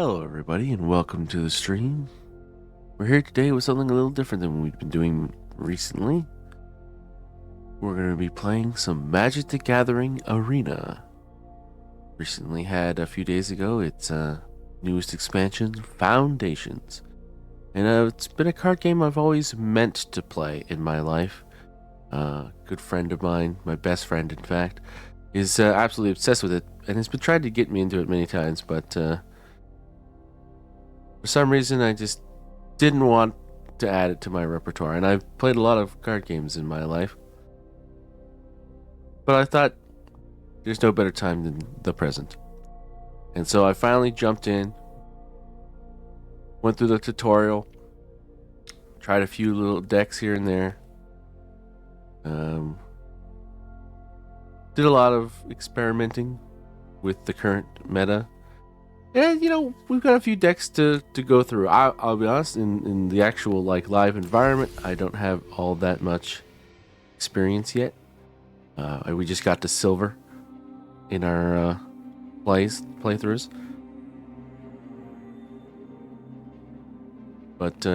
Hello, everybody, and welcome to the stream. We're here today with something a little different than we've been doing recently. We're going to be playing some Magic the Gathering Arena. Recently had a few days ago its newest expansion, Foundations. And it's been a card game I've always meant to play in my life. A good friend of mine, my best friend in fact, is absolutely obsessed with it and has been trying to get me into it many times, but for some reason, I just didn't want to add it to my repertoire, and I've played a lot of card games in my life. But I thought there's no better time than the present. And so I finally jumped in, went through the tutorial, tried a few little decks here and there. Did a lot of experimenting with the current meta. And, we've got a few decks to go through. I'll be honest, in the actual live environment, I don't have all that much experience yet. We just got to silver in our playthroughs. But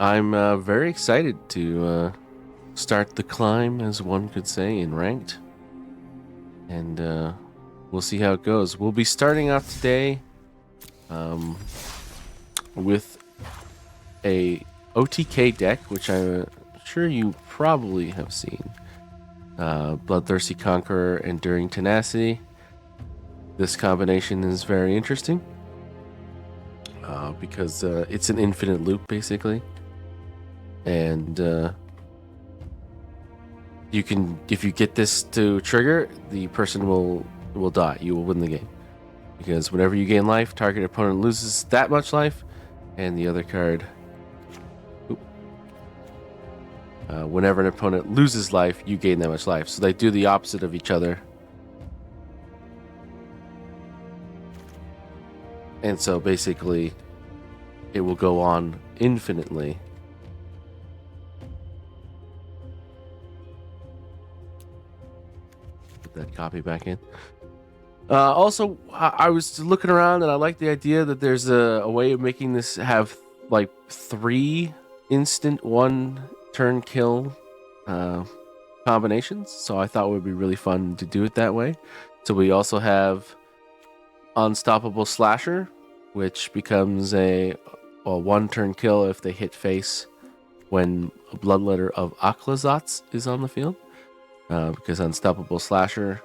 I'm very excited to start the climb, as one could say, in ranked. And we'll see how it goes. We'll be starting off today with a OTK deck, which I'm sure you probably have seen. Bloodthirsty Conqueror, Enduring Tenacity. This combination is very interesting because it's an infinite loop, basically. And you can, if you get this to trigger, the person will die. You will win the game. Because whenever you gain life, target opponent loses that much life, and the other card. Whenever an opponent loses life, you gain that much life. So they do the opposite of each other. And so basically, it will go on infinitely. Put that copy back in. Also, I was looking around and I like the idea that there's a way of making this have like 3 instant 1-turn kill combinations. So I thought it would be really fun to do it that way. So we also have Unstoppable Slasher, which becomes a 1-turn kill if they hit face when a Bloodletter of Aklazats is on the field. Because Unstoppable Slasher,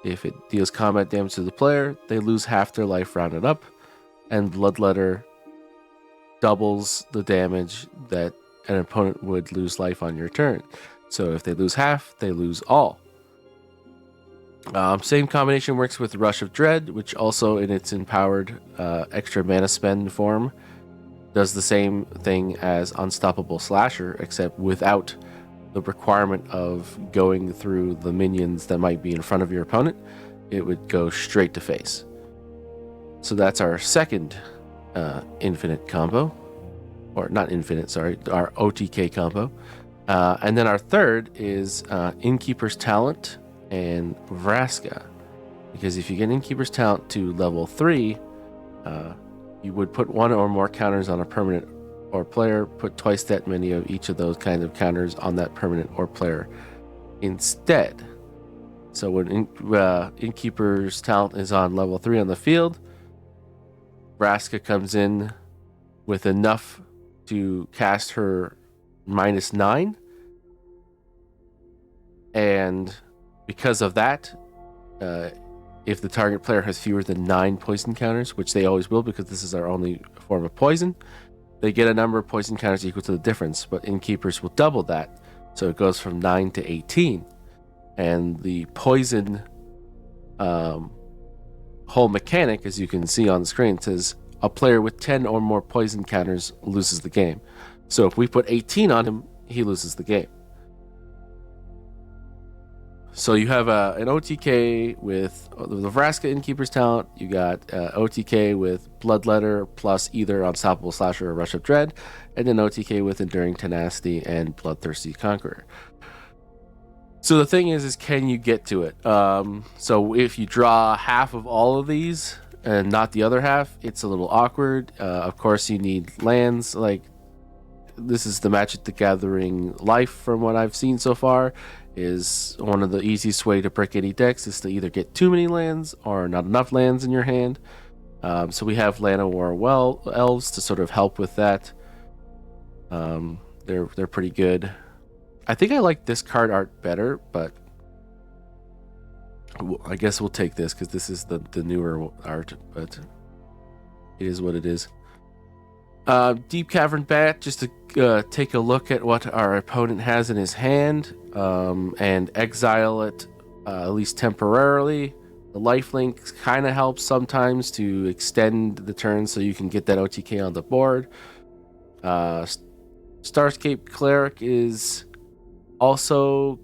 if it deals combat damage to the player, they lose half their life rounded up, and Bloodletter doubles the damage that an opponent would lose life on your turn. So if they lose half, they lose all. Same combination works with Rush of Dread, which also in its empowered extra mana spend form does the same thing as Unstoppable Slasher, except without the requirement of going through the minions that might be in front of your opponent. It would go straight to face. So that's our second infinite combo. Or not infinite, sorry, our OTK combo. And then our third is Innkeeper's Talent and Vraska. Because if you get Innkeeper's Talent to level 3, you would put 1 or more counters on a permanent or player, put twice that many of each of those kinds of counters on that permanent or player instead. So when Innkeeper's Talent is on level 3 on the field, Vraska comes in with enough to cast her -9. And because of that, if the target player has fewer than 9 poison counters, which they always will because this is our only form of poison, they get a number of poison counters equal to the difference, but Innkeepers will double that. So it goes from 9 to 18. And the poison whole mechanic, as you can see on the screen, says a player with 10 or more poison counters loses the game. So if we put 18 on him, he loses the game. So you have an OTK with the Vraska Innkeeper's Talent. You got OTK with Bloodletter plus either Unstoppable Slasher or Rush of Dread, and then OTK with Enduring Tenacity and Bloodthirsty Conqueror. So the thing is can you get to it? So if you draw half of all of these, and not the other half, it's a little awkward. Of course, you need lands. Like, this is the Magic the Gathering life from what I've seen so far. Is one of the easiest way to break any decks is to either get too many lands or not enough lands in your hand. So we have Llanowar Elves to sort of help with that. They're pretty good. I think I like this card art better, but I guess we'll take this because this is the newer art, but it is what it is. Deep Cavern Bat, just to take a look at what our opponent has in his hand, and exile it, at least temporarily. The lifelink kind of helps sometimes to extend the turn so you can get that OTK on the board. Starscape Cleric is also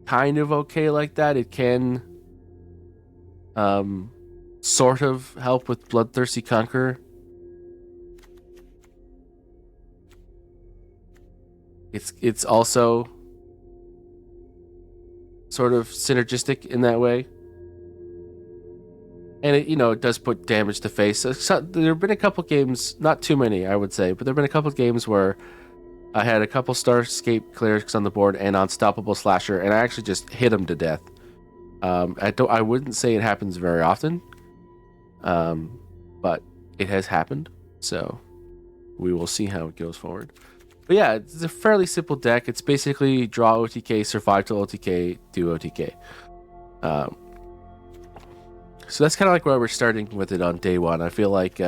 kind of okay like that. It can sort of help with Bloodthirsty Conqueror. It's also sort of synergistic in that way. And it does put damage to face. So there have been a couple games, not too many, I would say, but there have been a couple of games where I had a couple Starscape Clerics on the board and Unstoppable Slasher, and I actually just hit them to death. I wouldn't say it happens very often, but it has happened. So we will see how it goes forward. But yeah, it's a fairly simple deck. It's basically draw OTK, survive till OTK, do OTK. So that's kind of like where we're starting with it on day one. I feel like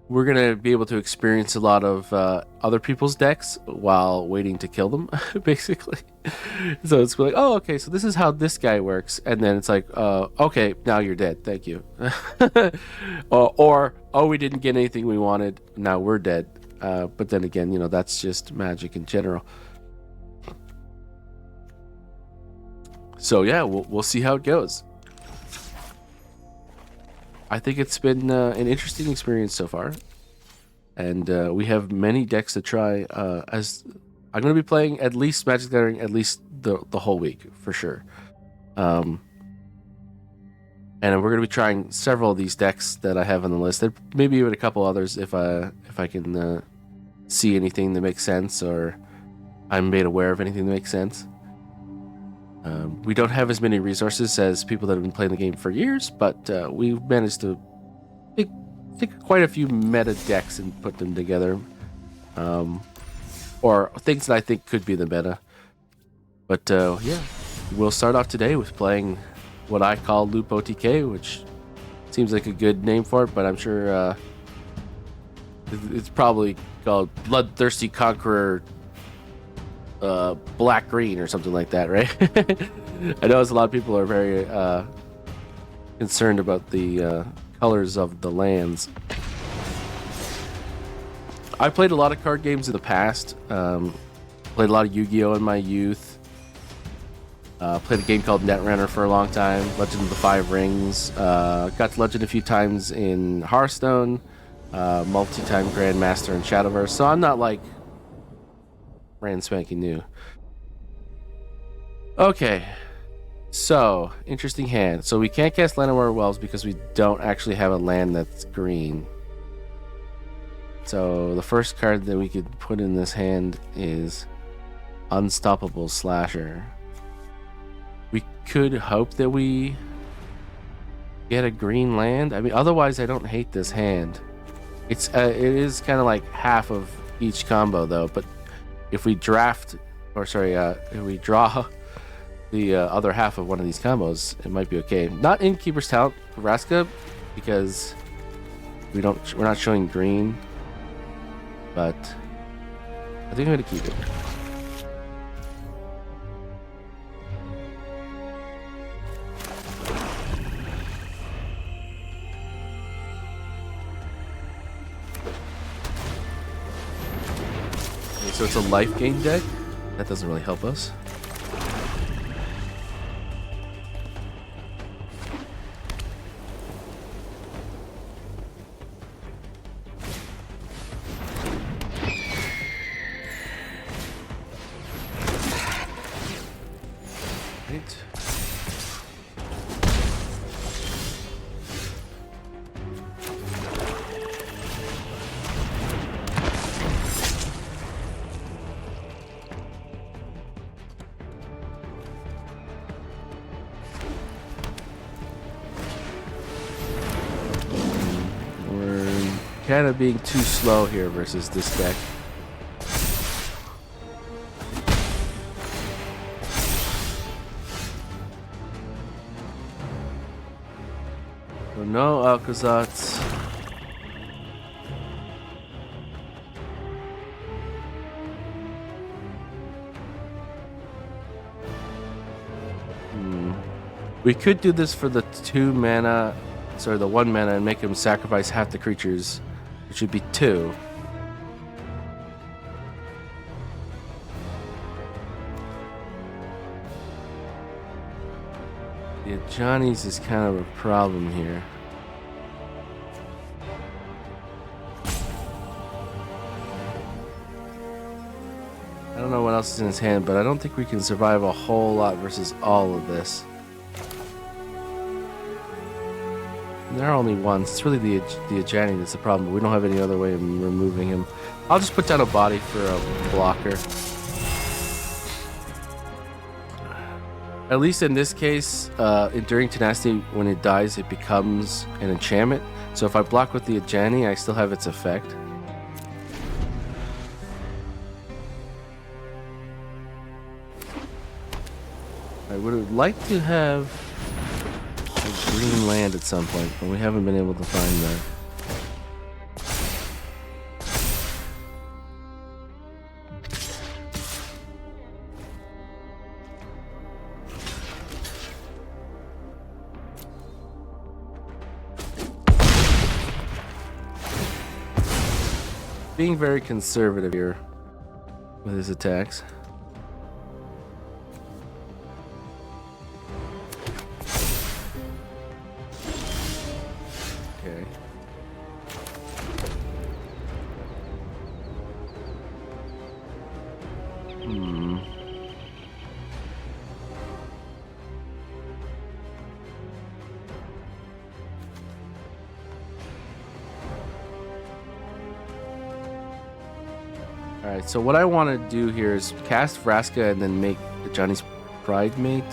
we're going to be able to experience a lot of other people's decks while waiting to kill them, basically. So it's like, oh, okay, so this is how this guy works. And then it's like, okay, now you're dead. Thank you. or, oh, we didn't get anything we wanted. Now we're dead. But then again, that's just Magic in general. So yeah, we'll see how it goes. I think it's been an interesting experience so far, and we have many decks to try. As I'm going to be playing at least Magic the Gathering at least the whole week for sure, and we're going to be trying several of these decks that I have on the list. Maybe even a couple others if I can see anything that makes sense, or I'm made aware of anything that makes sense. We don't have as many resources as people that have been playing the game for years, but we've managed to take quite a few meta decks and put them together, or things that I think could be the meta. But yeah, we'll start off today with playing what I call Loop OTK, which seems like a good name for it, but I'm sure it's probably called Bloodthirsty Conqueror Black Green or something like that, right? I know a lot of people are very concerned about the colors of the lands. I played a lot of card games in the past. Played a lot of Yu-Gi-Oh in my youth. Played a game called Netrunner for a long time. Legend of the Five Rings. Got to Legend a few times in Hearthstone. Multi-time Grandmaster in Shadowverse. So I'm not like brand spanking new. Okay, so interesting hand. So we can't cast Llanowar Wells because we don't actually have a land that's green. So the first card that we could put in this hand is Unstoppable Slasher. We could hope that we get a green land. I mean, otherwise I don't hate this hand. It is kind of like half of each combo though, but if we draft, if we draw the other half of one of these combos, it might be okay. Not Innkeeper's Talent Vraska, because we're not showing green, but I think I'm gonna keep it. So it's a life gain deck. That doesn't really help us. Right. kind of being too slow here versus this deck. So no Alcazats. We could do this for the 2 mana, sorry, the 1 mana, and make him sacrifice half the creatures, which would be 2. Yeah, Johnny's is kind of a problem here. I don't know what else is in his hand, but I don't think we can survive a whole lot versus all of this. There are only ones. It's really the Ajani that's the problem. We don't have any other way of removing him. I'll just put down a body for a blocker. At least in this case, Enduring Tenacity, when it dies, it becomes an enchantment. So if I block with the Ajani, I still have its effect. I would like to have a green land at some point, but we haven't been able to find that. Being very conservative here with his attacks. Okay. Alright, so what I want to do here is cast Vraska and then make the Johnny's Pride Mate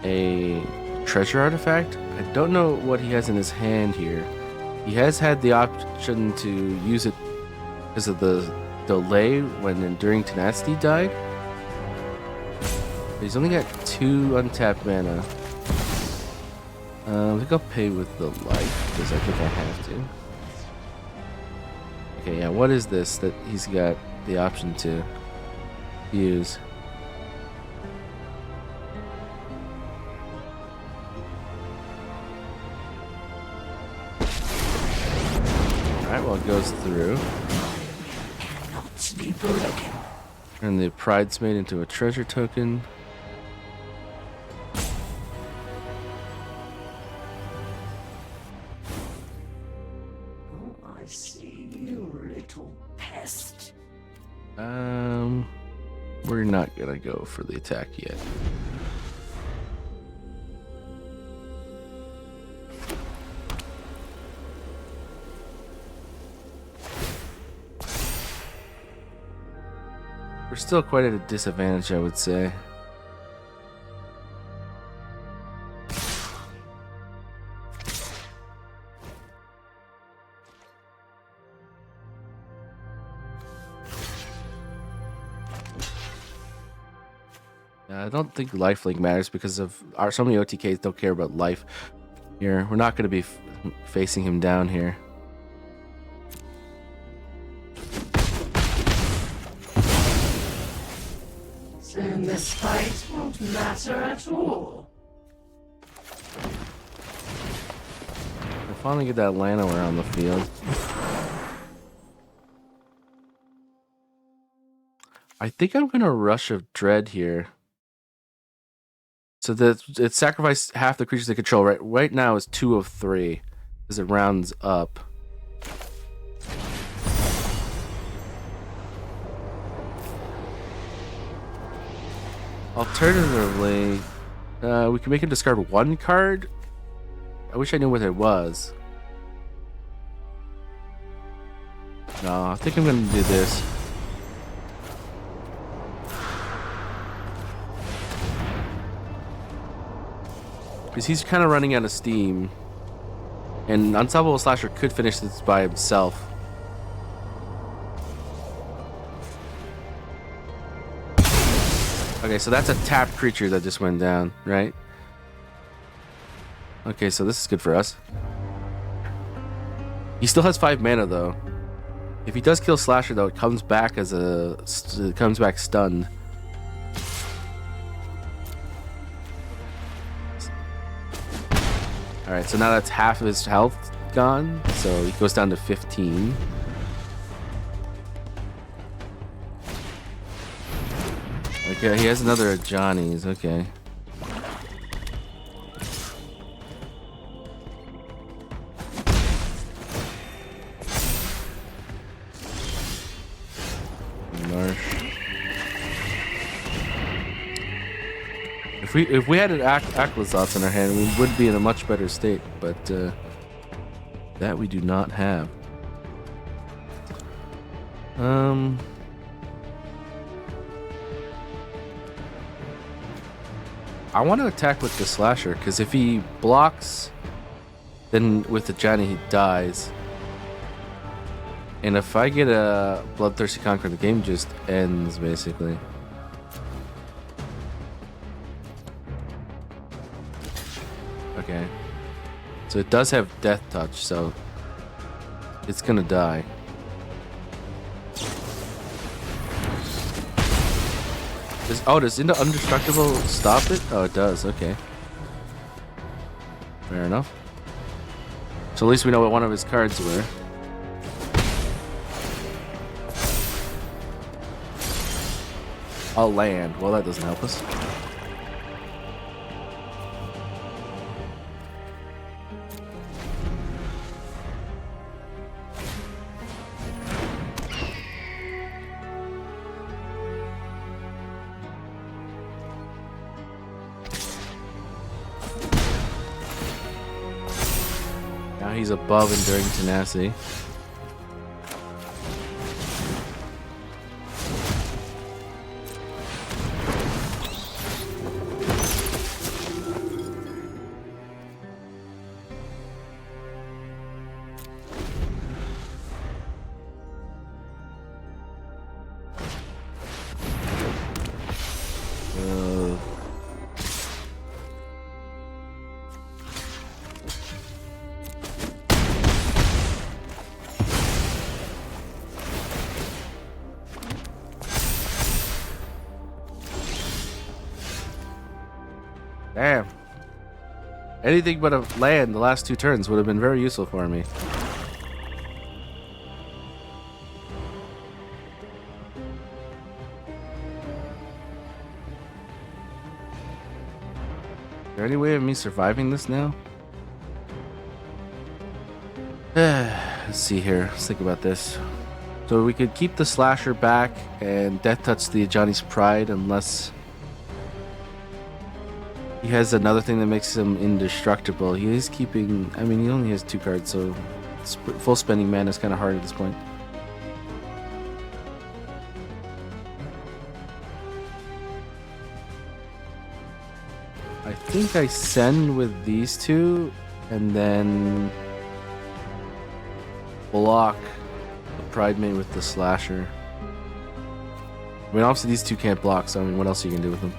a treasure artifact. I don't know what he has in his hand here. He has had the option to use it because of the delay when Enduring Tenacity died. But he's only got 2 untapped mana. I think I'll pay with the life because I think I have to. Okay, yeah, what is this that he's got the option to use? Alright, well, it goes through. Turn the Pride's Mate into a treasure token. I see you, little pest. We're not gonna go for the attack yet. We're still quite at a disadvantage, I would say. I don't think lifelink matters because of so many OTKs don't care about life here. We're not going to be facing him down here. Then this fight won't matter at all. We'll finally get that Llanowar on the field. I think I'm going to Rush of Dread here. So that it sacrificed half the creatures they control. Right now is 2 of 3 as it rounds up. Alternatively, we can make him discard 1 card. I wish I knew what it was. No, I think I'm going to do this. Because he's kind of running out of steam. And Unstoppable Slasher could finish this by himself. Okay, so that's a tapped creature that just went down, right? Okay, so this is good for us. He still has 5 mana though. If he does kill Slasher though, it comes back as it comes back stunned. Alright, so now that's half of his health gone, so he goes down to 15. Okay, he has another Johnny's, okay. If we had an Aquazoth in our hand, we would be in a much better state, but that we do not have. I want to attack with the Slasher, because if he blocks, then with the Johnny he dies. And if I get a Bloodthirsty Conqueror, the game just ends, basically. Okay. So it does have Death Touch, so it's gonna die. Does Into Indestructible stop it? Oh, it does. Okay. Fair enough. So at least we know what one of his cards were. I'll land. Well, that doesn't help us. Now he's above Enduring Tenacity. Damn. Anything but a land the last 2 turns would have been very useful for me. Is there any way of me surviving this now? Let's see here. Let's think about this. So we could keep the Slasher back and Death Touch the Johnny's Pride unless he has another thing that makes him indestructible. He is keeping... I mean, he only has 2 cards, so full spending mana is kind of hard at this point. I think I send with these 2, and then block the Pride Mate with the Slasher. I mean, obviously these 2 can't block, so I mean, what else are you gonna do with them?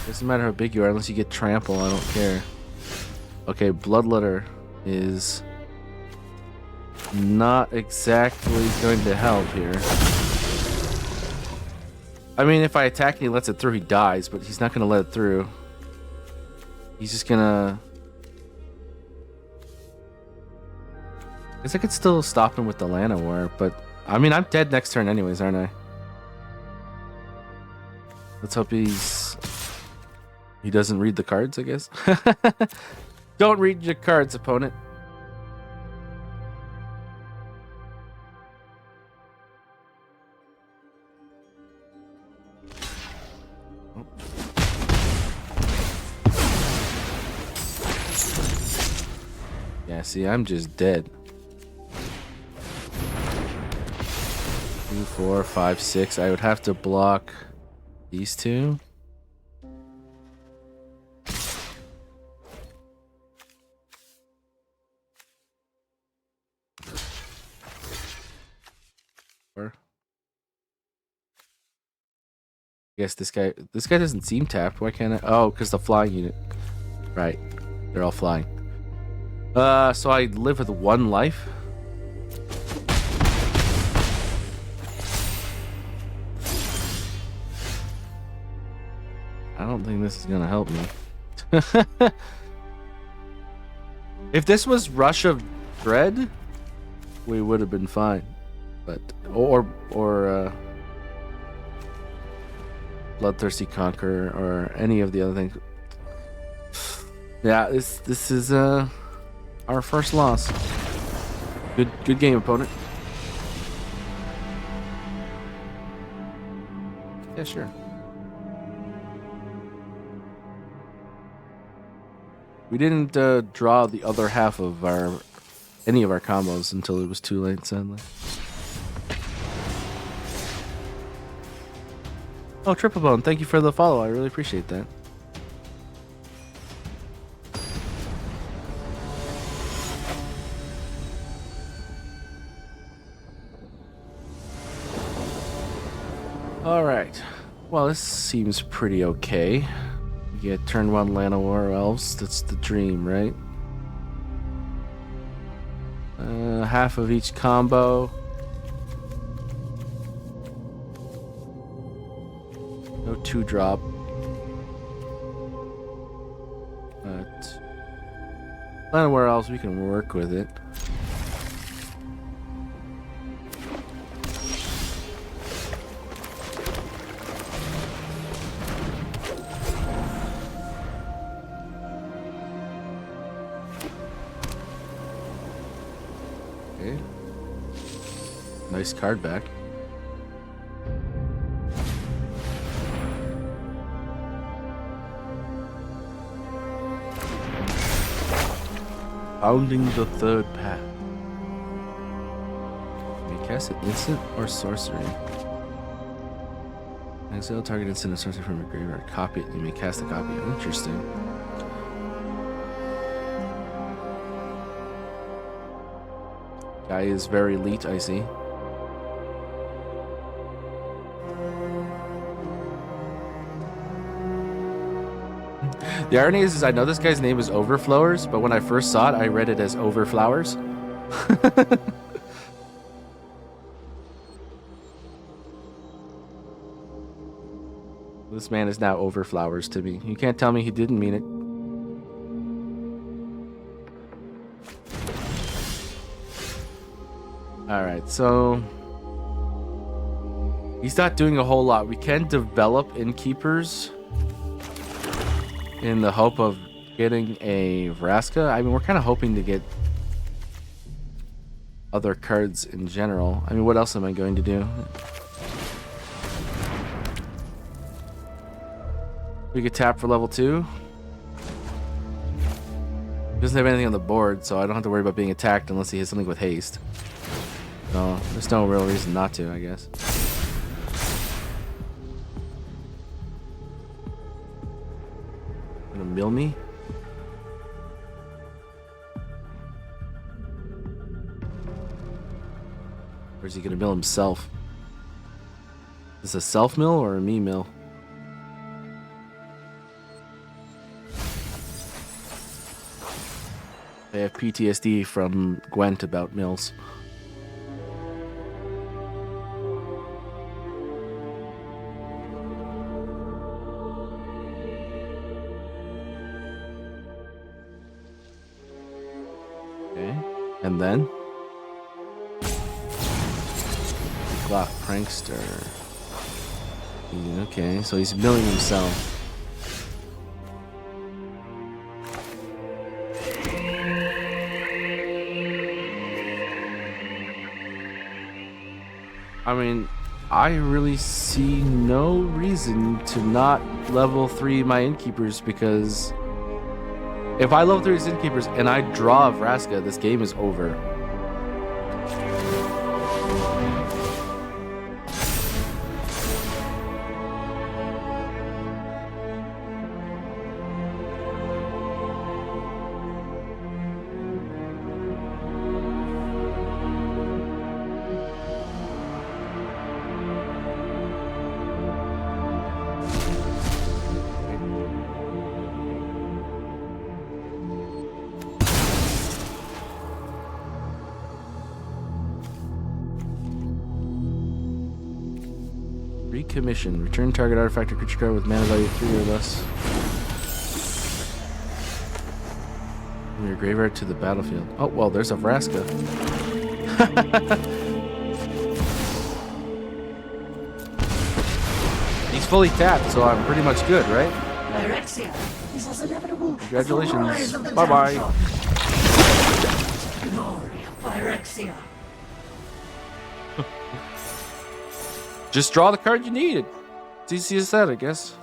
Doesn't matter how big you are unless you get trample, I don't care. Okay, Bloodletter is not exactly going to help here. I mean, if I attack and he lets it through, he dies, but he's not going to let it through. He's just gonna... I guess I could still stop him with the Lana War, but... I mean, I'm dead next turn anyways, aren't I? Let's hope he doesn't read the cards, I guess. Don't read your cards, opponent. Yeah, see, I'm just dead. 2, 4, 5, 6. I would have to block these two. I guess this guy doesn't seem tapped. Why can't I? Oh, because the flying unit. Right. They're all flying. So I live with 1 life. I don't think this is gonna help me. If this was Rush of Dread, we would have been fine. But or Bloodthirsty Conqueror or any of the other things. Yeah, this is our first loss. Good game, opponent. Yeah, sure. We didn't draw the other half of any of our combos until it was too late, sadly. Oh, Triple Bone, thank you for the follow. I really appreciate that. Alright. Well, this seems pretty okay. You get turn 1 Llanowar Elves. That's the dream, right? Half of each combo. No 2-drop. But Llanowar Elves, we can work with it. Okay. Nice card back. Founding the Third Path. You may cast an instant or sorcery. Exile target instant or sorcery from your graveyard. Copy it. You may cast a copy. Interesting. Guy is very elite, I see. The irony is I know this guy's name is Overflowers, but when I first saw it, I read it as Overflowers. This man is now Overflowers to me. You can't tell me he didn't mean it. Alright, so he's not doing a whole lot. We can develop Innkeepers in the hope of getting a Vraska. I mean, we're kind of hoping to get other cards in general. I mean, what else am I going to do? We could tap for level 2. He doesn't have anything on the board, so I don't have to worry about being attacked unless he has something with haste. So there's no real reason not to, I guess. Gonna mill me? Or is he gonna mill himself? Is this a self mill or a me mill? I have PTSD from Gwent about mills. And then Clock Prankster. Okay, so he's milling himself. I mean, I really see no reason to not level 3 my Innkeepers because If I level 3 Sin Keepers and I draw a Vraska, this game is over. Recommission. Return target artifact or creature card with mana value 3 or less from your graveyard to the battlefield. Oh, well, there's a Vraska. He's fully tapped, so I'm pretty much good, right? Pyrexia is as inevitable. Congratulations. Bye-bye. Glory of Pyrexia. Just draw the card you needed. It's easy as that, I guess.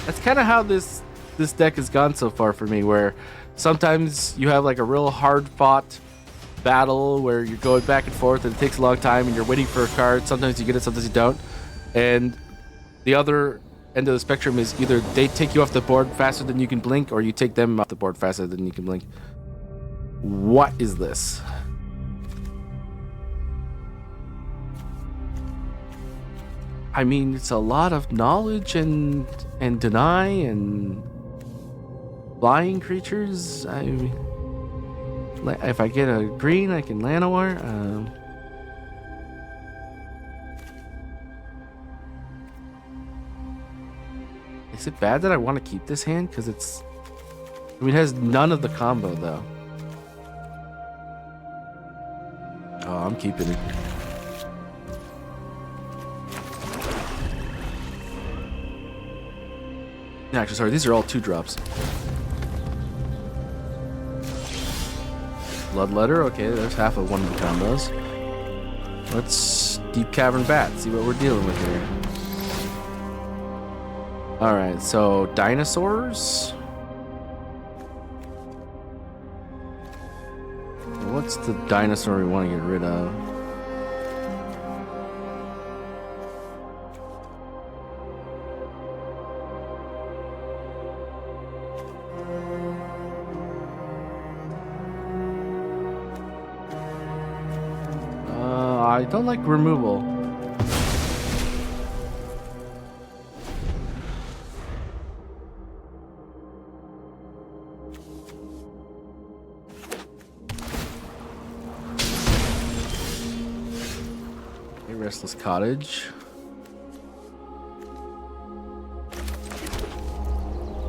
That's kind of how this deck has gone so far for me, where sometimes you have like a real hard-fought battle where you're going back and forth and it takes a long time and you're waiting for a card. Sometimes you get it, sometimes you don't. And the other end of the spectrum is either they take you off the board faster than you can blink, or you take them off the board faster than you can blink. What is this? I mean, it's a lot of knowledge and deny and flying creatures. I mean, if I get a green, I can Llanowar. Is it bad that I want to keep this hand? Because it's... I mean, it has none of the combo, though. Oh, I'm keeping it. Actually, sorry, these are all 2-drops. Bloodletter, okay, there's half of one of the combos. Let's Deep Cavern Bat, see what we're dealing with here. Alright, so dinosaurs. What's the dinosaur we want to get rid of? I don't like removal. Restless Cottage.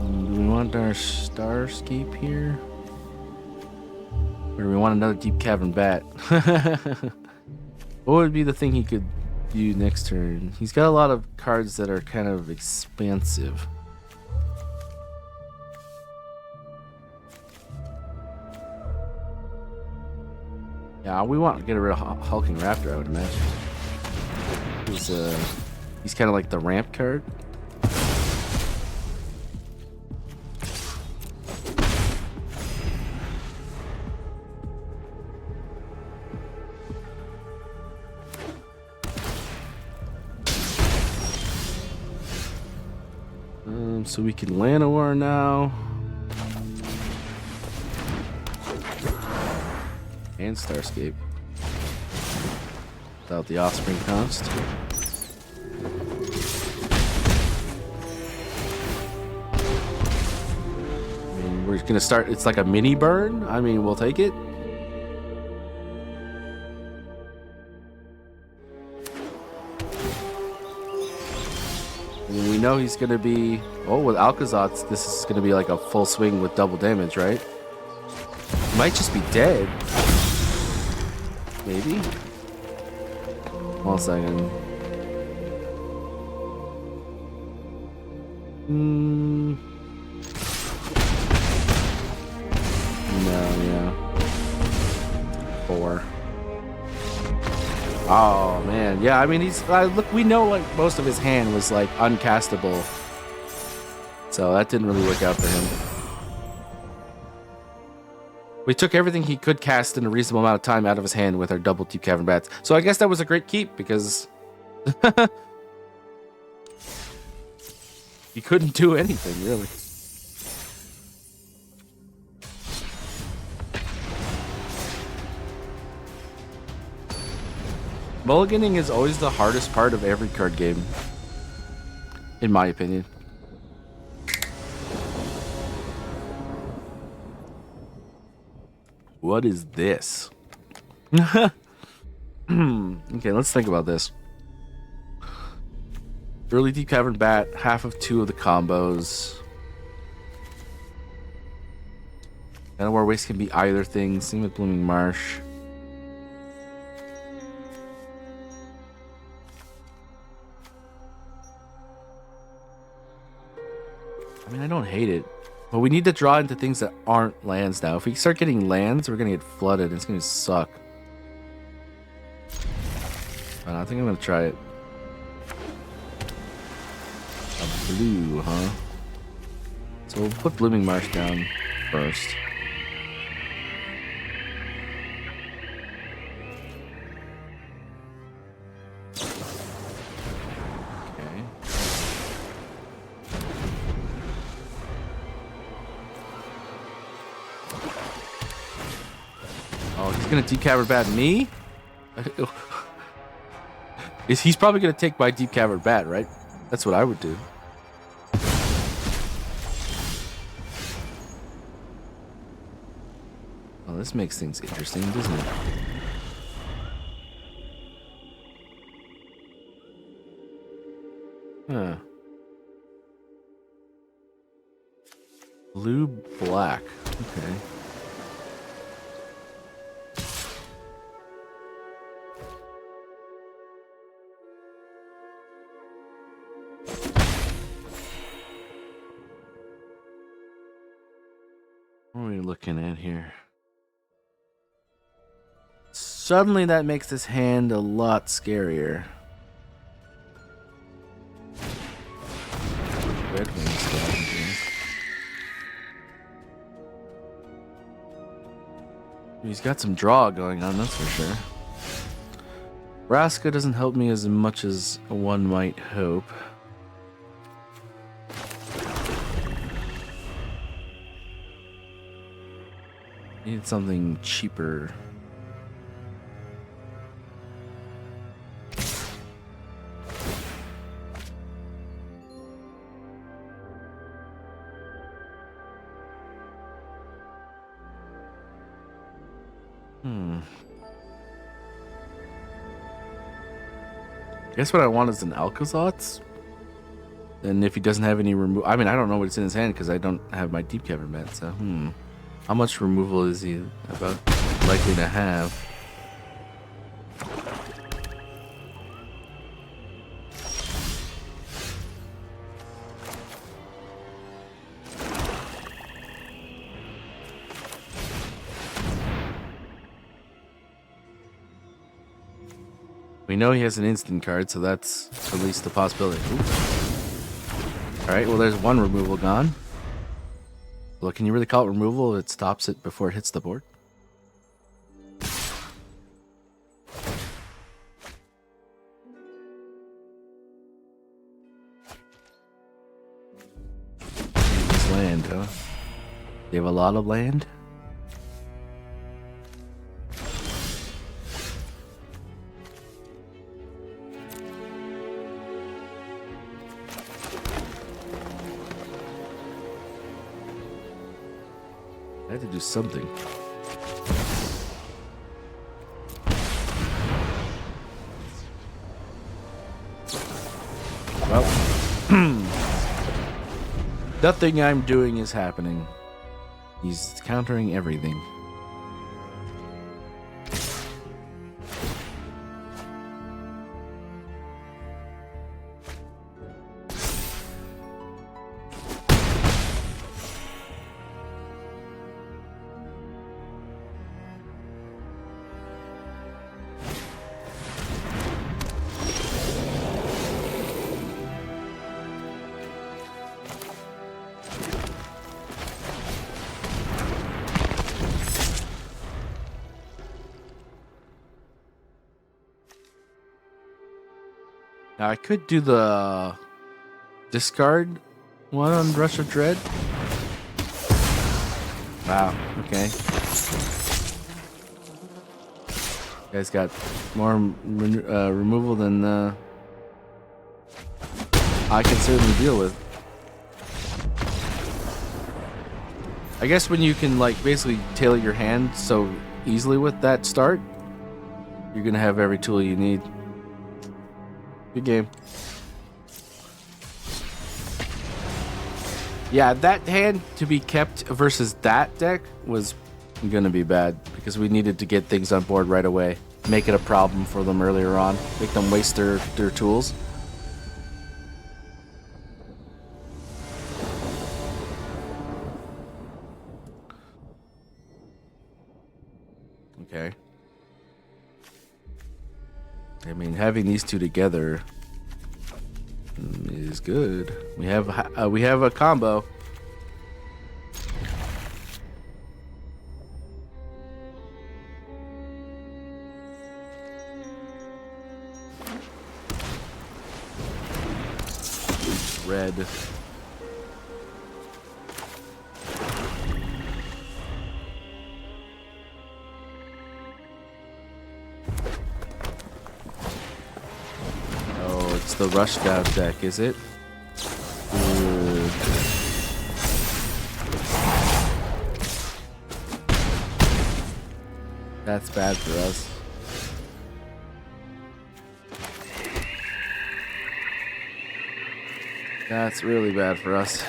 Do we want our Starscape here? Or do we want another Deep Cavern Bat? What would be the thing he could do next turn? He's got a lot of cards that are kind of expansive. Yeah, we want to get rid of Hulking Raptor, I would imagine. He's kind of like the ramp card. So we can Llanowar now. And Starscape. Without the Offspring cost. I mean, we're gonna start, it's like a mini burn. I mean, we'll take it. We know he's gonna be, oh, with Alcazot's, this is gonna be like a full swing with double damage, right? He might just be dead. Maybe. 1 second. No, yeah. 4. Oh man, yeah. I mean, he's look. We know like most of his hand was like uncastable, so that didn't really work out for him. We took everything he could cast in a reasonable amount of time out of his hand with our double Deep Cavern Bats. So I guess that was a great keep because he couldn't do anything really. Mulliganing is always the hardest part of every card game, in my opinion. What is this? Okay, let's think about this. Early Deep Cavern Bat, half of 2 of the combos. War Waste can be either thing. Same with Blooming Marsh. I mean, I don't hate it. But we need to draw into things that aren't lands now. If we start getting lands, we're going to get flooded. It's going to suck. I think I'm going to try it. A blue, huh? So we'll put Blooming Marsh down first. Okay. Oh, he's going to Deep Cavern Bat me? He's probably going to take my Deep Cavern Bat, right? That's what I would do. Well, this makes things interesting, doesn't it? Huh. Blue, black. Okay. What are we looking at here? Suddenly that makes this hand a lot scarier. Red Wing Scavenger. He's got some draw going on, that's for sure. Vraska doesn't help me as much as one might hope. Need something cheaper. Guess what I want is an Alcazotz. And if he doesn't have any remove, I mean, I don't know what's in his hand because I don't have my Deep Cavern Bat. So, how much removal is he about likely to have? We know he has an instant card, so that's at least a possibility. Alright, well there's one removal gone. Well, can you really call it removal if it stops it before it hits the board? This land, huh? They have a lot of land? I had to do something. Well, nothing I'm doing is happening. He's countering everything. Now I could do the discard one on Rush of Dread. Wow, okay. You guys got more removal than I can certainly deal with. I guess when you can like basically tailor your hand so easily with that start, you're gonna have every tool you need. Good game. Yeah, that hand to be kept versus that deck was gonna be bad because we needed to get things on board right away. Make it a problem for them earlier on. Make them waste their tools. Okay. I mean, having these two together is good. We have a combo. Red. Oh, it's the rushdown deck, is it? Ooh. That's bad for us. That's really bad for us.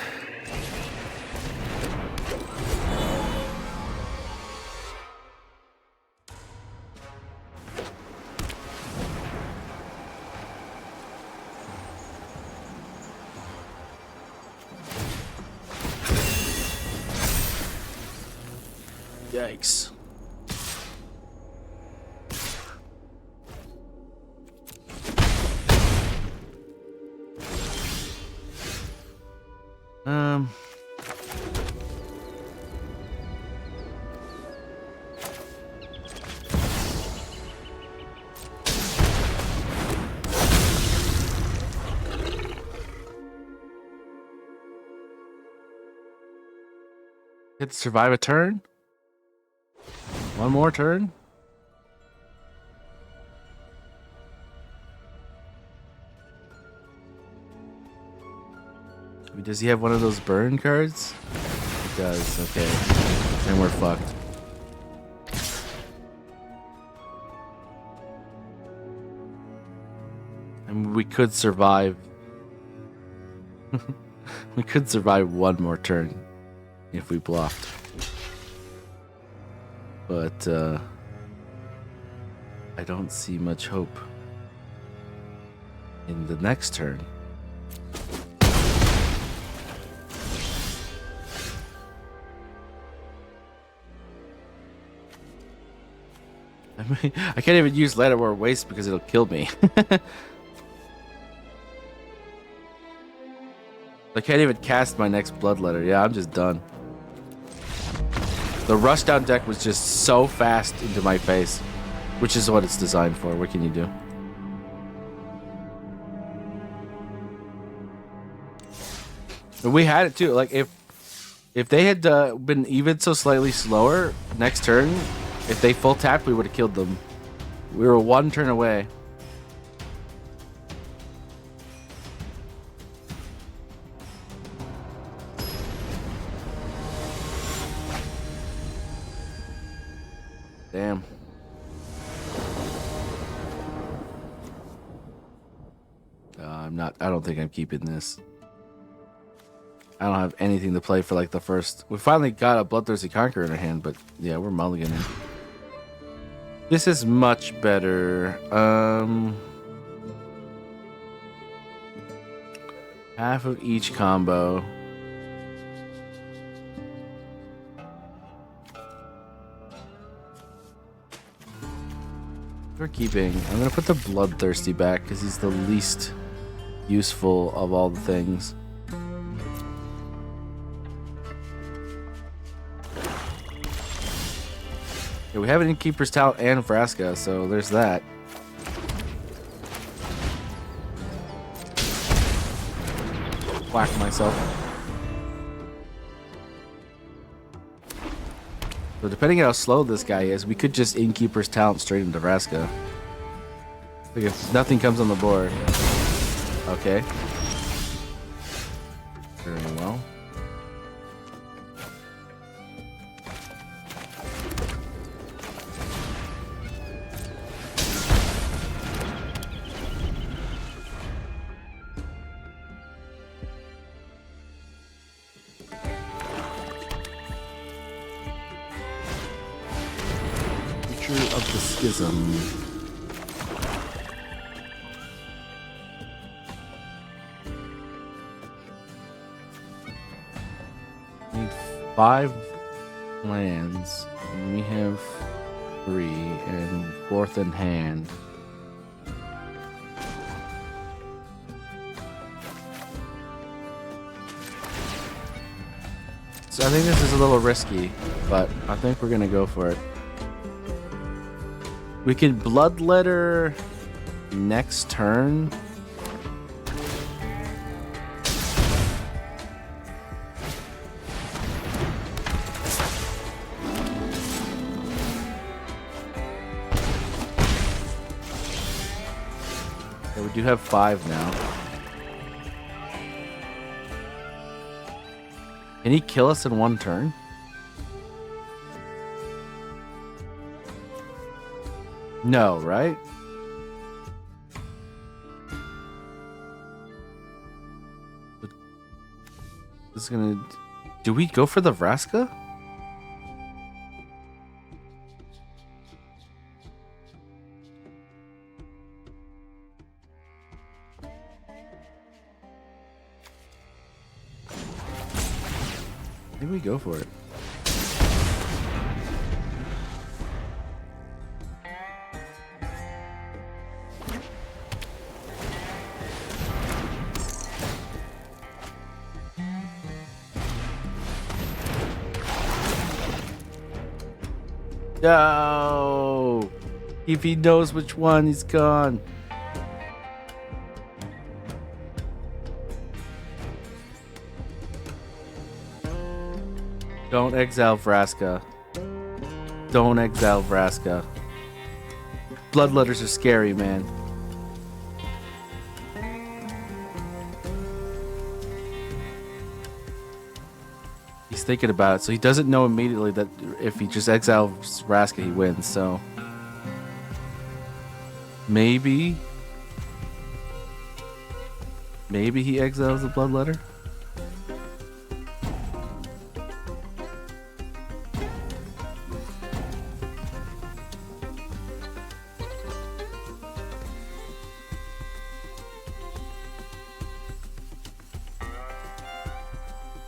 Yikes. Hit survive a turn? One more turn? Does he have one of those burn cards? He does, okay. And we're fucked. And we could survive. We could survive one more turn if we blocked. But I don't see much hope in the next turn. I mean, I can't even use Light or Waste because it'll kill me. I can't even cast my next Bloodletter. Yeah, I'm just done. The Rushdown deck was just so fast into my face, which is what it's designed for. What can you do? And we had it too. Like if they had been even so slightly slower next turn, if they full tapped, we would have killed them. We were one turn away. Damn. I don't think I'm keeping this. I don't have anything to play for like the first. We finally got a Bloodthirsty Conqueror in our hand, but yeah, we're mulliganing. This is much better. Half of each combo. We're keeping. I'm gonna put the Bloodthirsty back because he's the least useful of all the things. Yeah, we have an Innkeeper's Talent and Vraska, so there's that. whack myself. So depending on how slow this guy is, we could just Innkeeper's Talent straight into Vraska. Like if nothing comes on the board. Okay. Very well. Of the Schism. Need 5 lands, and we have 3, and 4th in hand. So I think this is a little risky, but I think we're gonna go for it. We can Bloodletter next turn. Okay, we do have 5 now. Can he kill us in 1 turn? No, right? This is gonna... Do we go for the Vraska? Maybe we go for it. No! If he knows which one, he's gone. Don't exile Vraska. Don't exile Vraska. Bloodletters are scary, man. He's thinking about it, so he doesn't know immediately that if he just exiles Vraska, he wins, so... Maybe he exiles the Bloodletter?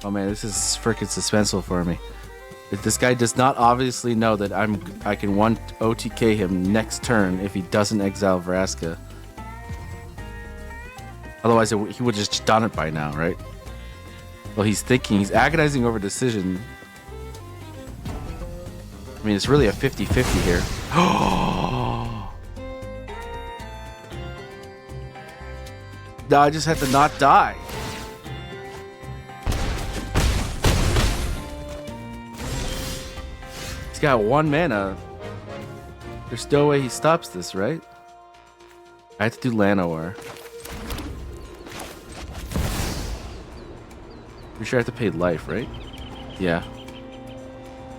Oh man, this is freaking suspenseful for me. If this guy does not obviously know that I can one OTK him next turn if he doesn't exile Vraska. Otherwise, he would have just done it by now, right? Well, he's agonizing over decision. I mean, it's really a 50-50 here. No, I just had to not die. He's got 1 mana. There's no way he stops this, right? I have to do Llanowar. Pretty sure I have to pay life, right? Yeah.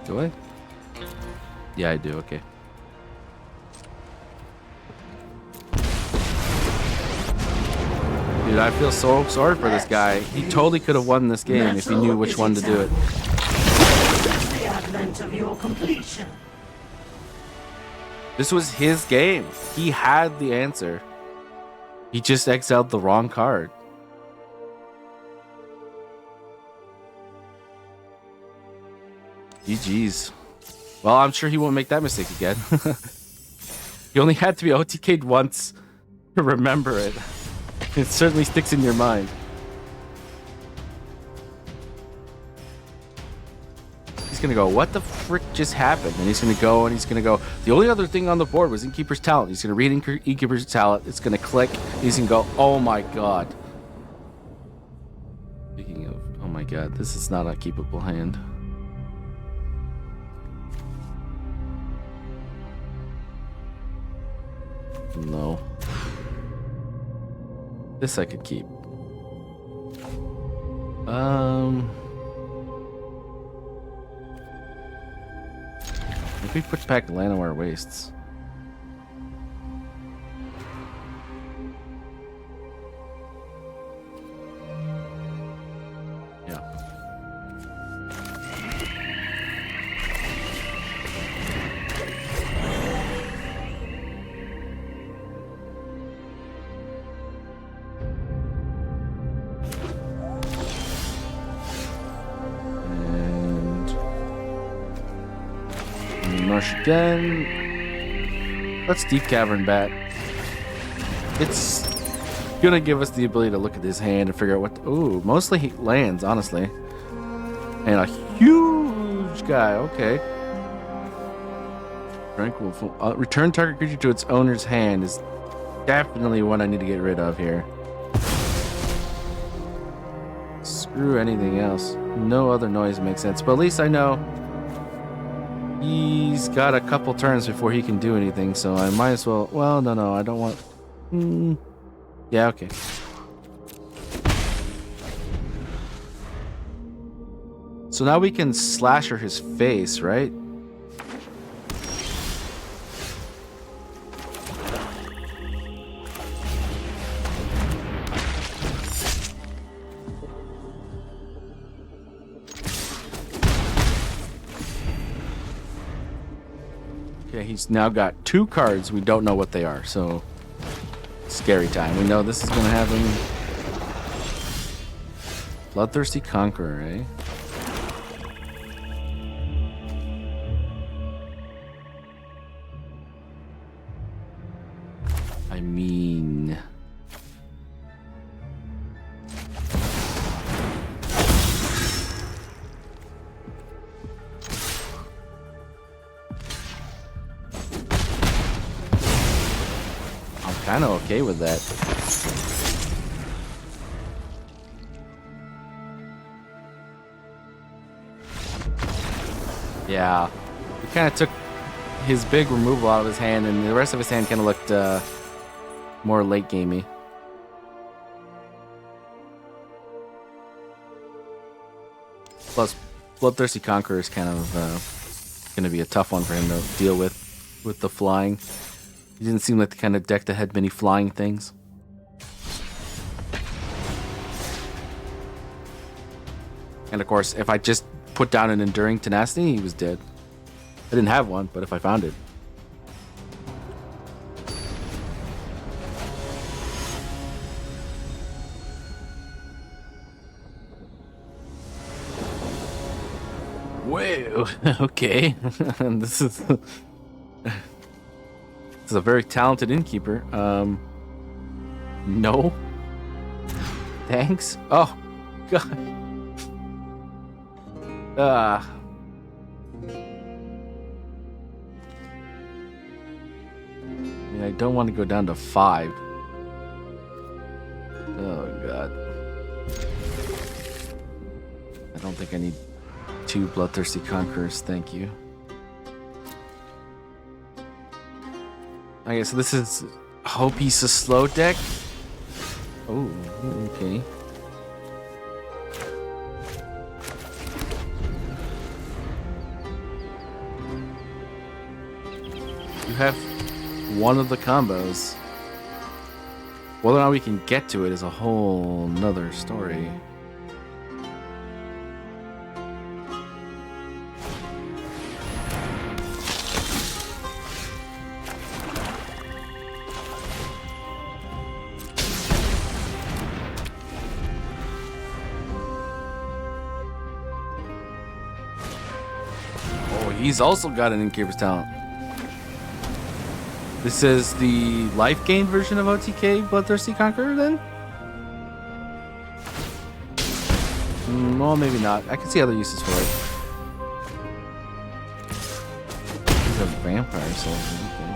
Do I? Yeah, I do. Okay. Dude, I feel so sorry for this guy. He totally could have won this game if he knew which one to do it. The advent of your completion. This was his game. He had the answer. He just exiled the wrong card. GG's. Well, I'm sure he won't make that mistake again. He only had to be OTK'd once to remember it. It certainly sticks in your mind. He's gonna go, what the frick just happened? And he's gonna go and he's gonna go, the only other thing on the board was Innkeeper's Talent. He's gonna read Innkeeper's Talent. It's gonna click. He's gonna go, oh my god. my god, this is not a keepable hand. No. This I could keep. If we put back Llanowar Wastes. Yeah. Marsh again. Let's Deep Cavern Bat. It's gonna give us the ability to look at his hand and figure out what. Ooh, mostly lands, honestly. And a huge guy. Okay. Tranquil. Return target creature to its owner's hand is definitely one I need to get rid of here. Screw anything else. No other noise makes sense, but at least I know he's got a couple turns before he can do anything, so I might as well. Well, no, I don't want. Yeah, okay. So now we can slasher his face, right? Okay, he's now got 2 cards. We don't know what they are, so scary time. We know this is going to happen. Bloodthirsty Conqueror, eh? I mean... kind of okay with that. Yeah, we kind of took his big removal out of his hand, and the rest of his hand kind of looked more late gamey. Plus, Bloodthirsty Conqueror is kind of going to be a tough one for him to deal with the flying. He didn't seem like the kind of deck that had many flying things. And of course, if I just put down an Enduring Tenacity, he was dead. I didn't have one, but if I found it. Whoa, okay. This is... This is a very talented innkeeper. No. Thanks. Oh, God. I mean, I don't want to go down to 5. Oh, God. I don't think I need 2 Bloodthirsty Conquerors. Thank you. Okay, so this is... Hope he's a slow deck? Oh, okay. You have one of the combos. Whether or not we can get to it is a whole nother story. He's also got an Innkeeper's Talent. This is the life gain version of OTK Bloodthirsty Conqueror, then? Well, maybe not. I can see other uses for it. He's a vampire soldier. Okay.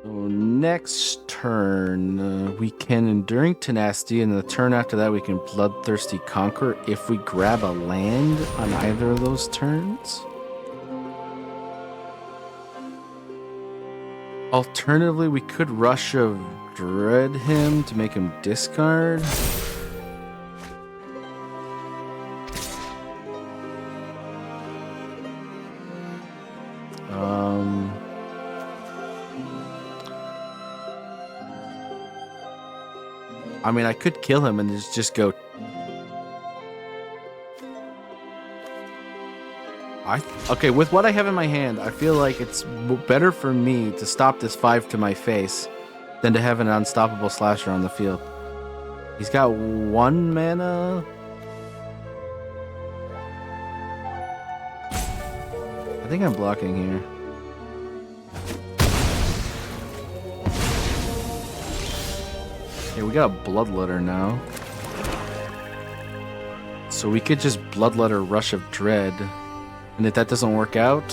So next turn, we can Enduring Tenacity, and the turn after that we can Bloodthirsty Conquer if we grab a land on either of those turns. Alternatively, we could Rush of Dread him to make him discard. I mean, I could kill him and just go. Okay, with what I have in my hand, I feel like it's better for me to stop this 5 to my face than to have an unstoppable slasher on the field. He's got 1 mana. I think I'm blocking here. Yeah, we got a Bloodletter now. So we could just Bloodletter Rush of Dread. And if that doesn't work out,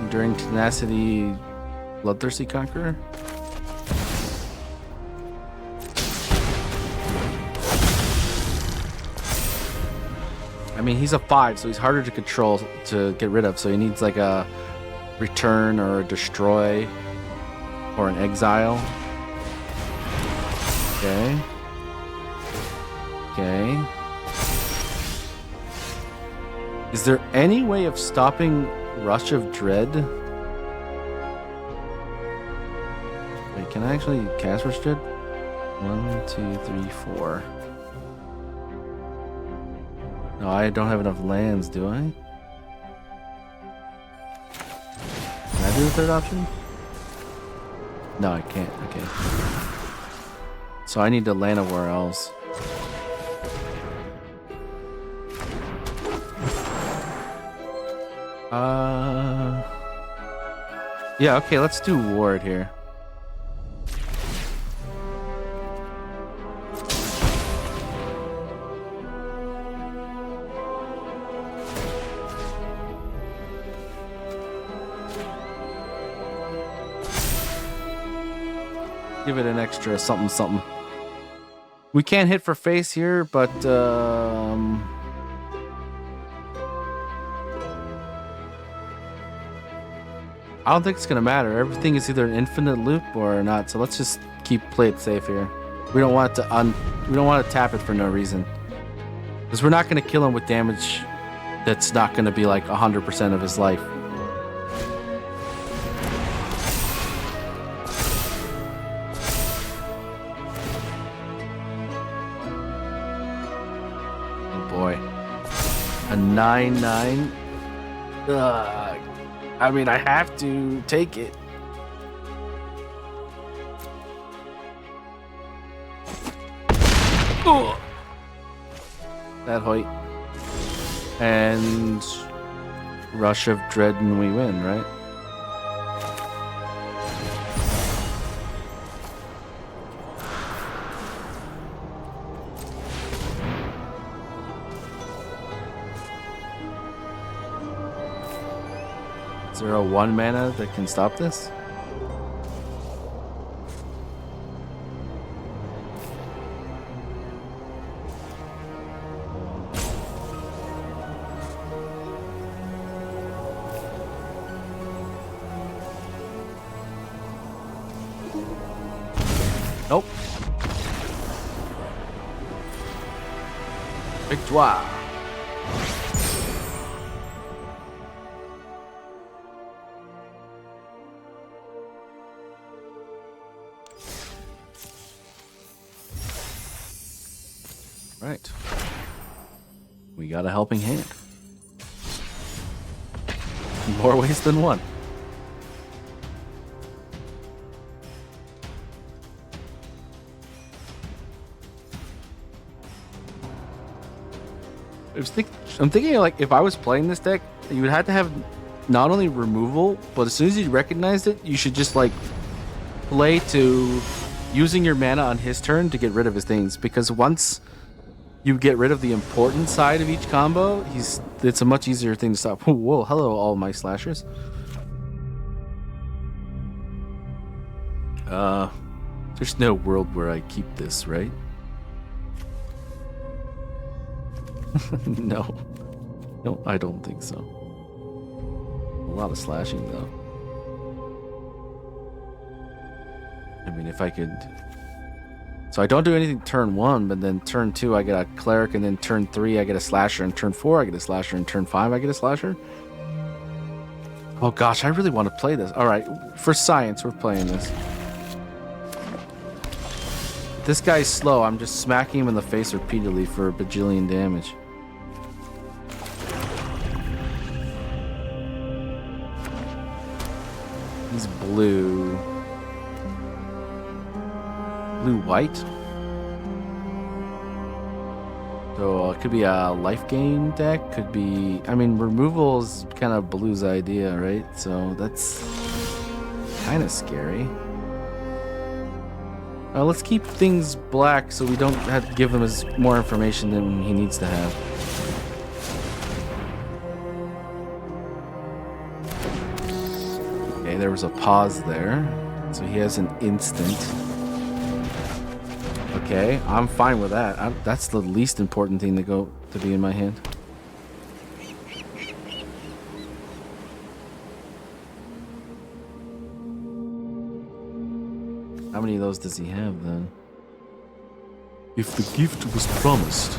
Enduring Tenacity Bloodthirsty Conqueror. I mean, he's a 5, so he's harder to control, to get rid of. So he needs like a Return or a Destroy or an Exile. Okay. Okay. Is there any way of stopping Rush of Dread? Wait, can I actually cast Rush of Dread? 1, 2, 3, 4. No, I don't have enough lands, do I? Can I do the third option? No, I can't. Okay. So I need to land somewhere else. Yeah, okay, let's do Ward here. Give it an extra something something. We can't hit for face here, but I don't think it's gonna matter. Everything is either an infinite loop or not. So let's just play it safe here. We don't want to we don't want to tap it for no reason, because we're not gonna kill him with damage that's not gonna be like 100% of his life. Oh boy, a 9/9. I mean, I have to take it. Ugh. That height. And Rush of Dread and we win, right? Is there a 1 mana that can stop this? Nope. Victoire. Right. We got a helping hand. More ways than one. I'm thinking like if I was playing this deck, you would have to have not only removal, but as soon as you recognized it, you should just like play to using your mana on his turn to get rid of his things, because once you get rid of the important side of each combo, it's a much easier thing to stop. Whoa, hello all my slashers. There's no world where I keep this, right? No. No, I don't think so. A lot of slashing, though. I mean, if I could... So I don't do anything turn 1, but then turn 2 I get a cleric, and then turn 3 I get a slasher, and turn 4 I get a slasher, and turn 5 I get a slasher? Oh gosh, I really want to play this. Alright, for science, we're playing this. This guy's slow. I'm just smacking him in the face repeatedly for a bajillion damage. He's blue. Blue-white? So it could be a life gain deck. Could be... I mean, removal is kind of Blue's idea, right? So that's kind of scary. Let's keep things black so we don't have to give him more information than he needs to have. Okay, there was a pause there. So he has an instant. Okay, I'm fine with that. That's the least important thing to be in my hand. How many of those does he have then? If the gift was promised.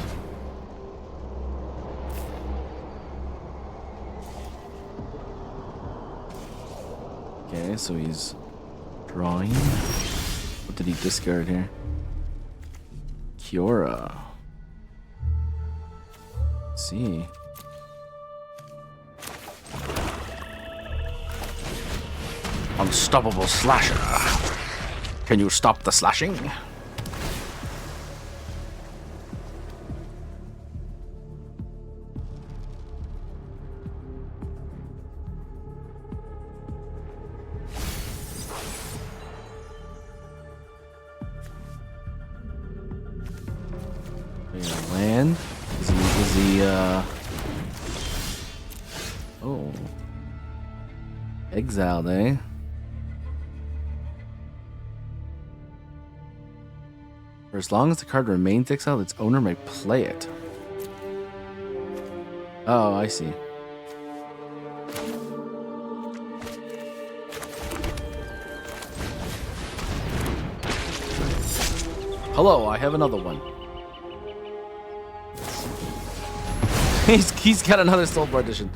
Okay, so he's drawing. What did he discard here? Kiora. Let's see. Unstoppable Slasher. Can you stop the slashing? Land? Is he oh. Exiled, eh? For as long as the card remains exiled, its owner may play it. Oh, I see. Hello, I have another one. He's got another Soul Partition.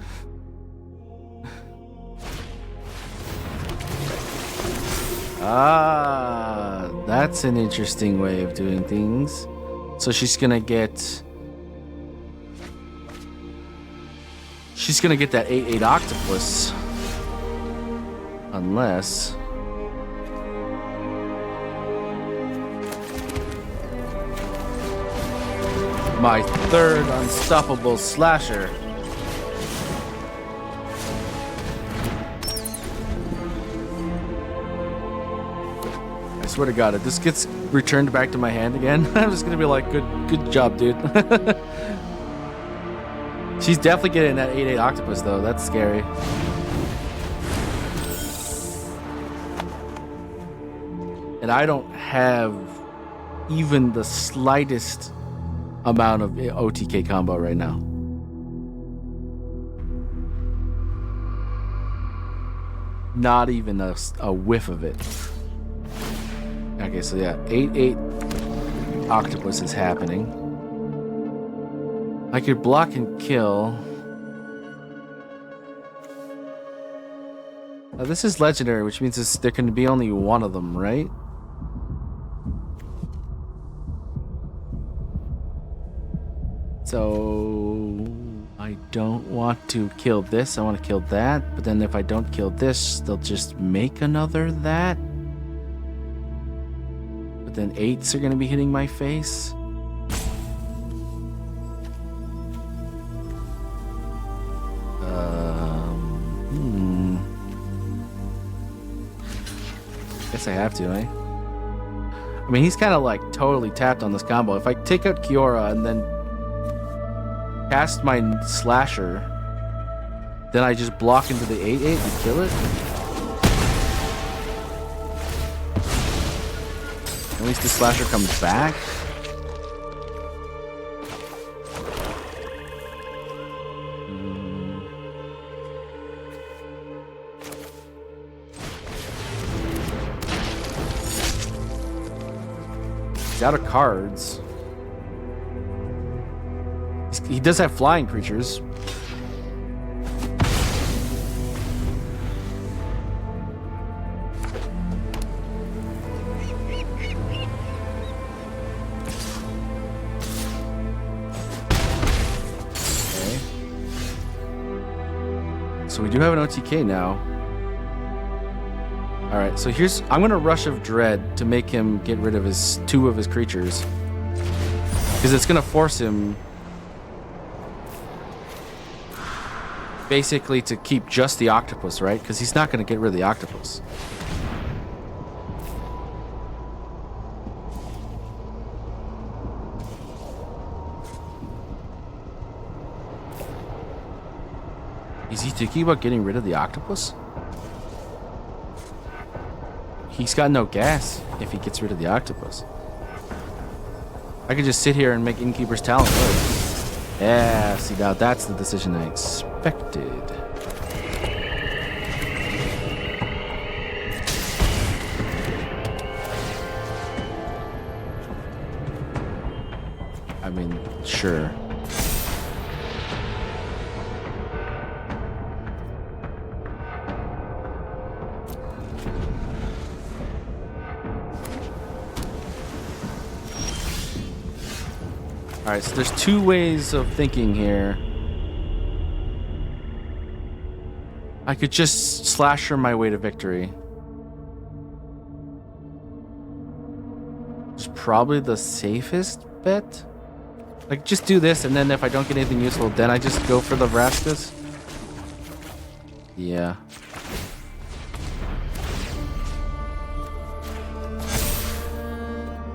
Ah, that's an interesting way of doing things. So she's gonna get that 8/8 octopus. Unless my third unstoppable slasher. I swear to God, if this gets returned back to my hand again, I'm just gonna be like, good job, dude. She's definitely getting that 8/8 octopus though. That's scary. And I don't have even the slightest amount of OTK combo right now. Not even a whiff of it. Okay, so yeah, 8/8 octopus is happening. I could block and kill. Now, this is legendary, which means there can be only one of them, right? So I don't want to kill this. I want to kill that. But then if I don't kill this, they'll just make another that. But then 8s are going to be hitting my face. Guess I have to, eh? I mean, he's kind of like totally tapped on this combo. If I take out Kiora and then cast my slasher, then I just block into the 8/8 and kill it. At least the slasher comes back. He's out of cards. He does have flying creatures. So we do have an OTK now. Alright, so I'm gonna Rush of Dread to make him get rid of two of his creatures. Because it's gonna force him basically to keep just the octopus, right? Because he's not gonna get rid of the octopus. Is he thinking about getting rid of the octopus? He's got no gas if he gets rid of the octopus. I could just sit here and make Innkeeper's Talent work. Yeah, see, now that's the decision I expected. I mean, sure. Alright, so there's two ways of thinking here. I could just slasher my way to victory. It's probably the safest bet. Like, just do this, and then if I don't get anything useful, then I just go for the Vraskus. Yeah.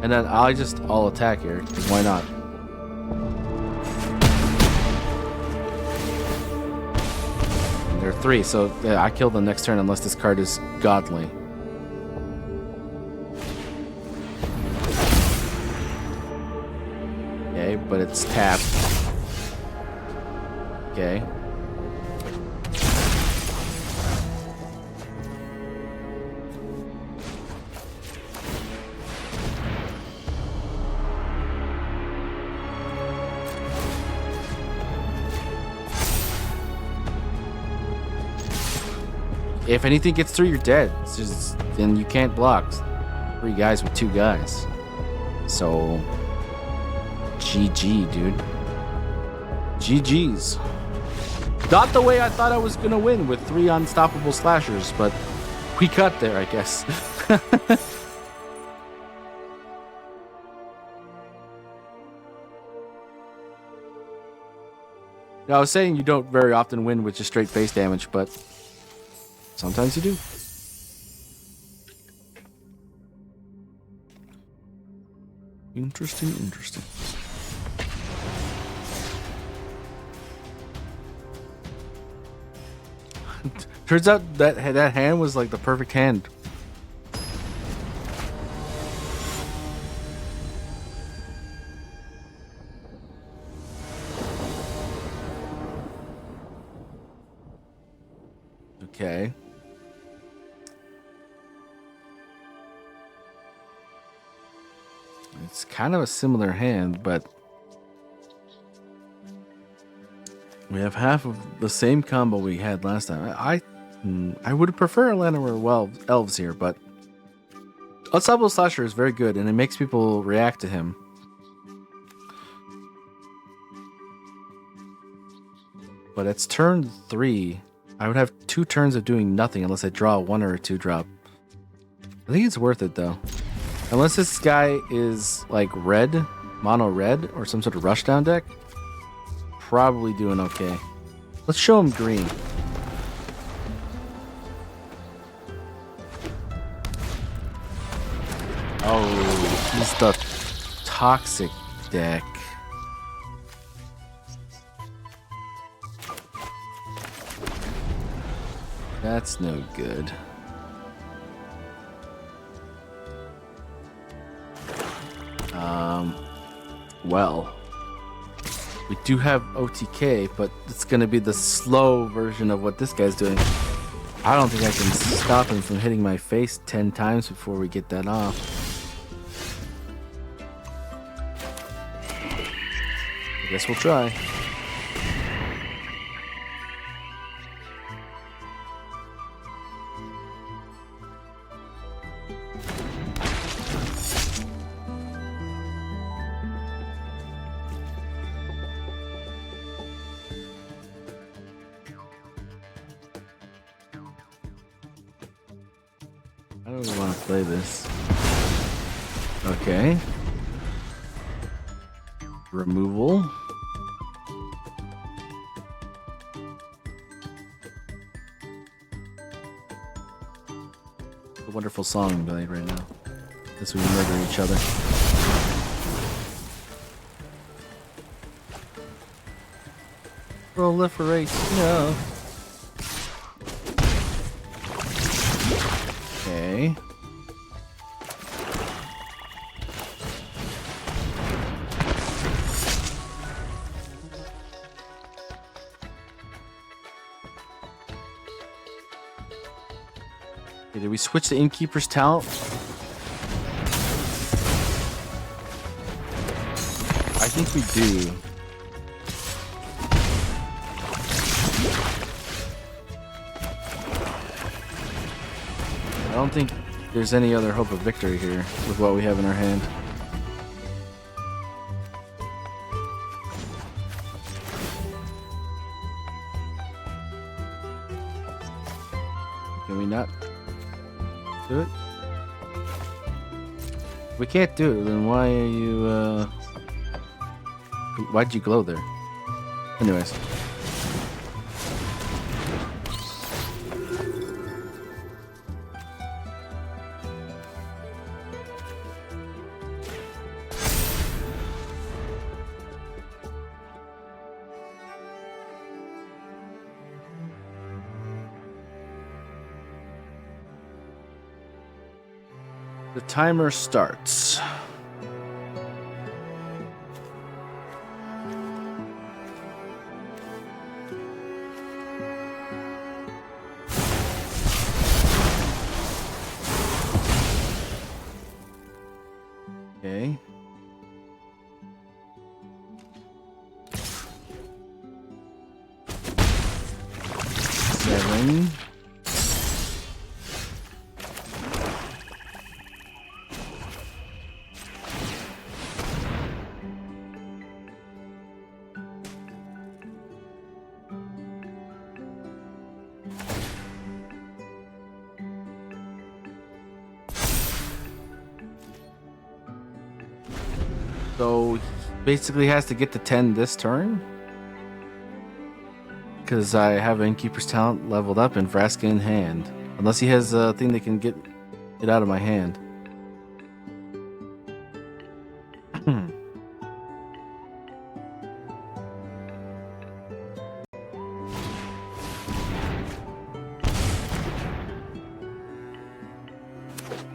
And then I'll attack here, because why not? There are 3, so yeah, I kill them next turn unless this card is godly. Okay, but it's tapped. Okay. If anything gets through, you're dead. Then you can't block 3 guys with 2 guys. So, GG, dude. GG's. Not the way I thought I was going to win with 3 unstoppable slashers, but we got there, I guess. Now, I was saying you don't very often win with just straight base damage, but sometimes you do. Interesting, interesting. Turns out that hand was like the perfect hand. Okay. It's kind of a similar hand, but we have half of the same combo we had last time. I would prefer Llanowar Elves here, but Unstoppable Slasher is very good, and it makes people react to him. But it's turn 3. I would have 2 turns of doing nothing unless I draw a 1 or a 2 drop. I think it's worth it, though. Unless this guy is like red, mono red, or some sort of rushdown deck, probably doing okay. Let's show him green. Oh, he's the toxic deck. That's no good. well. We do have OTK, but it's going to be the slow version of what this guy's doing. I don't think I can stop him from hitting my face 10 times before we get that off. I guess we'll try. I don't really want to play this. Okay. Removal. A wonderful song playing right now as we murder each other. Proliferate. No. Okay. Okay, did we switch the Innkeeper's talent? I think we do. I don't think there's any other hope of victory here with what we have in our hand. Can we not do it? If we can't do it, then why are you, why'd you glow there? Anyways. The timer starts. Okay. Seven. So he basically has to get to 10 this turn. Because I have Innkeeper's talent leveled up and Vraska in hand. Unless he has a thing that can get it out of my hand.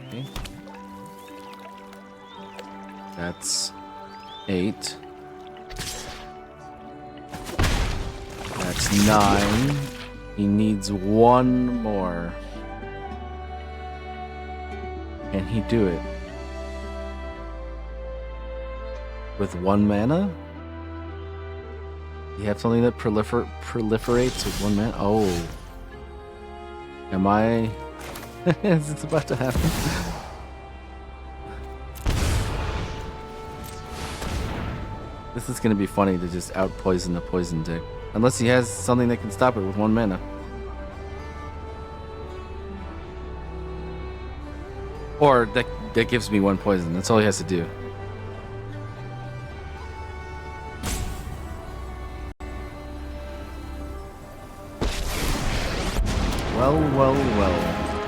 Okay. That's 8. That's 9. He needs one more. Can he do it? With 1 mana? You have something that proliferates with 1 mana? Oh. Am I... Is it about to happen? This is going to be funny to just out-poison the poison deck. Unless he has something that can stop it with 1 mana. Or that gives me 1 poison. That's all he has to do. Well, well, well.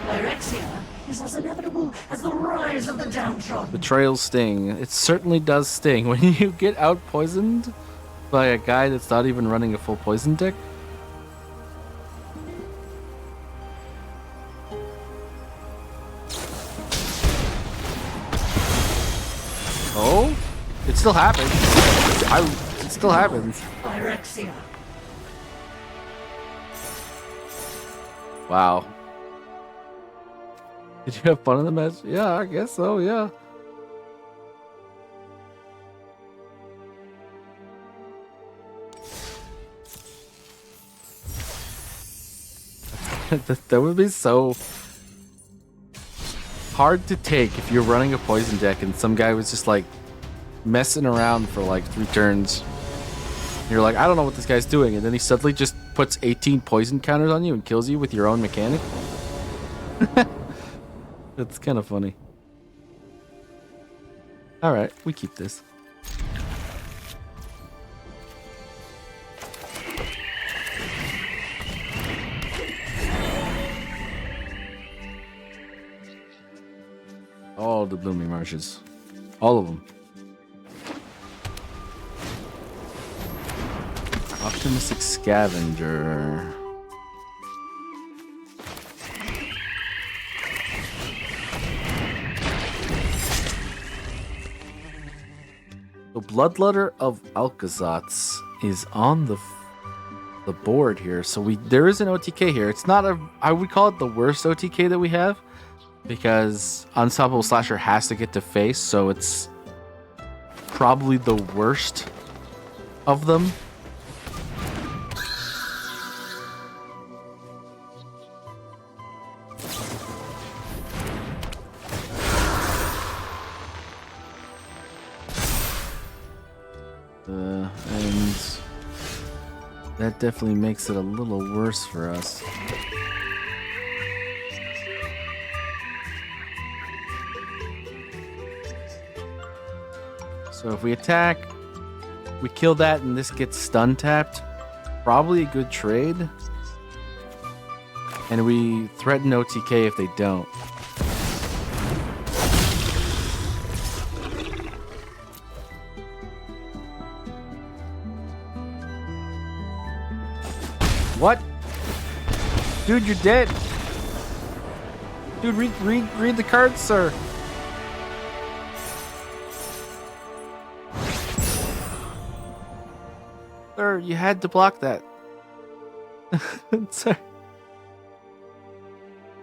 Pyrexia is as inevitable as the rise of the downtrodden. Betrayal sting. It certainly does sting when you get out poisoned by a guy that's not even running a full poison deck. Oh, it still happened. It still happens. Pyrexia. Wow. Did you have fun in the match? Yeah, I guess so, yeah. That would be so hard to take if you're running a poison deck and some guy was just like messing around for like 3 turns. You're like, I don't know what this guy's doing, and then he suddenly just puts 18 poison counters on you and kills you with your own mechanic. That's kind of funny. Alright, we keep this. All the blooming marshes. All of them. Optimistic Scavenger. The Bloodletter of Alcazats is on the board here. So there is an OTK here. It's not I would call it the worst OTK that we have, because Unstoppable Slasher has to get to face, so it's probably the worst of them. And that definitely makes it a little worse for us. So if we attack, we kill that and this gets stun tapped. Probably a good trade. And we threaten OTK if they don't. What? Dude, you're dead. Dude, read the cards, sir. Sir, you had to block that. Sir.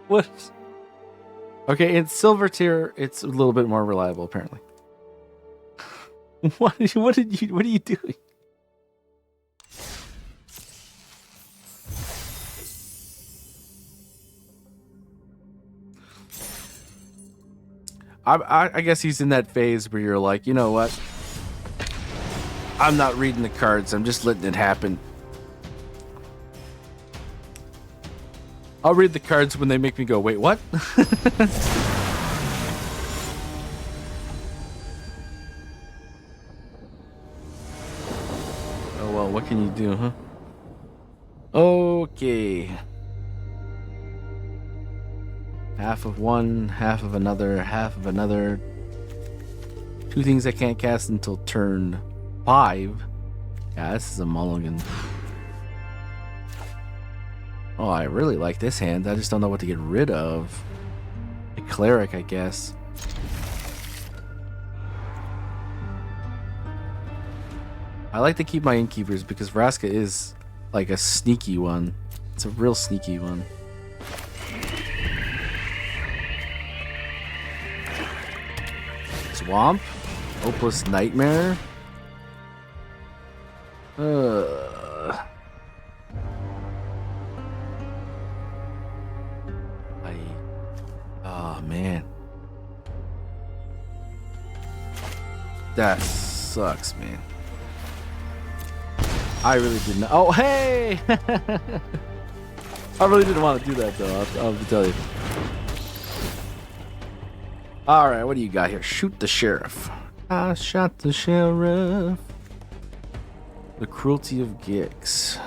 What? Okay, in silver tier, it's a little bit more reliable, apparently. What are you doing? I guess he's in that phase where you're like, you know what? I'm not reading the cards. I'm just letting it happen. I'll read the cards when they make me go, wait, what? Oh, well, what can you do, huh? Okay. Half of one, half of another, half of another. 2 things I can't cast until turn 5. Yeah, this is a mulligan. Oh, I really like this hand. I just don't know what to get rid of. A cleric, I guess. I like to keep my innkeepers because Vraska is like a sneaky one. It's a real sneaky one. Swamp? Hopeless Nightmare? Oh, man. That sucks, man. I really didn't. Oh, hey! I really didn't want to do that, though. I'll tell you. Alright, what do you got here? Shoot the sheriff. I shot the sheriff. The cruelty of Gix.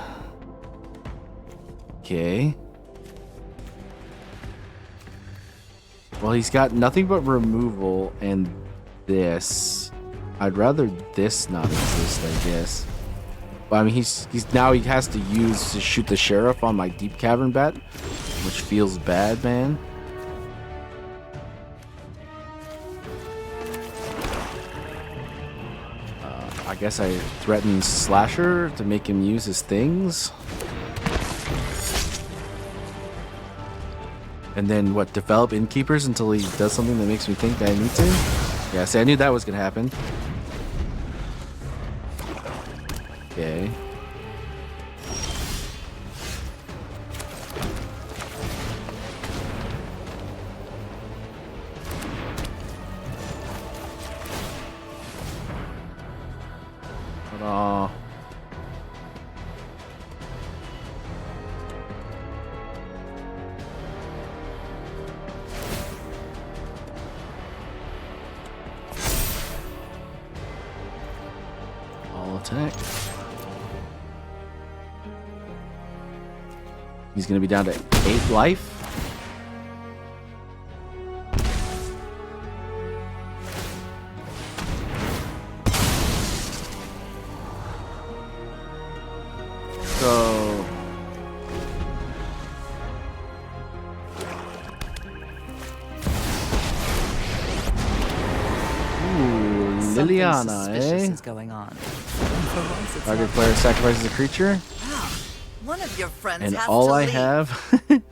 Okay. Well, he's got nothing but removal and this. I'd rather this not exist, I guess. But I mean, he's now he has to use to shoot the sheriff on my deep cavern bat, which feels bad, man. I guess I threaten Slasher to make him use his things. And then what, develop Innkeepers until he does something that makes me think that I need to? Yeah, see, I knew that was gonna happen. Okay. Aw. All attack. He's gonna be down to 8 life. So Liliana, suspicious eh? is going on. For once, it's Target not player sacrifices a creature, Wow. One of your friends and has all to I leave. have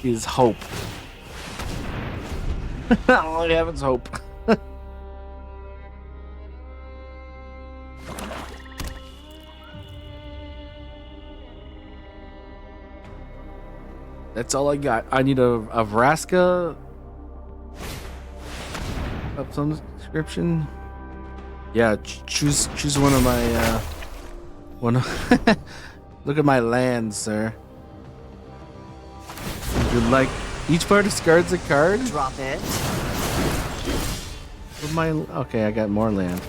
is hope. All I have is hope. That's all I got. I need a Vraska of some description. Yeah, choose one of my one. Look at my lands, sir. Would you like each player discards a card? Drop it. With my okay, I got more land.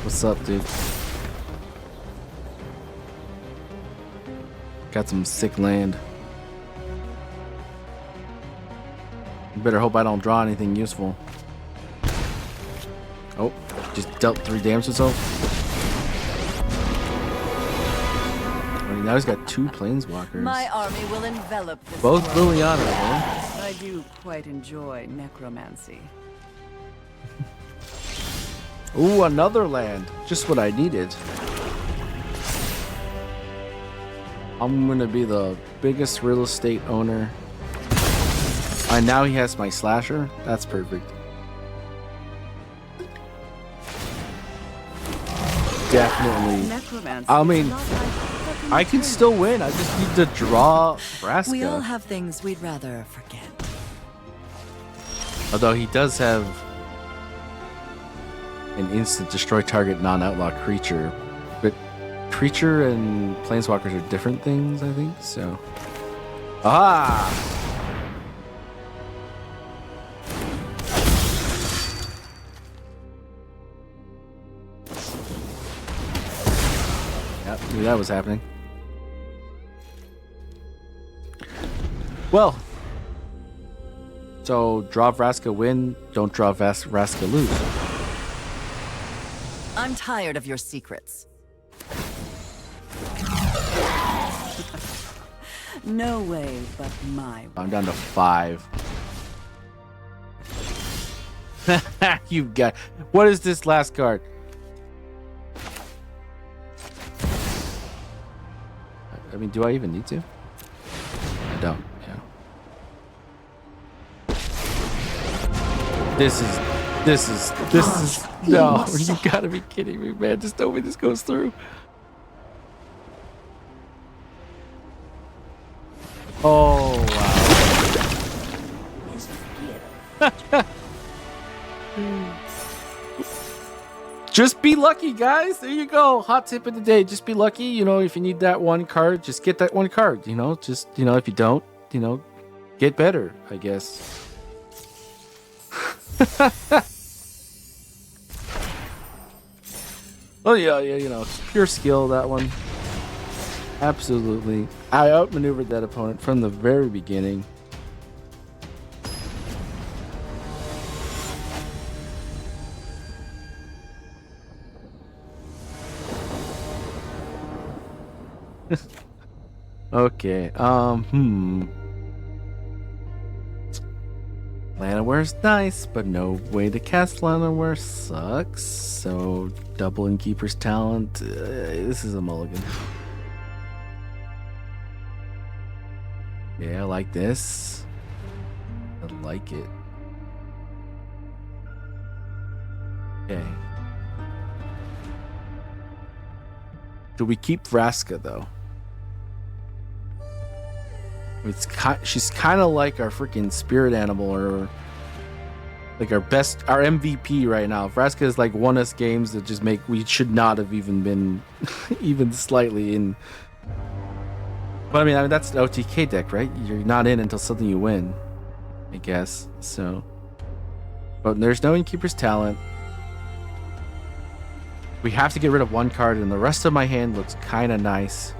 What's up, dude? Got some sick land. You better hope I don't draw anything useful. Oh, just dealt 3 damage to himself. I mean, now he's got 2 planeswalkers. My army will envelop this Both world. Liliana, man. I do quite enjoy necromancy. Ooh, another land. Just what I needed. I'm gonna be the biggest real estate owner. And now he has my slasher. That's perfect. Definitely. Necromancy. I is mean, not like fucking I can true. still win. I just need to draw Vraska. We all have things we'd rather forget. Although he does have an instant destroy target non-outlaw creature. But creature and planeswalkers are different things, I think, so. Aha! Yep, knew that was happening. Well, so draw Vraska win, don't draw Vraska lose. I'm tired of your secrets. No way but my way. I'm down to 5. You got. What is this last card? I mean, do I even need to? I don't. Yeah. This is. No, you gotta be kidding me, man. Just tell me this goes through. Oh, wow. Just be lucky, guys. There you go. Hot tip of the day. Just be lucky. You know, if you need that one card, just get that one card. You know, just, you know, if you don't, you know, get better, I guess. Oh, yeah, you know, pure skill, that one. Absolutely. I outmaneuvered that opponent from the very beginning. Okay, Llanowware's nice, but no way to cast Llanowware sucks. So double Innkeeper's Talent. This is a mulligan. Yeah, I like this. I like it. Okay. Do we keep Vraska though? She's kind of like our freaking spirit animal, or like our MVP right now. Vraska is like won us games that just we should not have even been even slightly in. But I mean that's an OTK deck, right? You're not in until something you win, I guess. So, but there's no Innkeeper's Talent. We have to get rid of one card, and the rest of my hand looks kind of nice.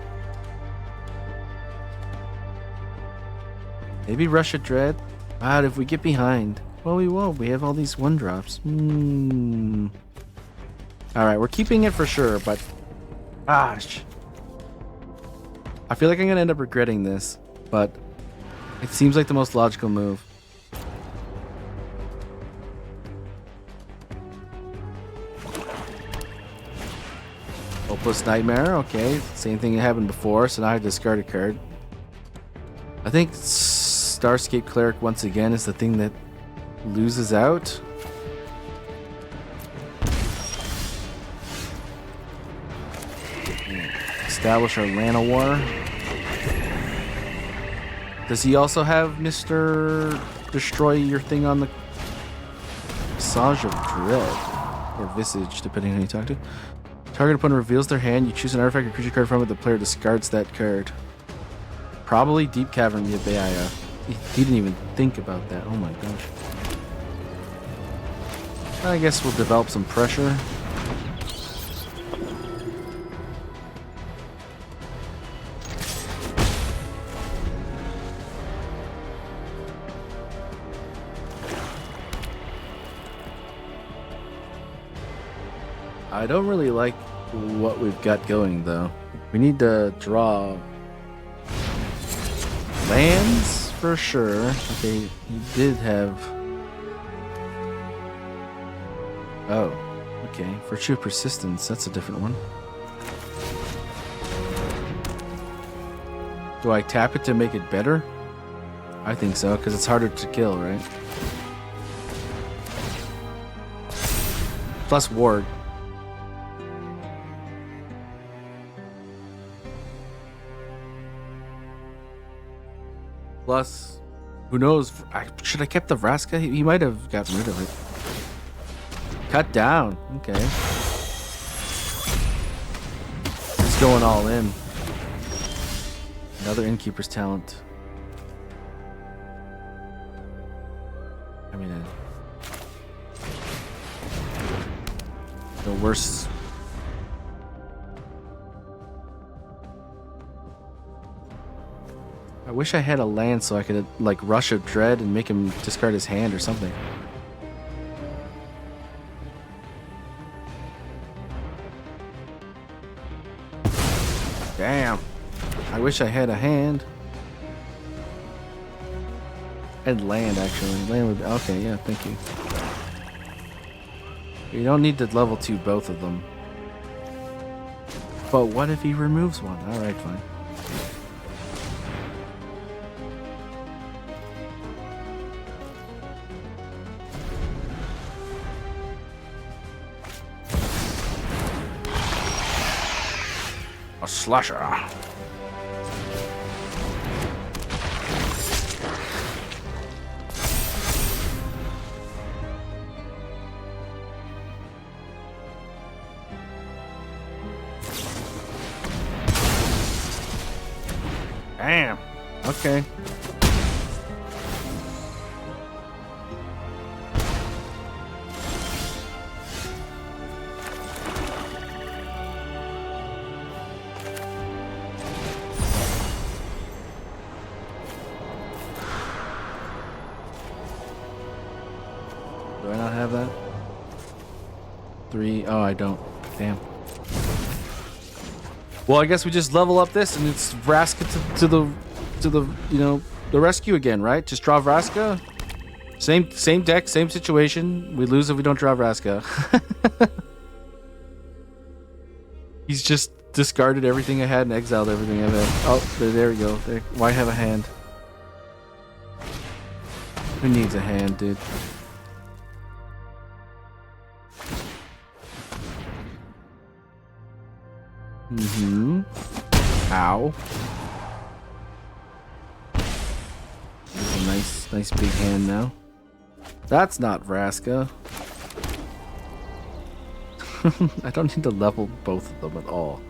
Maybe Rush of Dread. But if we get behind, well, we won't. We have all these 1-drops. Alright, we're keeping it for sure, but gosh. I feel like I'm going to end up regretting this, but it seems like the most logical move. Hopeless Nightmare, okay. Same thing that happened before, so now I discard a card. I think Starscape Cleric once again is the thing that loses out. Establish our Llanowware. Does he also have Mr. Destroy your thing on the Visage of Dread? Or Visage, depending on who you talk to. Target opponent reveals their hand. You choose an artifact or creature card from it. The player discards that card. Probably Deep Cavern. Yeah, he didn't even think about that. Oh my gosh. I guess we'll develop some pressure. I don't really like what we've got going though. We need to draw lands for sure. Okay, he did have. Oh, okay. Virtue of Persistence, that's a different one. Do I tap it to make it better? I think so, because it's harder to kill, right? Plus Ward. Plus, who knows? Should I kept the Vraska? He might have gotten rid of it. Cut down. Okay. He's going all in. Another Innkeeper's Talent. I mean, the worst. I wish I had a land so I could like Rush of Dread and make him discard his hand or something. Damn. I wish I had a hand. And land actually. Land would be okay, yeah, thank you. You don't need to level 2 both of them. But what if he removes one? Alright, fine. A slasher. Damn. Okay. Do I not have that? 3. Oh, I don't. Damn. Well, I guess we just level up this, and it's Vraska to the you know, the rescue again, right? Just draw Vraska. Same deck, same situation. We lose if we don't draw Vraska. He's just discarded everything I had and exiled everything I've had. Oh, there we go. There. Why have a hand? Who needs a hand, dude? Ow. There's a nice big hand now. That's not Vraska. I don't need to level both of them at all.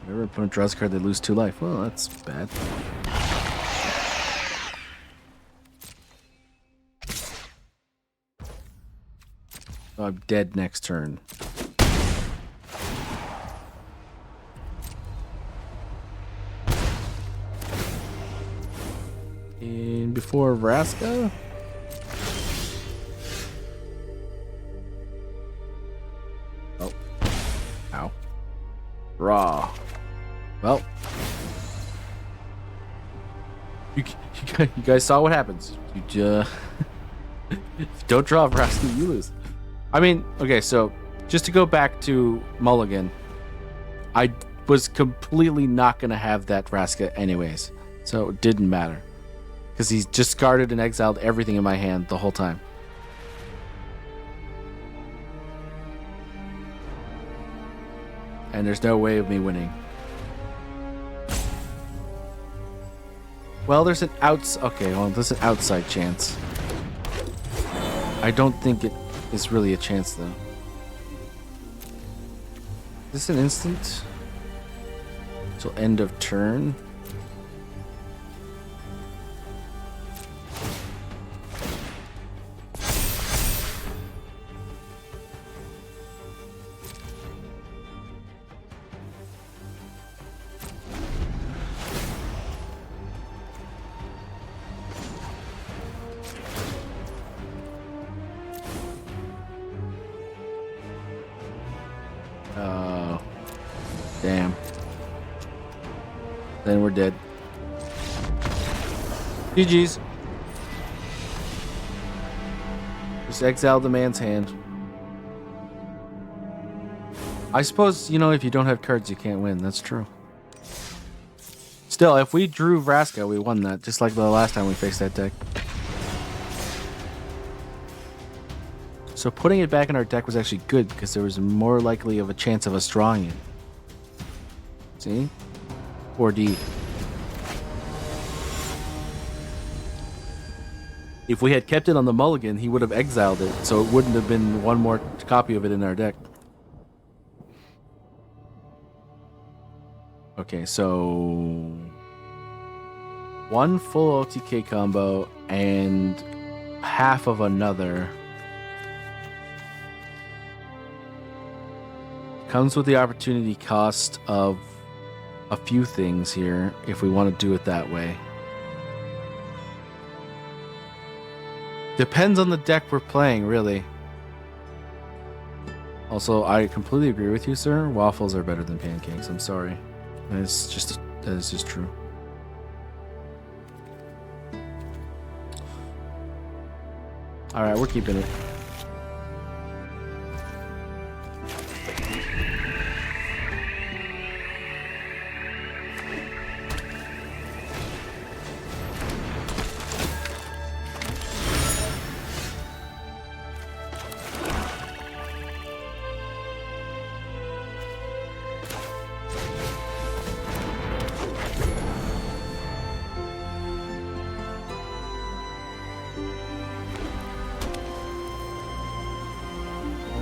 Whenever opponent draws a card, they lose 2 life. Well, that's bad. Oh, I'm dead next turn. And before Vraska? Oh. Ow. Raw. Well. You guys saw what happens. You don't draw Vraska, you lose. I mean, okay, so just to go back to Mulligan, I was completely not going to have that Vraska anyways, so it didn't matter. Because he's discarded and exiled everything in my hand the whole time. And there's no way of me winning. Well, there's an there's an outside chance. I don't think it is really a chance, though. Is this an instant? Till end of turn? Damn. Then we're dead. GG's. Just exile the man's hand. I suppose, if you don't have cards, you can't win. That's true. Still, if we drew Vraska, we won that, just like the last time we faced that deck. So putting it back in our deck was actually good, because there was more likely of a chance of us drawing it. See? 4D. If we had kept it on the mulligan, he would have exiled it, so it wouldn't have been one more copy of it in our deck. Okay, so... one full OTK combo and half of another. Comes with the opportunity cost of a few things here, if we want to do it that way. Depends on the deck we're playing, really. Also, I completely agree with you, sir. Waffles are better than pancakes. I'm sorry. That is just true. Alright, we're keeping it.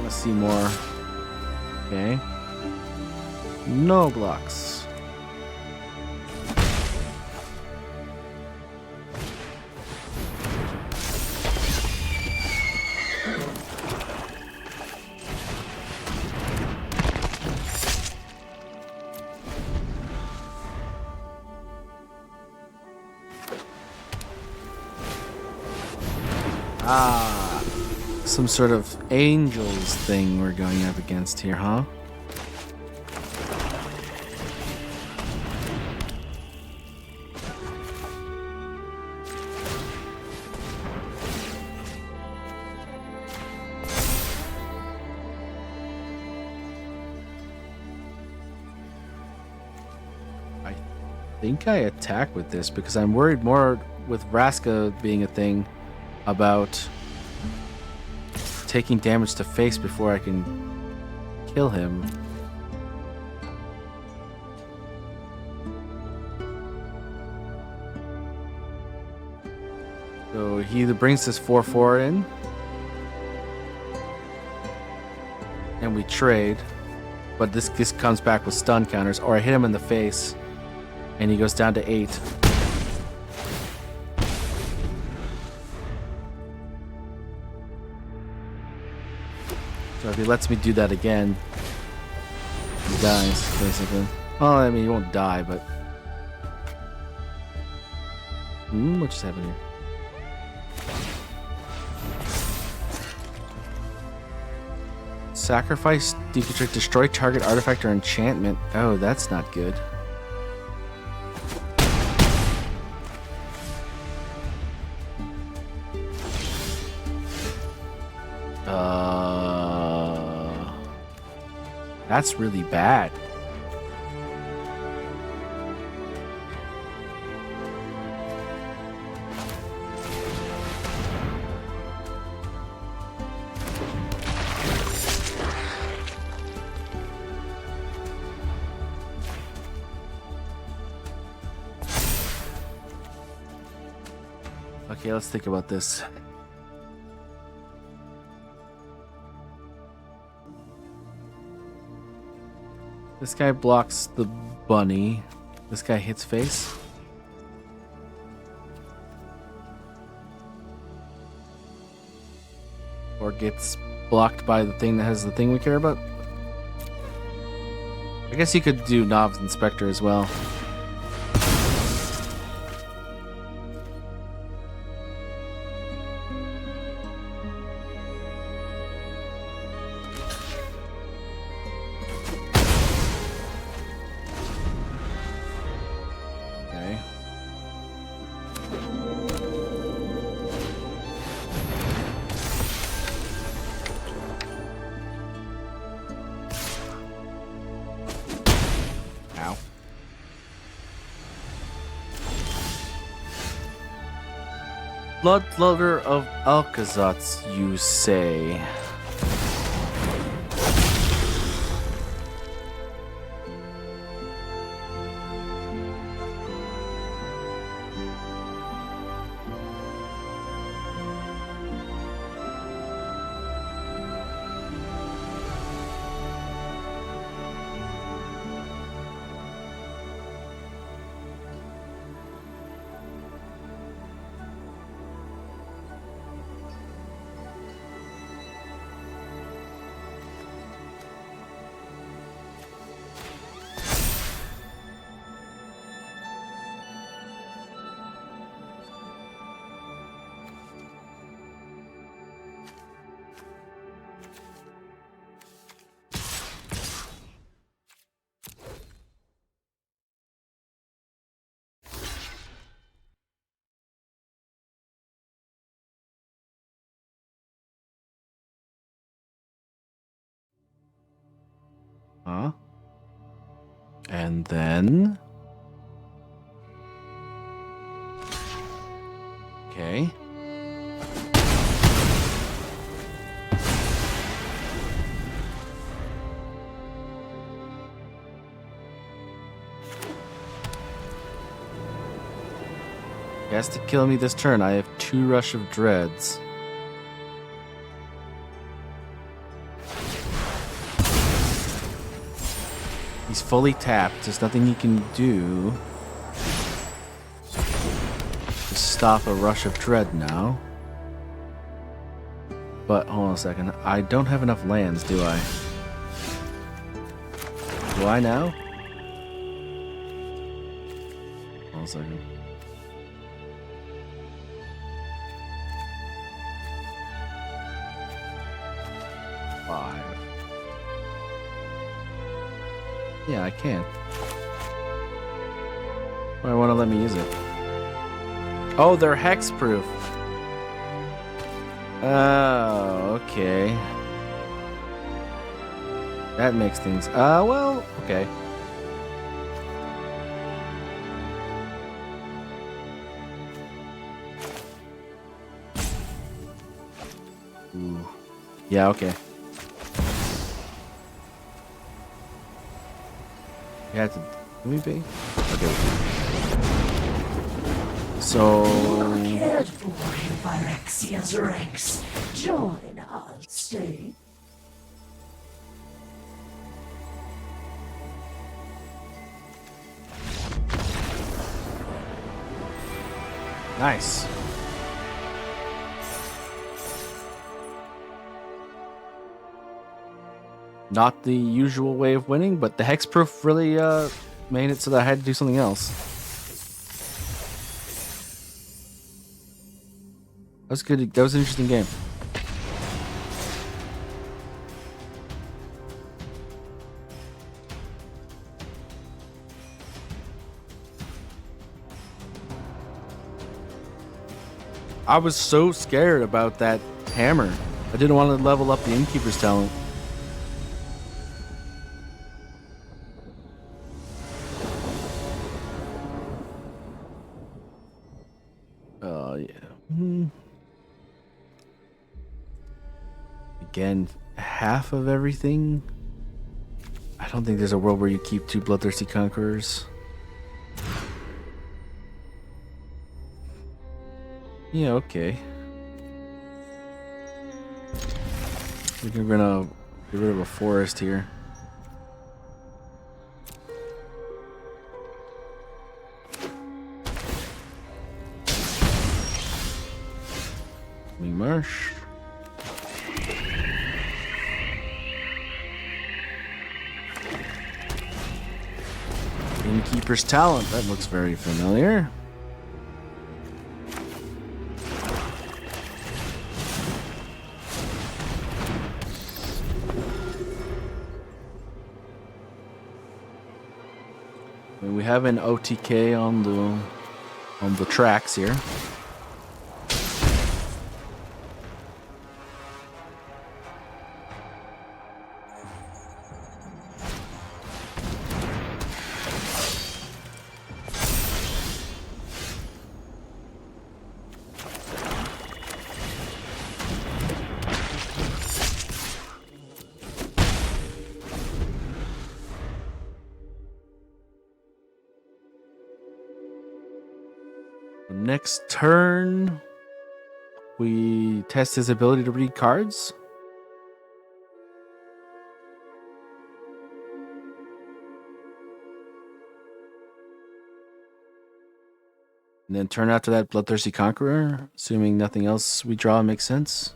See more. Okay. No blocks. Some sort of angels thing we're going up against here, huh? think I attack with this because I'm worried more with Vraska being a thing about taking damage to face before I can kill him. So he either brings this 4/4 in, and we trade, but this comes back with stun counters, or I hit him in the face, and he goes down to 8. So if he lets me do that again, he dies, basically. Well, I mean, he won't die, but... what just happened here? Sacrifice, destroy target artifact or enchantment. Oh, that's not good. That's really bad. Okay, let's think about this. This guy blocks the bunny. This guy hits face. Or gets blocked by the thing that has the thing we care about. I guess you could do Knobs Inspector as well. Bloodloader of Alcazats, you say? Huh? And then... Okay. He has to kill me this turn. I have 2 Rush of Dreads. He's fully tapped. There's nothing he can do to stop a Rush of Dread now. But, hold on a second. I don't have enough lands, do I? Do I now? Hold on a second. Yeah, I can. Why want to let me use it? Oh, they're hexproof. Oh, okay. That makes things... well, okay. Ooh. Yeah, okay. You had to... Let me be? Okay. So... Cared for in Phyrexia's ranks. Join our stay. Nice. Not the usual way of winning, but the hexproof really made it so that I had to do something else. That was good. That was an interesting game. I was so scared about that hammer. I didn't want to level up the Innkeeper's talent. Oh, yeah. Again, half of everything. I don't think there's a world where you keep 2 Bloodthirsty Conquerors. Yeah, okay. I think we're gonna get rid of a forest here. Marsh. Innkeeper's Talent. That looks very familiar. And we have an OTK on the tracks here. Next turn, we test his ability to read cards. And then turn after that Bloodthirsty Conqueror, assuming nothing else we draw makes sense.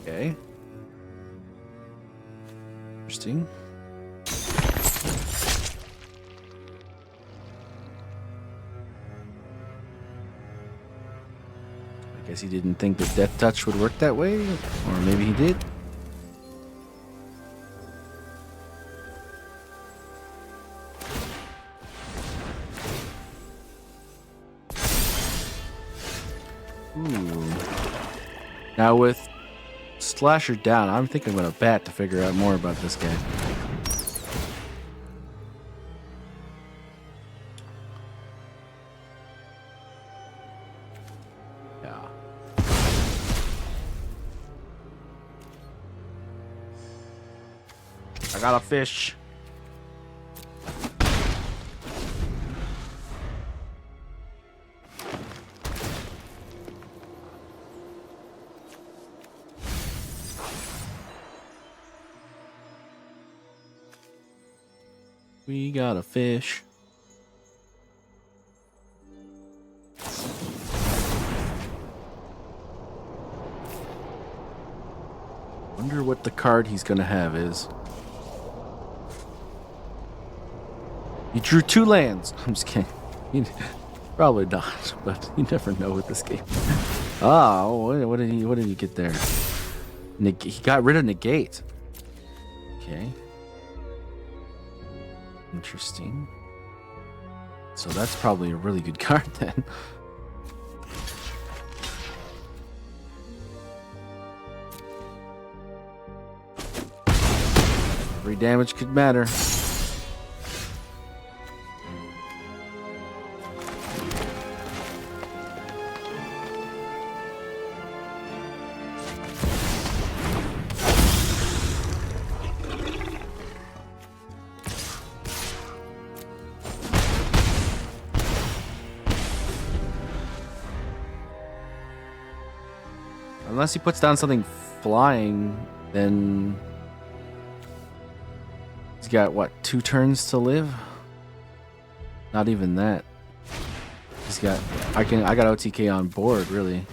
Okay. Interesting. I guess he didn't think that Death Touch would work that way, or maybe he did. Ooh. Now with Slasher down, I'm thinking I'm gonna bat to figure out more about this guy. Yeah. I got a fish. We got a fish. Wonder what the card he's gonna have is. He drew 2 lands. I'm just kidding. Probably not, but you never know with this game. Oh, what did he get there? He got rid of negate. Okay. Interesting. So that's probably a really good card then. Every damage could matter. Unless he puts down something flying, then he's got what, 2 turns to live? Not even that. He's got I got OTK on board, really.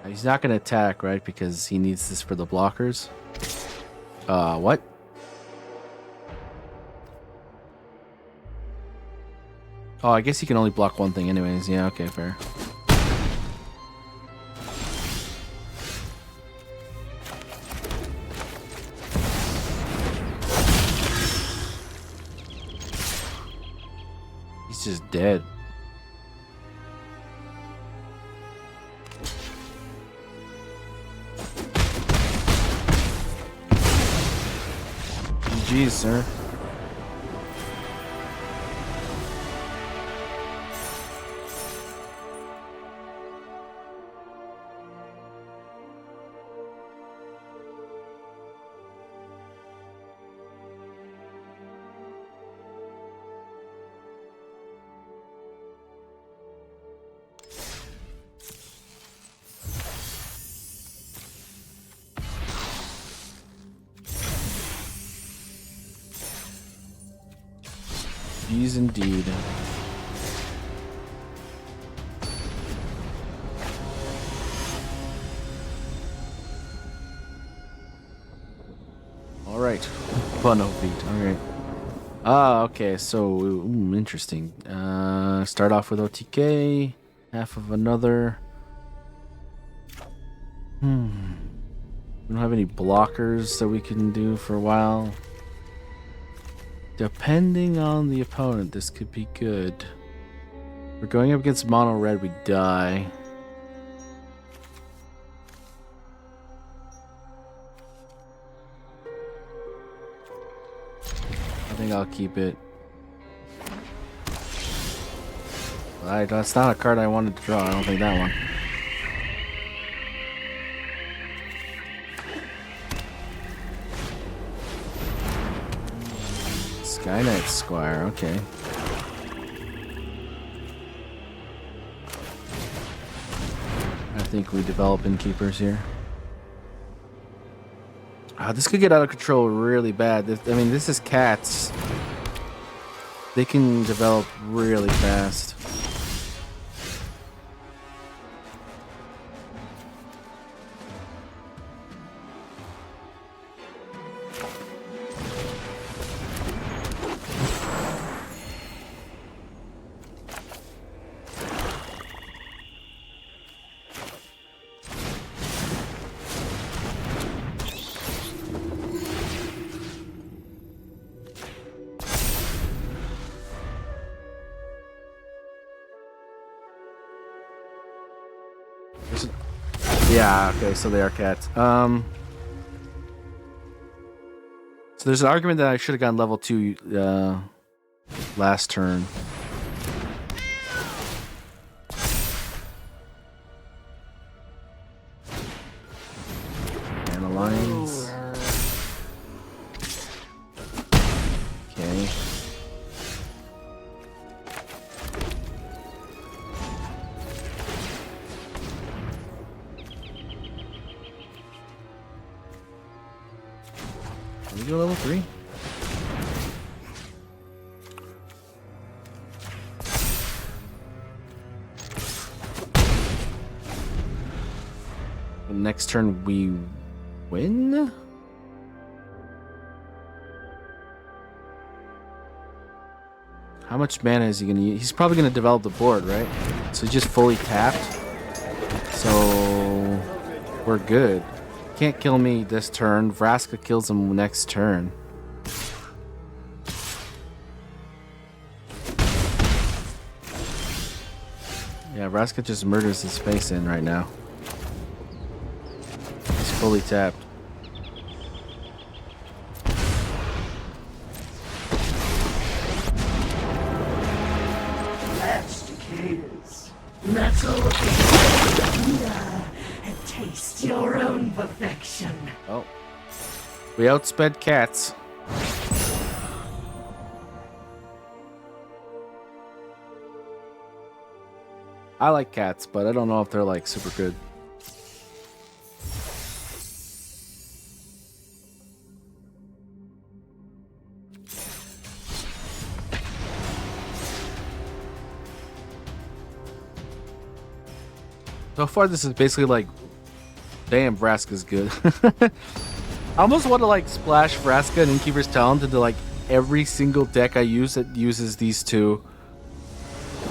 He's not going to attack, right? Because he needs this for the blockers. What? Oh, I guess he can only block one thing anyways. Yeah, okay, fair. He's just dead. GG's, sir. Geez, indeed. All right, Bono feet. All right. Ah, okay. So interesting. Start off with OTK, half of another. We don't have any blockers that we can do for a while. Depending on the opponent, this could be good. We're going up against mono red, we die. I think I'll keep it. That's not a card I wanted to draw. I don't think that one. Skynet Squire, okay. I think we develop innkeepers here. This could get out of control really bad. I mean, this is cats. They can develop really fast. Yeah, okay, so they are cats. So there's an argument that I should have gone level 2 last turn. And alliance. Okay. Can we go level 3? Next turn we win? How much mana is he going to use? He's probably going to develop the board, right? So he's just fully tapped. So we're good. Can't kill me this turn. Vraska kills him next turn. Yeah, Vraska just murders his face in right now. He's fully tapped. That's Cicadas. That's all. And taste your own perfection. Oh. We outsped cats. I like cats, but I don't know if they're like super good. So far, this is basically like, damn, Vraska's good. I almost want to like splash Vraska and Innkeeper's Talent into like every single deck I use that uses these two.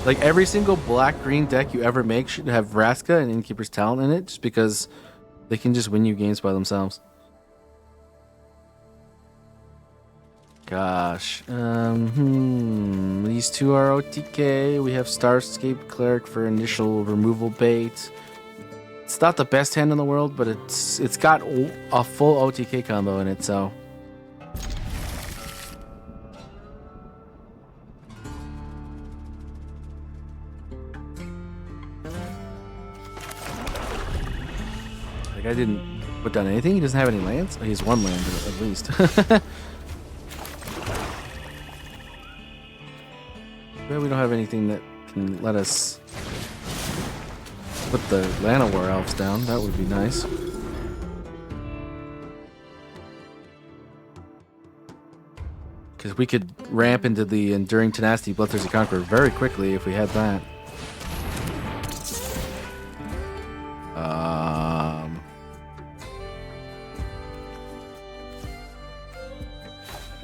Like every single black-green deck you ever make should have Vraska and Innkeeper's Talent in it, just because they can just win you games by themselves. Gosh. These two are OTK. We have Starscape Cleric for initial removal bait. It's not the best hand in the world, but it's got a full OTK combo in it, so. Like I didn't put down anything. He doesn't have any lands. Oh, he has one land at least. But we don't have anything that can let us put the Llanowar elves down. That would be nice. Because we could ramp into the Enduring Tenacity Bloodthirsty Conqueror very quickly if we had that.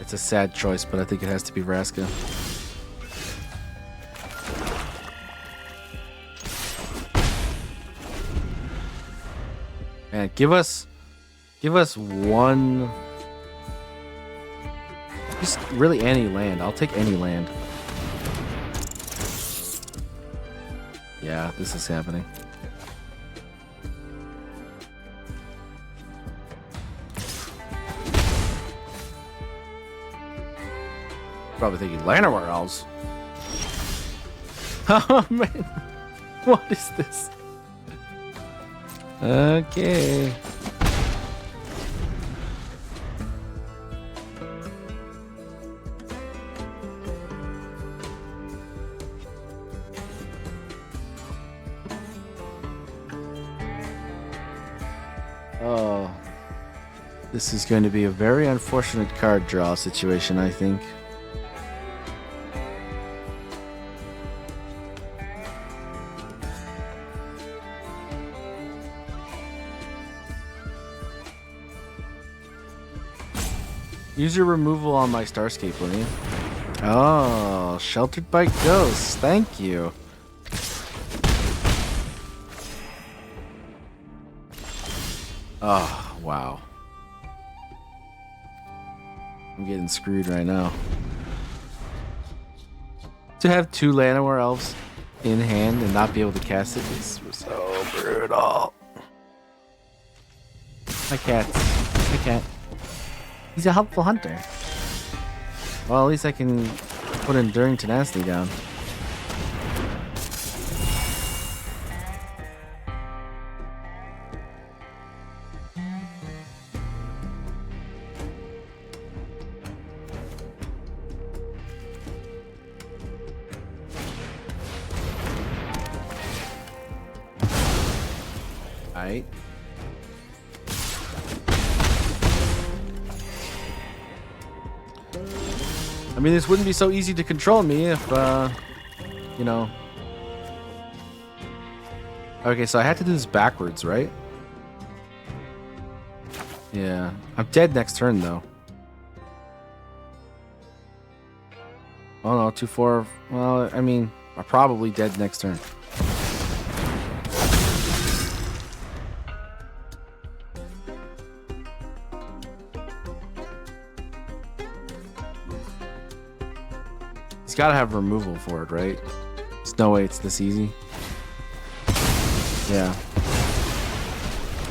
It's a sad choice, but I think it has to be Vraska. Man, give us one. Just really any land. I'll take any land. Yeah, this is happening. Probably thinking Llanowar elves. Oh man, what is this? Okay. Oh, this is going to be a very unfortunate card draw situation, I think. Use your removal on my Starscape, will you? Oh, Sheltered by Ghosts. Thank you. Oh, wow. I'm getting screwed right now. To have two Llanowar elves in hand and not be able to cast it is so brutal. My cat. My cat. He's a helpful hunter. Well, at least I can put Enduring Tenacity down. Alright. I mean, this wouldn't be so easy to control me if, you know. Okay, so I had to do this backwards, right? Yeah. I'm dead next turn, though. Oh, no, 2-4. Well, I mean, I'm probably dead next turn. He's got to have removal for it, right? There's no way it's this easy. Yeah.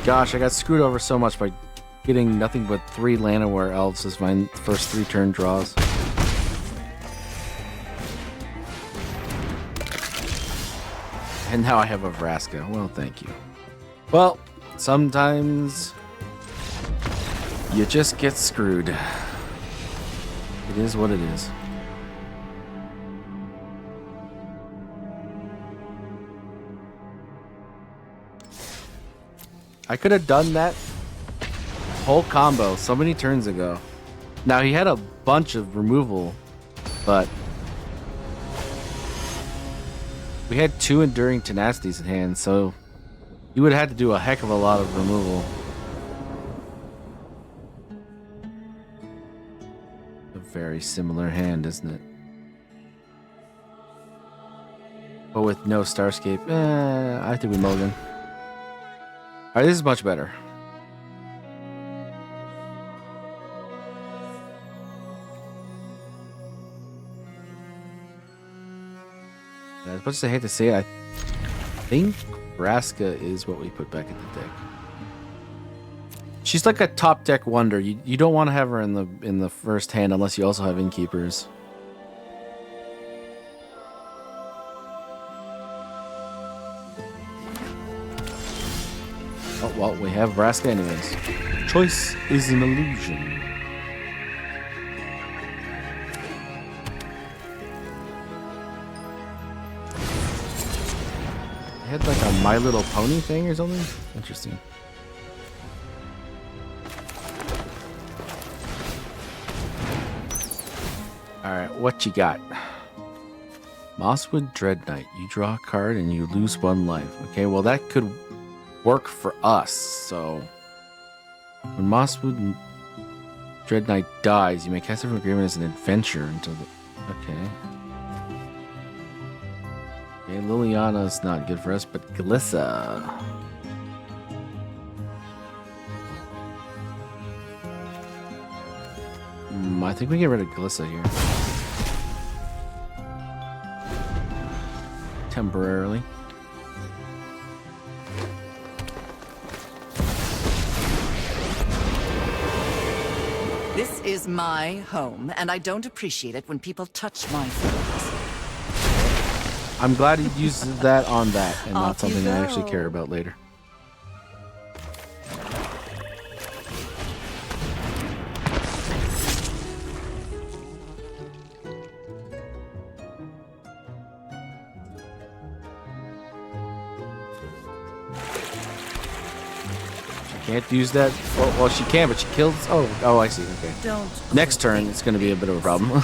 Gosh, I got screwed over so much by getting nothing but 3 Llanowar elves as my first 3 turn draws. And now I have a Vraska. Well, thank you. Well, sometimes you just get screwed. It is what it is. I could have done that whole combo so many turns ago. Now, he had a bunch of removal, but we had 2 Enduring Tenacities in hand, so you would have had to do a heck of a lot of removal. A very similar hand, isn't it? But with no Starscape, I think we mulligan. Alright, this is much better. As much as I hate to say it, I think Vraska is what we put back in the deck. She's like a top deck wonder. You don't want to have her in the first hand unless you also have Innkeepers. Oh, well, we have Vraska anyways. Choice is an illusion. I had like a My Little Pony thing or something? Interesting. Alright, what you got? Mosswood Dread Knight. You draw a card and you lose 1 life. Okay, well that could work for us, so when Mosswood Dread Knight dies, you may cast it from agreement as an adventure until the... Okay. Okay, Liliana's not good for us, but Glissa. I think we get rid of Glissa here. Temporarily. This is my home, and I don't appreciate it when people touch my things. I'm glad he uses that on that and not Off you something I actually go. care about later. She can't use that. Well, she can, but she kills. Oh, I see. Okay. Don't. Next turn, it's going to be a bit of a problem.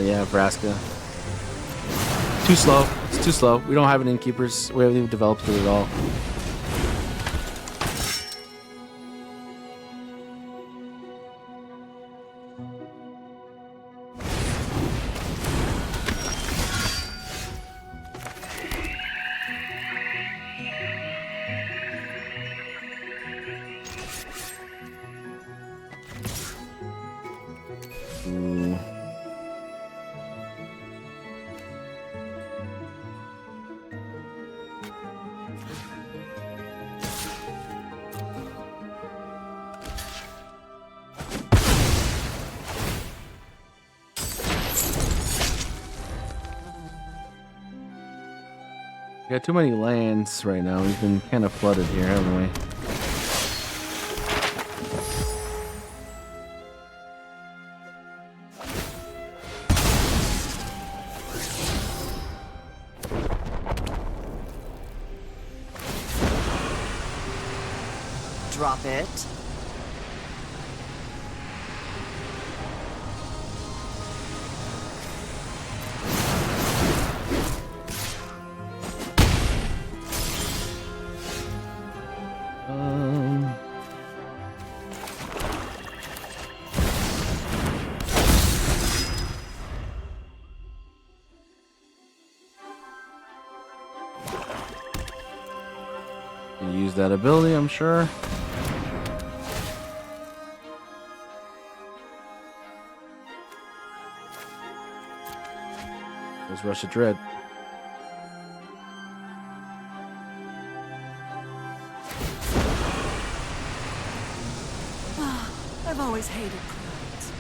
Yeah, Vraska. Too slow. It's too slow. We don't have an Innkeepers. We haven't even developed it at all. Ooh. We got too many lands right now. We've been kind of flooded here, haven't we? Drop it. Use that ability, I'm sure. Goes Rush of Dread. I've always hated clouds.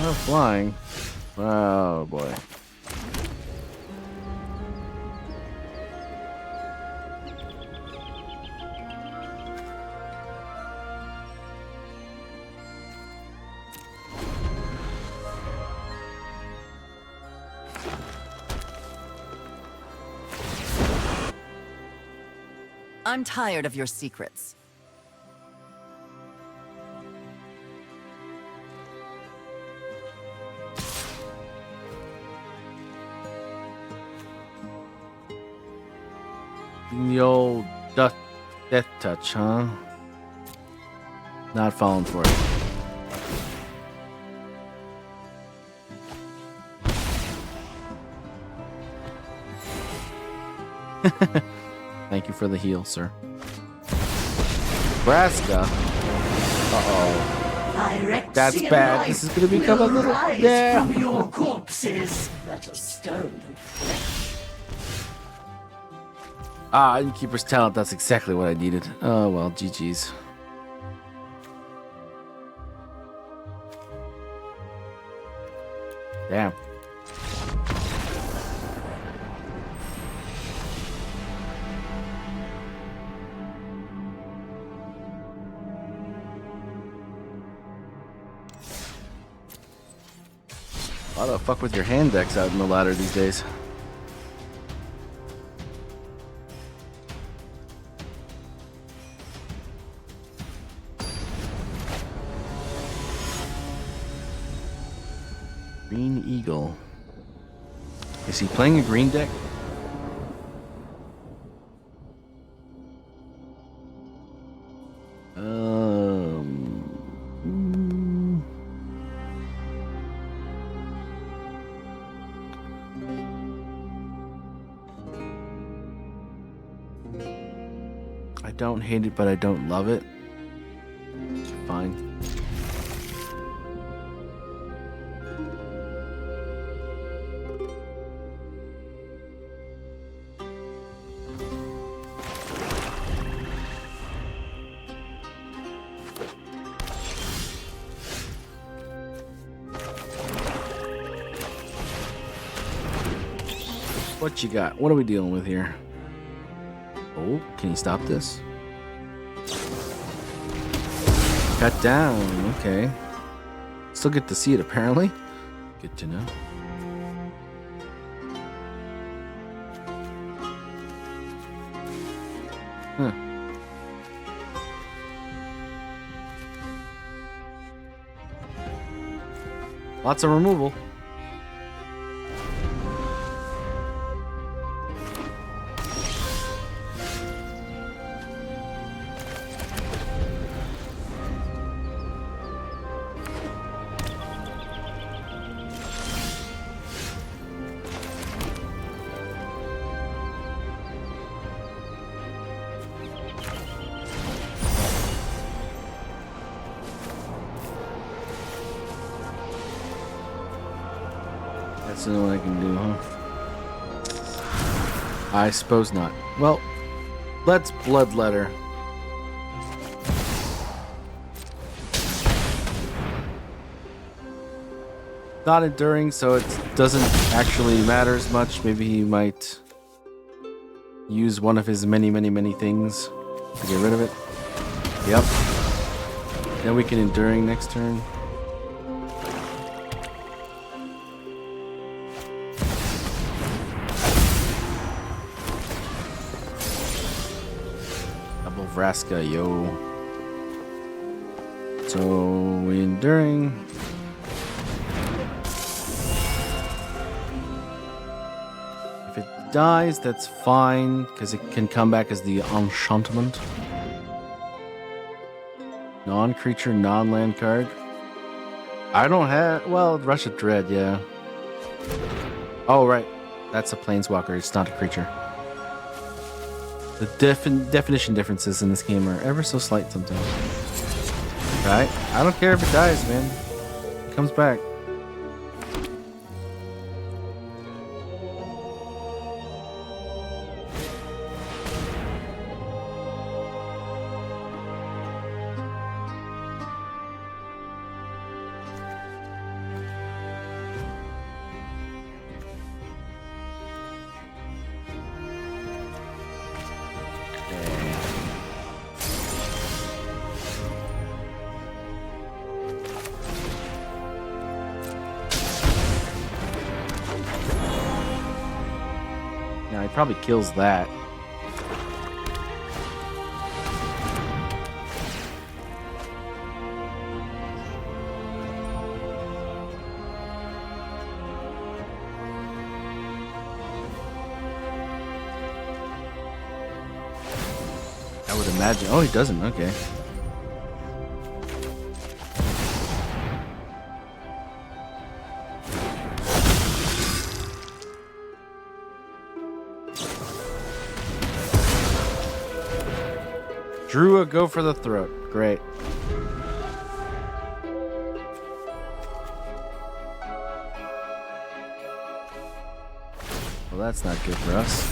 Oh, flying. Oh boy. I'm tired of your secrets. The old death touch, huh? Not falling for it. Thank you for the heal, sir. Nebraska. Uh-oh. That's Phyrexian bad. life This is gonna become a will little... rise Yeah. from your corpses that are stone and flesh. Ah, Innkeeper's talent. That's exactly what I needed. Oh, well, GG's. Damn. Why the fuck with your hand decks out in the ladder these days? Green Eagle. Is he playing a green deck? hmm. I don't hate it, but I don't love it. Fine. What you got? What are we dealing with here? Oh, can you stop this? Cut down. Okay. Still get to see it, apparently. Good to know. Huh. Lots of removal. That's the only one I can do, huh? I suppose not. Well, let's Bloodletter. Not enduring, so it doesn't actually matter as much. Maybe he might use one of his many things to get rid of it. Yep. Then we can enduring next turn. Double Vraska, yo. So we enduring. If it dies, that's fine, because it can come back as the enchantment. Non-creature, non-land card. I don't have... Well, Rush of Dread, yeah. Oh, right. That's a planeswalker. It's not a creature. The definition differences in this game are ever so slight sometimes. Right? I don't care if it dies, man. It comes back. Now he probably kills that. I would imagine. Oh, he doesn't. Okay. Drew a go for the throat. Great. Well, that's not good for us.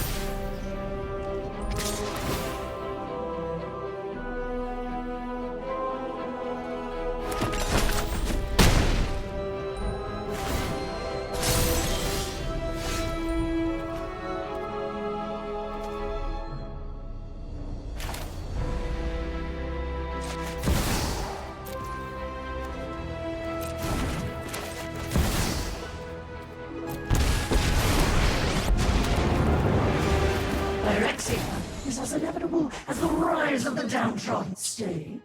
Phyrexia is as inevitable as the rise of the downtrodden. Stay.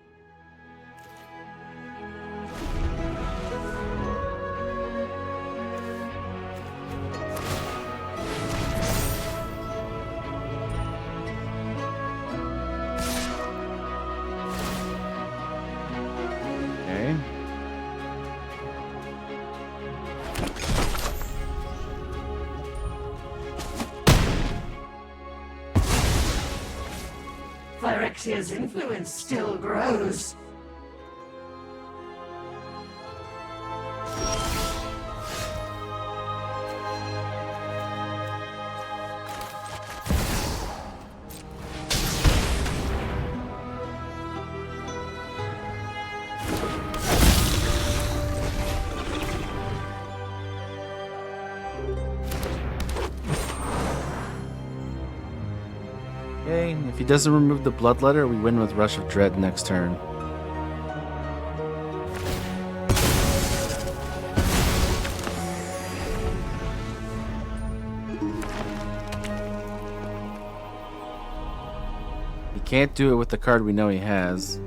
Okay. Phyrexia's influence still grows. Okay, if he doesn't remove the Bloodletter, we win with Rush of Dread next turn. He can't do it with the card we know he has.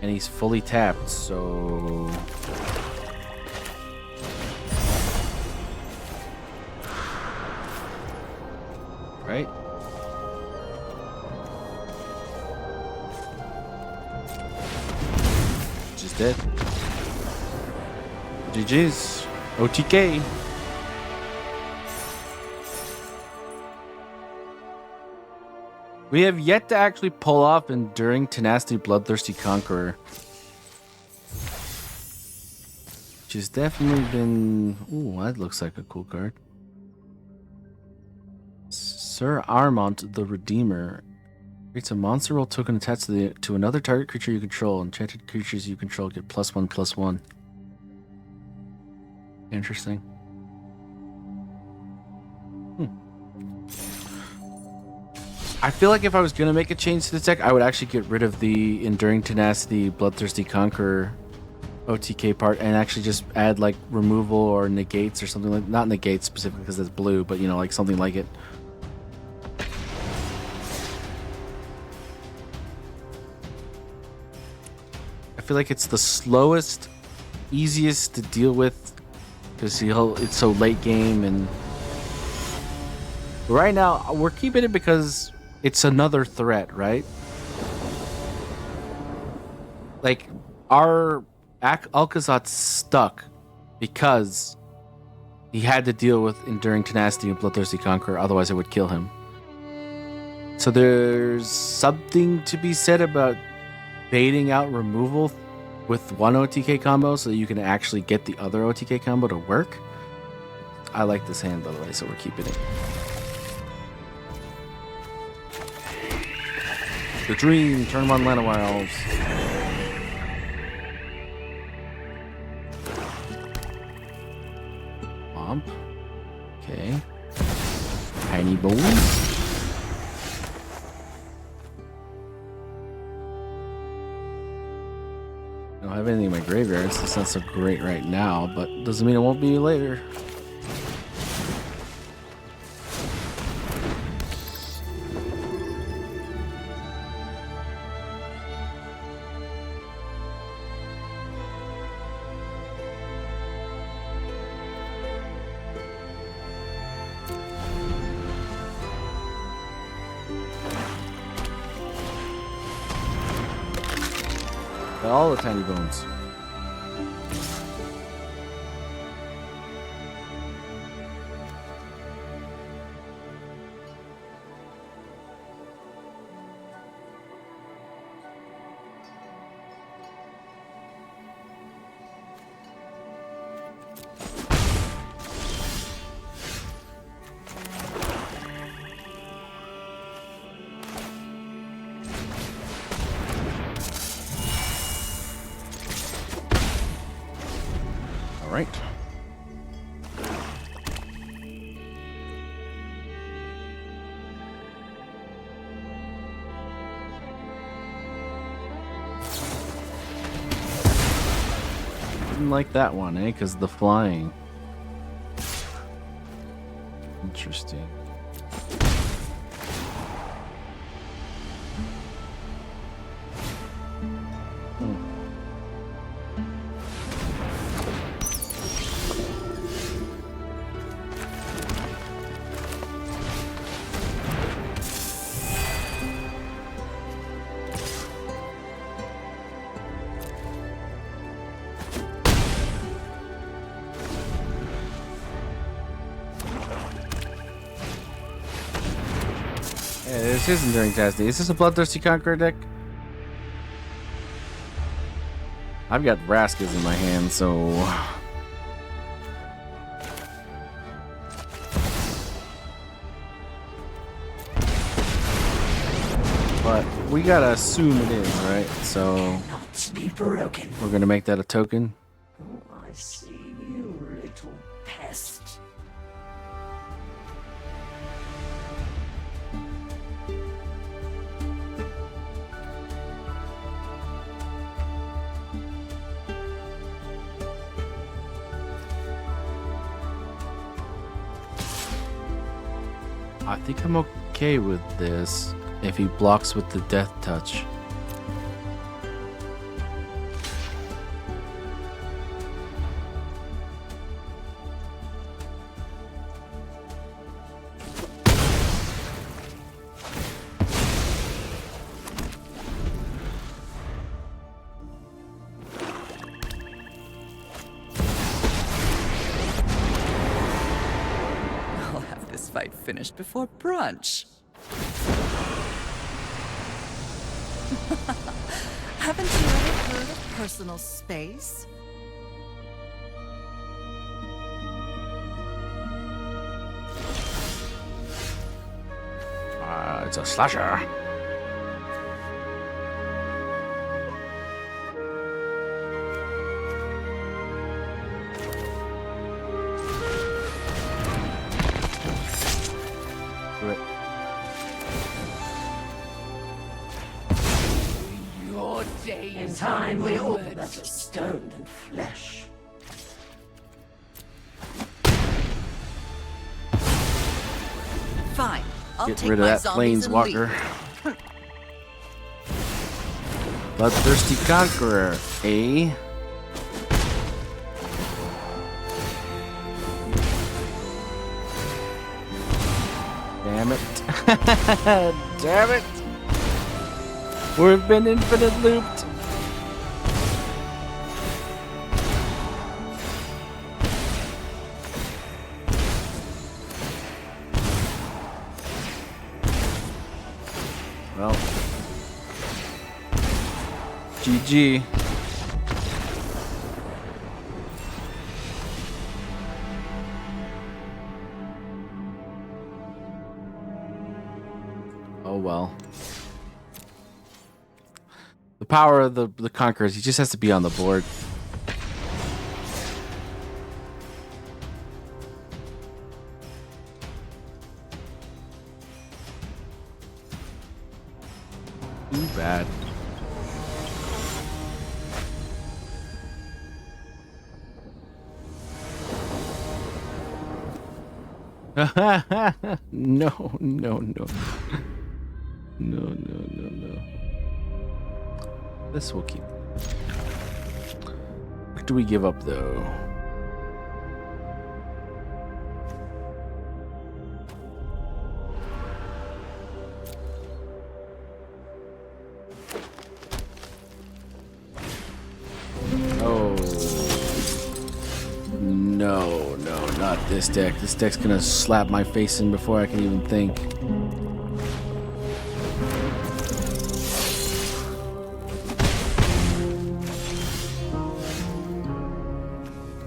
And he's fully tapped, so... Right? Just dead. GG's. OTK. We have yet to actually pull off Enduring Tenacity Bloodthirsty Conqueror. Which has definitely been... Ooh, that looks like a cool card. Sir Armont the Redeemer creates a monster roll token attached to another target creature you control. Enchanted creatures you control get +1/+1. Interesting. I feel like if I was gonna make a change to the deck, I would actually get rid of the Enduring Tenacity Bloodthirsty Conqueror OTK part and actually just add like removal or negates or something like, not negates specifically because it's blue, but you know, like something like it. I feel like it's the slowest, easiest to deal with because it's so late game, and right now we're keeping it because it's another threat, right? Like our Alcazat's stuck because he had to deal with Enduring Tenacity and Bloodthirsty Conqueror, otherwise it would kill him. So there's something to be said about baiting out removal with one OTK combo so that you can actually get the other OTK combo to work. I like this hand, by the way, so we're keeping it. The Dream, turn 1 Llanowar Elves. Womp. Okay. Tiny Bones. I don't have anything in my graveyard, so it's not so great right now, but doesn't mean it won't be later. All the Tiny Bones. All right. Didn't like that one, eh? Because the flying. Interesting. Yeah, this isn't during Tasty. Is this a Bloodthirsty Conqueror deck? I've got Raskas in my hand, so... But we gotta assume it is, right? So... Not be broken. We're gonna make that a token. Oh, I see you, little pest. I think I'm okay with this if he blocks with the Death Touch. I'll have this fight finished before brunch. Haven't you ever heard of personal space? It's a slasher. Do it. Your day In time, we all better stone than flesh. Fine. I'll Get take rid of my that zombies and Planeswalker. leave. Bloodthirsty Conqueror, eh? Damn it. Damn it. We've been infinite looped. Well, GG. Oh well. The power of the Conquerors, he just has to be on the board. Too bad. No, no, no. No, no, no, no. This will keep. What do we give up, though? Oh. No, no, not this deck. This deck's gonna slap my face in before I can even think.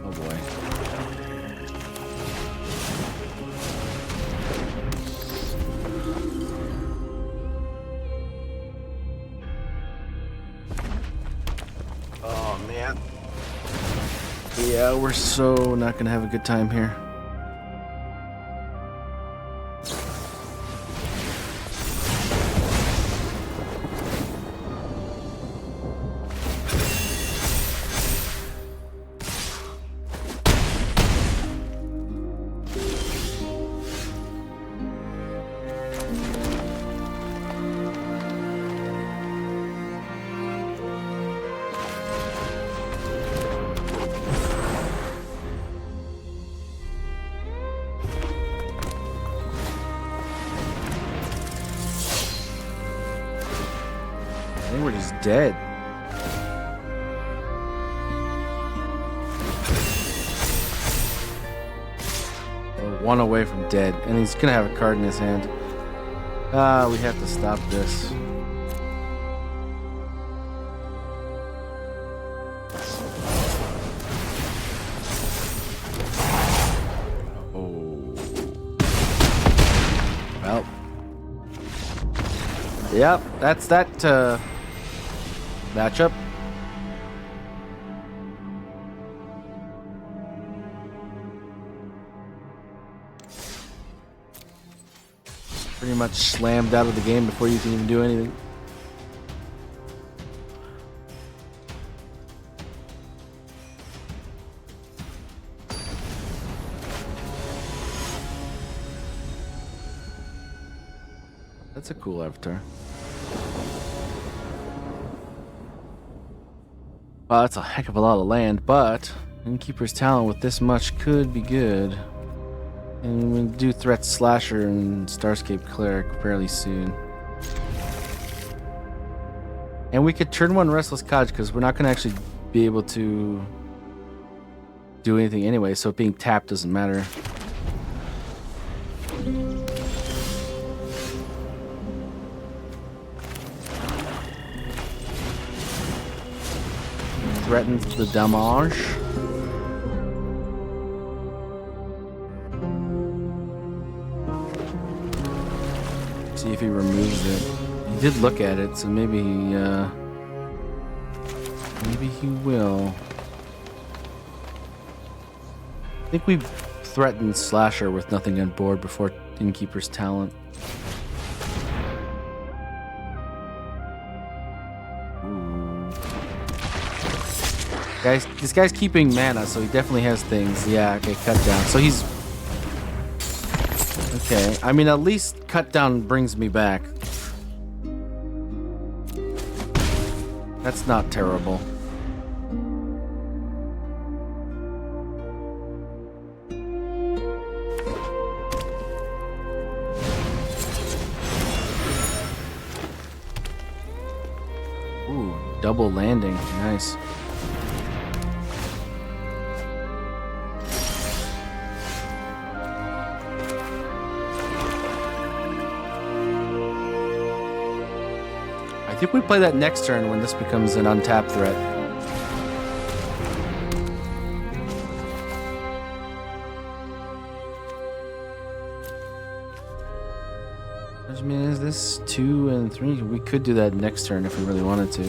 Oh boy. Oh man. Yeah, we're so not gonna have a good time here. I think we're just dead. We're one away from dead, and he's gonna have a card in his hand. We have to stop this. Oh. Well. Yep, that's that matchup. Pretty much slammed out of the game before you can even do anything. That's a cool avatar. Well, that's a heck of a lot of land, but Innkeeper's Talent with this much could be good. And we'll do Threat Slasher and Starscape Cleric fairly soon. And we could turn one Restless Cottage because we're not going to actually be able to do anything anyway, so being tapped doesn't matter. Threatens the damage. See if he removes it. He did look at it, so maybe he will. I think we threatened Slasher with nothing on board before Innkeeper's Talent. Guys, this guy's keeping mana, so he definitely has things. Yeah, okay, cut down. So he's... Okay, I mean, at least cut down brings me back. That's not terrible. Ooh, double landing. Nice. think we play that next turn when this becomes an untapped threat. I mean, is this 2 and 3? We could do that next turn if we really wanted to.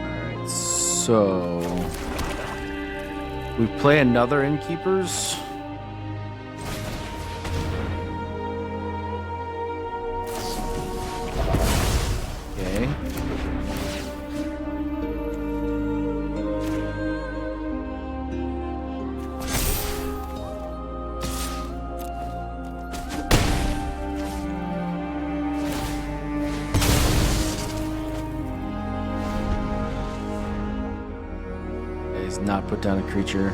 Alright, so we play another Innkeepers. Not put down a creature.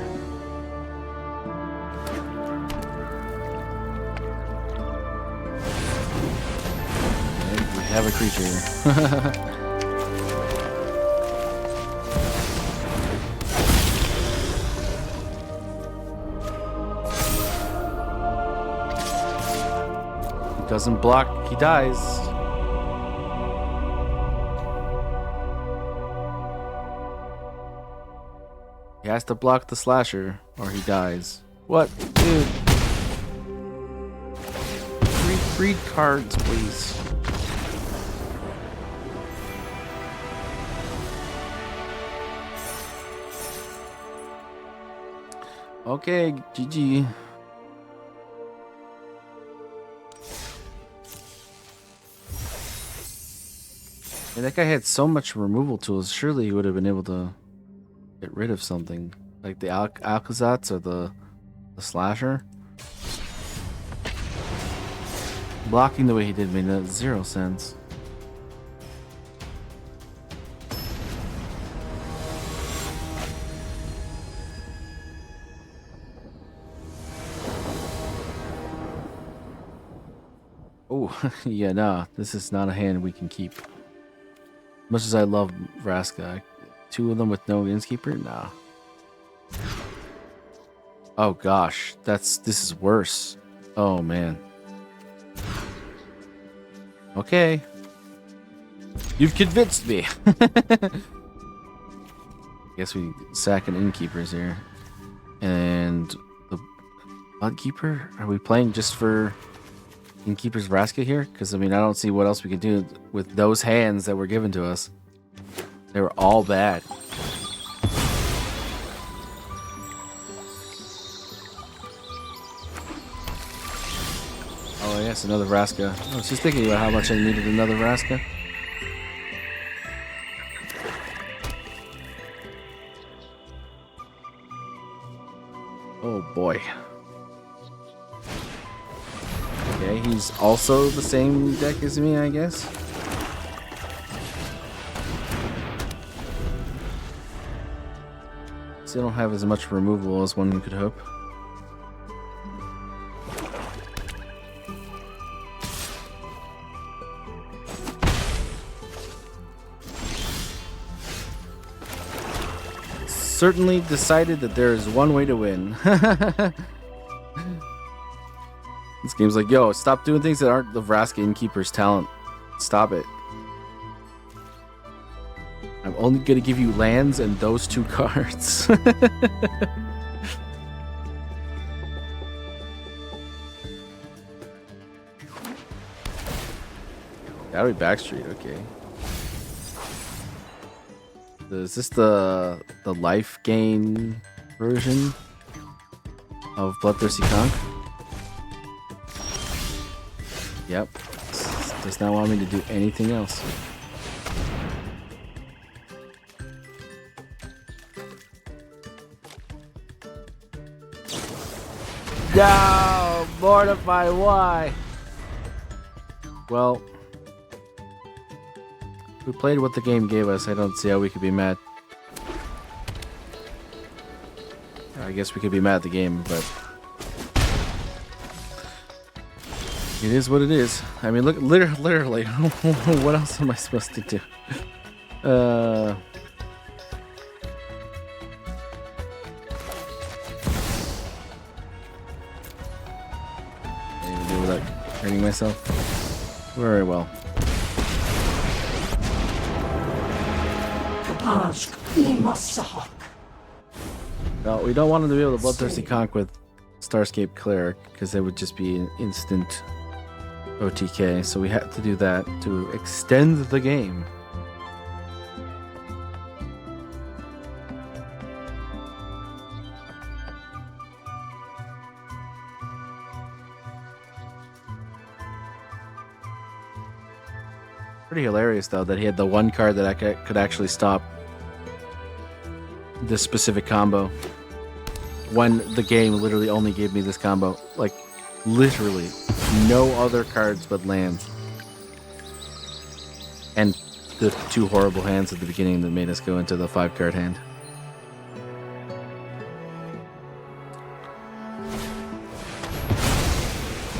Okay, we have a creature. He doesn't block, he dies. He has to block the slasher or he dies. What? Dude. Read cards, please. Okay, GG. Yeah, that guy had so much removal tools. Surely he would have been able to get rid of something like the Alcazats or the slasher. Blocking the way he did made zero sense. Oh, yeah, nah, this is not a hand we can keep. Much as I love Vraska, 2 of them with no Innkeeper? Nah. Oh gosh, this is worse. Oh man. Okay. You've convinced me. Guess we sack an Innkeepers here. And the Bloodkeeper? Are we playing just for Innkeeper's Vraska here? Because I mean, I don't see what else we can do with those hands that were given to us. They were all bad. Oh yes, another Vraska. I was just thinking about how much I needed another Vraska. Oh boy. Okay, he's also the same deck as me, I guess. Still don't have as much removal as one could hope. Certainly decided that there is one way to win. This game's like, yo, stop doing things that aren't the Vraska Innkeeper's talent. Stop it. I'm only gonna give you lands and those 2 cards. Gotta be Backstreet, okay. Is this the life gain version of Bloodthirsty Conch? Yep. Does not want me to do anything else. No! Mortify, why? Well, we played what the game gave us. I don't see how we could be mad. I guess we could be mad at the game, but It is what it is. I mean, look, literally, what else am I supposed to do? Can't even do without hurting myself. Very well. No, we don't want him to be able to Bloodthirsty Conch with Starscape Cleric, because that would just be an instant OTK, so we had to do that to extend the game. Pretty hilarious, though, that he had the one card that could actually stop this specific combo when the game literally only gave me this combo. Like, literally no other cards but lands. And the two horrible hands at the beginning that made us go into the 5-card hand.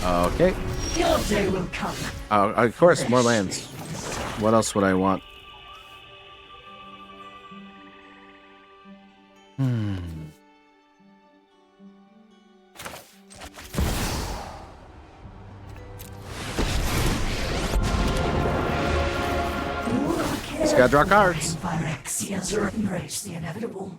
Okay. Your day will come. Of course, more lands. What else would I want? Just gotta draw cards. Phyrexians or embrace the inevitable.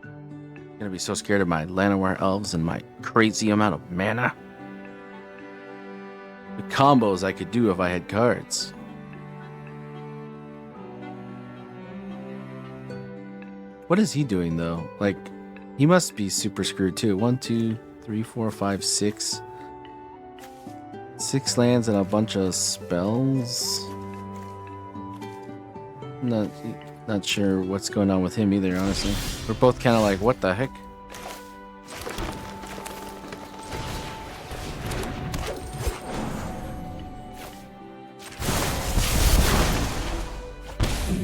I'm gonna be so scared of my Llanowar elves and my crazy amount of mana. The combos I could do if I had cards. What is he doing though? Like, he must be super screwed too. 1, 2, 3, 4, 5, 6. 6 lands and a bunch of spells. Not sure what's going on with him either, honestly. We're both kind of like, what the heck?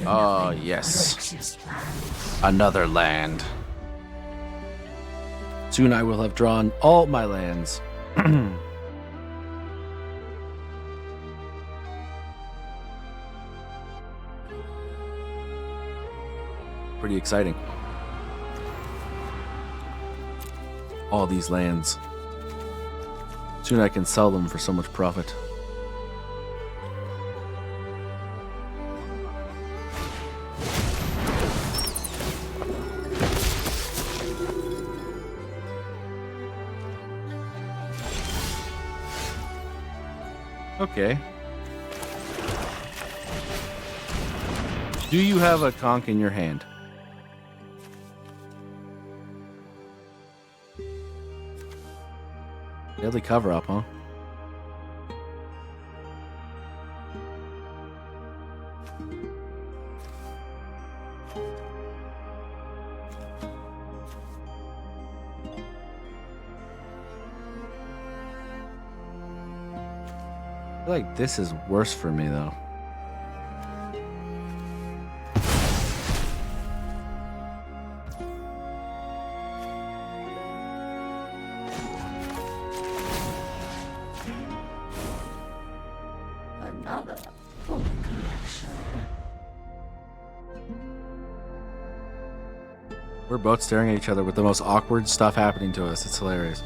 Oh, yes. Another land. Soon I will have drawn all my lands. Pretty exciting. All these lands. Soon I can sell them for so much profit. Okay. Do you have a conch in your hand? Deadly cover up, huh? I feel like this is worse for me though. Another full collection. We're both staring at each other with the most awkward stuff happening to us. It's hilarious.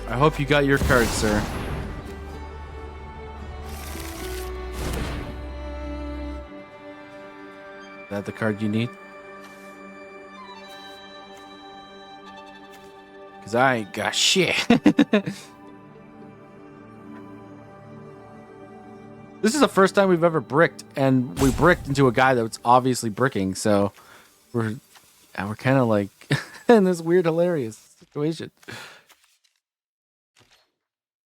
I hope you got your card, sir. Is that the card you need? Because I ain't got shit. This is the first time we've ever bricked, and we bricked into a guy that's obviously bricking, so we're kind of like in this weird, hilarious situation.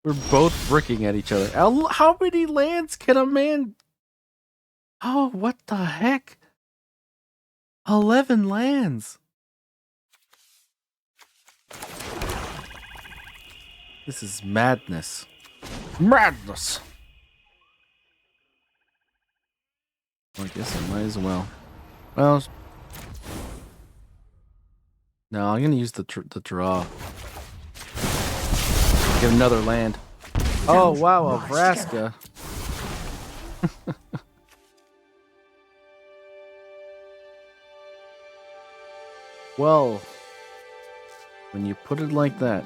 We're both bricking at each other. How many lands can a man... Oh, what the heck? 11 lands. This is madness. Madness. Well, I guess I might as well. Well, no, I'm gonna use the draw. Get another land. Oh wow, a Vraska. Well, when you put it like that.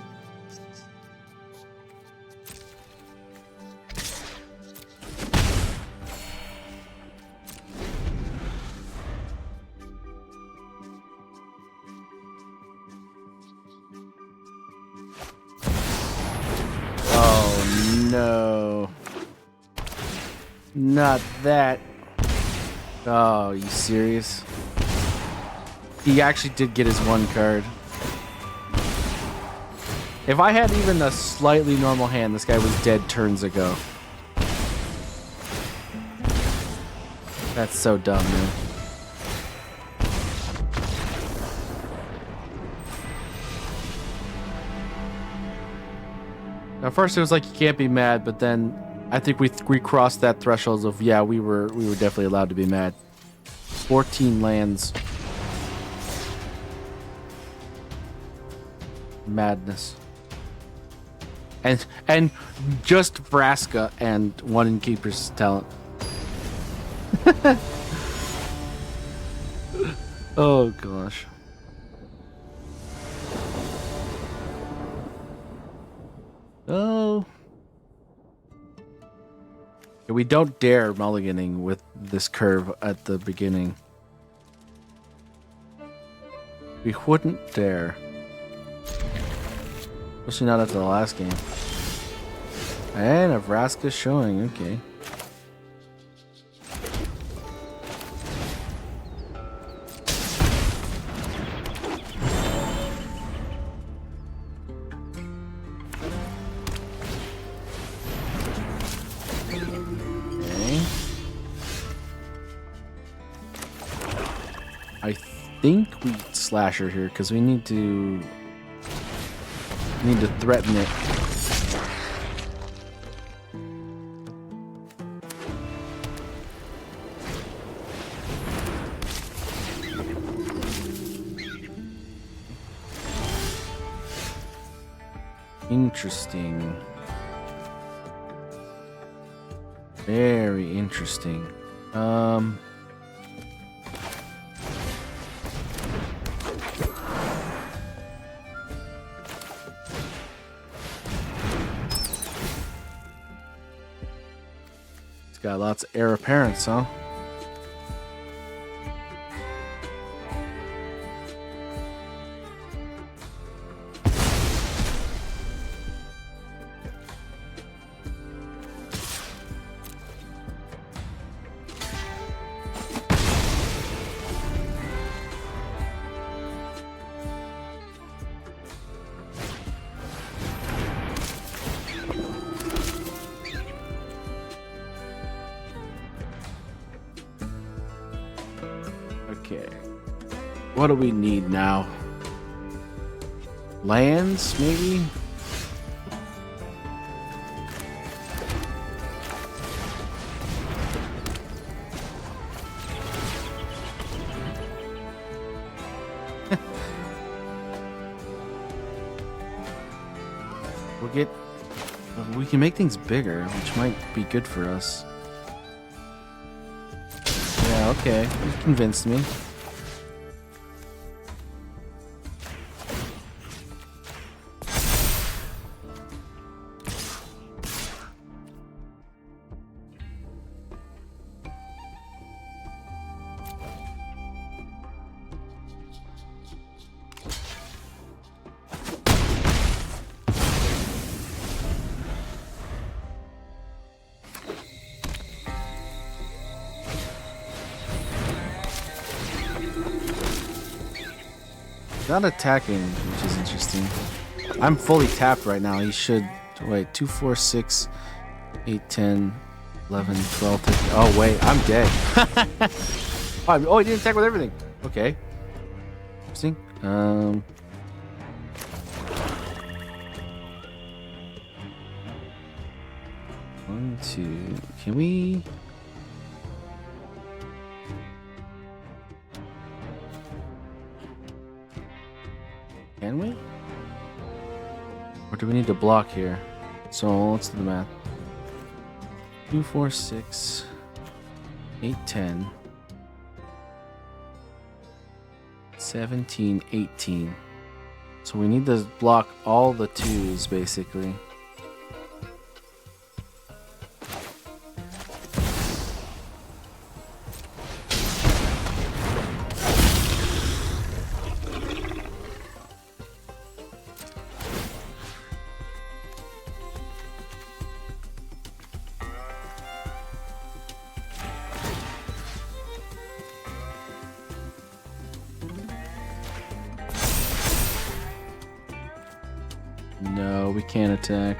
Oh no. Not that. Oh, are you serious? He actually did get his one card. If I had even a slightly normal hand, this guy was dead turns ago. That's so dumb, man. At first it was like you can't be mad, but then I think we crossed that threshold of yeah, we were definitely allowed to be mad. 14 lands. Madness. And just Vraska and one in Keeper's talent. Oh gosh. Oh. We don't dare mulliganing with this curve at the beginning. We wouldn't dare. Especially not after the last game. And a Vraska showing, okay. I think we slasher here because we need to threaten it. Interesting. Very interesting. Got lots of heir apparents, huh? Okay. What do we need now? Lands, maybe? We can make things bigger, which might be good for us. Yeah, okay. You convinced me. Not attacking, which is interesting. I'm fully tapped right now. He should... Wait, 2, 4, 6, 8, 10, 11, 12, 13... Oh, wait, I'm dead. Oh, he didn't attack with everything. Okay. Interesting. One, two. Can we? Can we? Or do we need to block here? So let's do the math. 2, 4, 6, 8, 10, 17, 18. So we need to block all the 2s basically. No, we can't attack.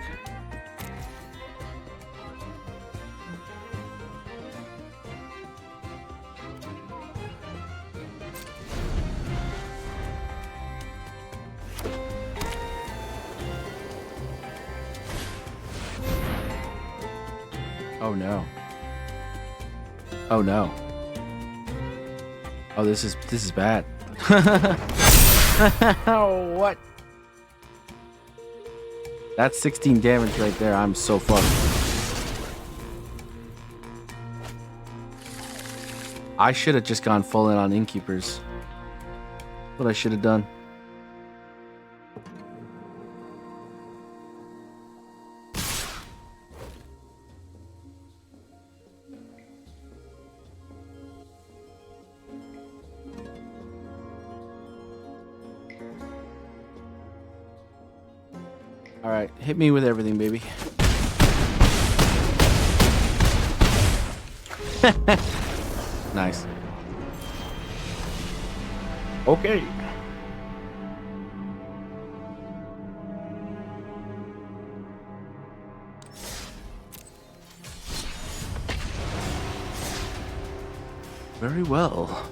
Oh no. Oh no. Oh, this is bad. What? That's 16 damage right there. I'm so fucked. I should have just gone full in on innkeepers. What I should have done. All right, hit me with everything, baby. Nice. Okay. Very well.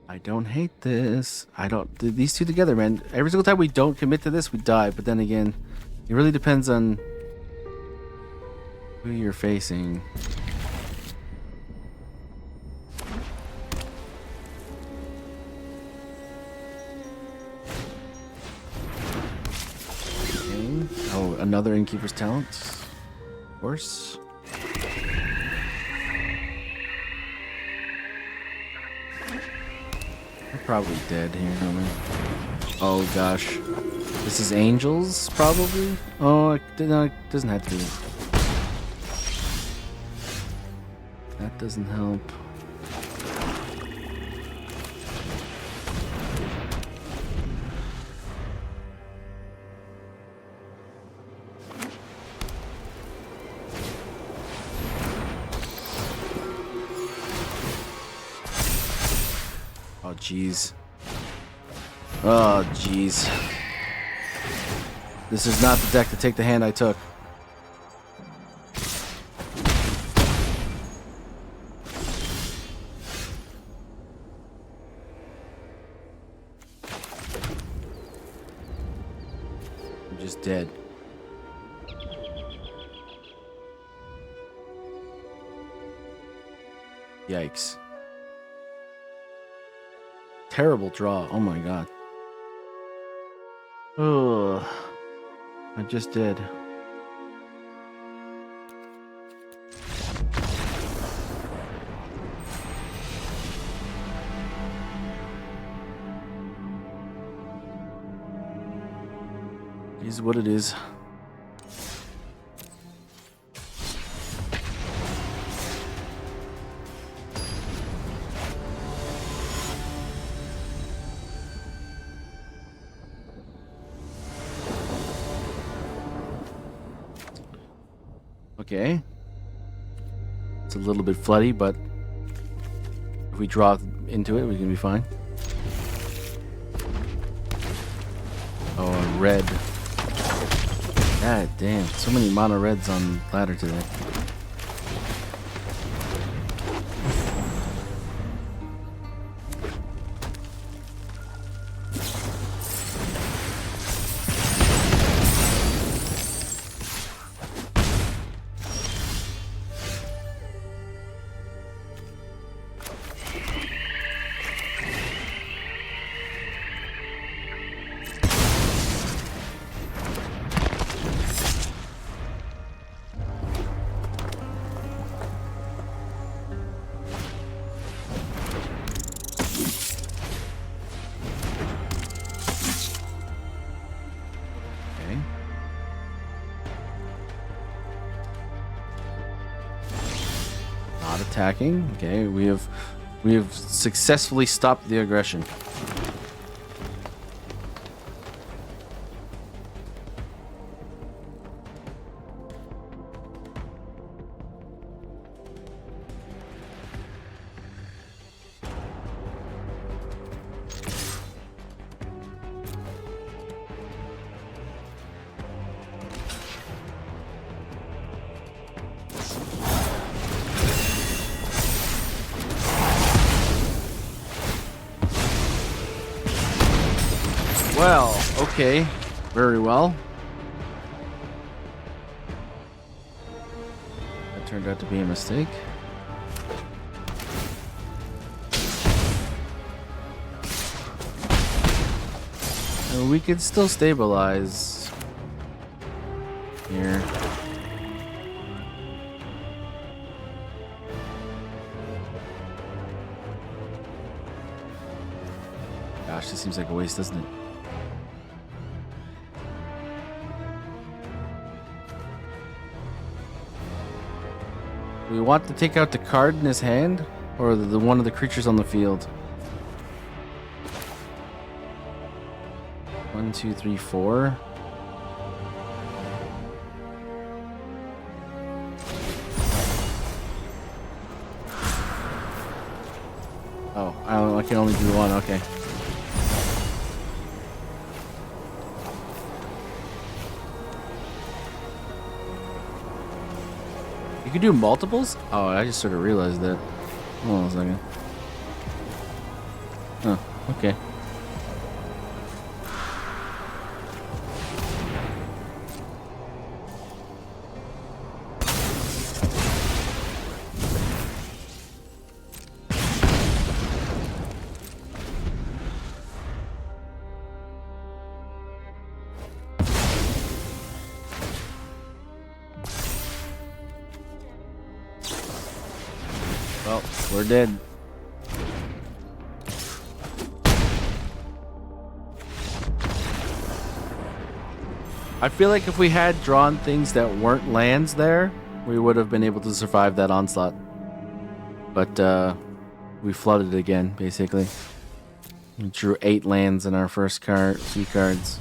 I don't hate this. I don't. These two together, man. Every single time we don't commit to this, we die. But then again, it really depends on who you're facing. Okay. Oh, another Innkeeper's Talent. Of course. Probably dead here, man. Oh gosh, this is angels probably. Oh, no, it doesn't have to. That doesn't help. Oh, jeez. Oh, jeez. This is not the deck to take the hand I took. I'm just dead. Yikes. Terrible draw. Oh my god. Ugh. I just did. It is what it is. Okay. It's a little bit floody, but if we draw into it, we can be fine. Oh, a red. God damn, so many mono reds on ladder today. Okay. Not attacking. Okay, we have successfully stopped the aggression. Well, okay. Very well. That turned out to be a mistake. And we could still stabilize here. Gosh, this seems like a waste, doesn't it? Do we want to take out the card in his hand or the one of the creatures on the field? 1, 2, 3, 4. Oh, I can only do one. Okay. You can do multiples? Oh, I just sort of realized that. Hold on a second. Oh, okay. Well, we're dead. I feel like if we had drawn things that weren't lands there, we would have been able to survive that onslaught. But we flooded again, basically. We drew 8 lands in our first card, 3 cards.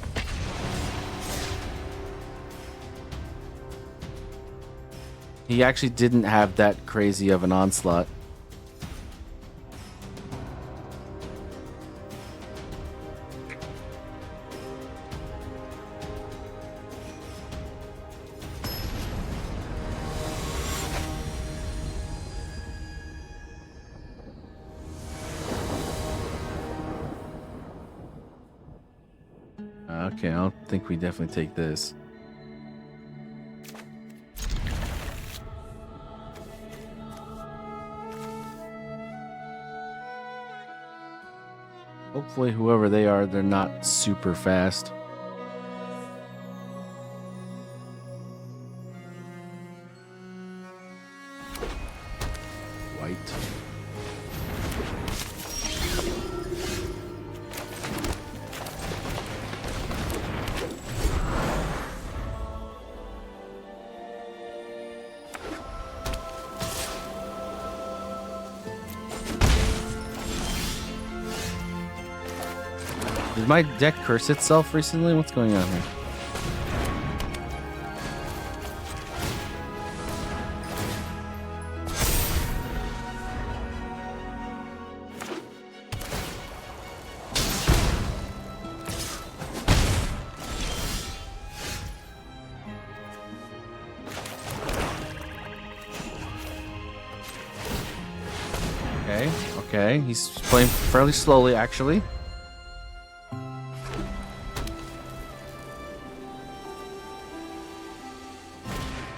He actually didn't have that crazy of an onslaught. Okay, I don't think we definitely take this. Hopefully, whoever they are, they're not super fast. White. Did my deck curse itself recently? What's going on here? Okay. He's playing fairly slowly, actually.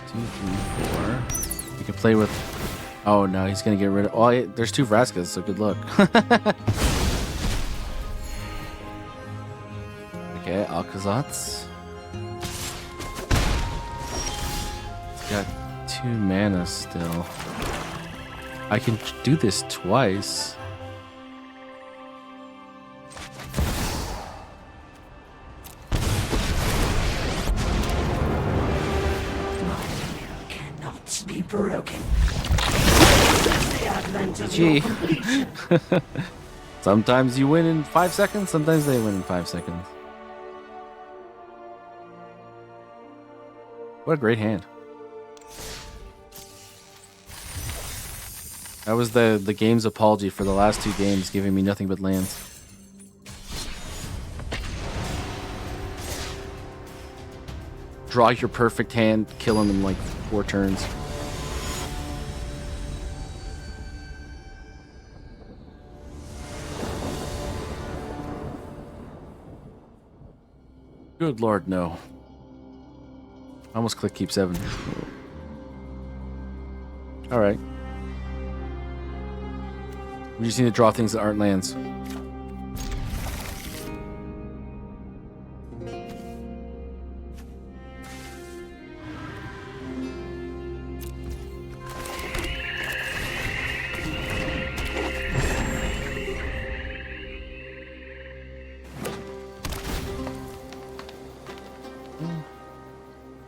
Two, three, four. We can play with. Oh no, he's gonna get rid of. Oh, there's 2 Vraskas, so good luck. Okay, Alcazats. He's got 2 mana still. I can do this twice. Cannot be broken. The advent of Gee. your completion. Sometimes you win in 5 seconds, sometimes they win in 5 seconds. What a great hand. That was the game's apology for the last 2 games, giving me nothing but lands. Draw your perfect hand, kill him in like 4 turns. Good lord, no. I almost clicked keep 7. Alright. We just need to draw things that aren't lands.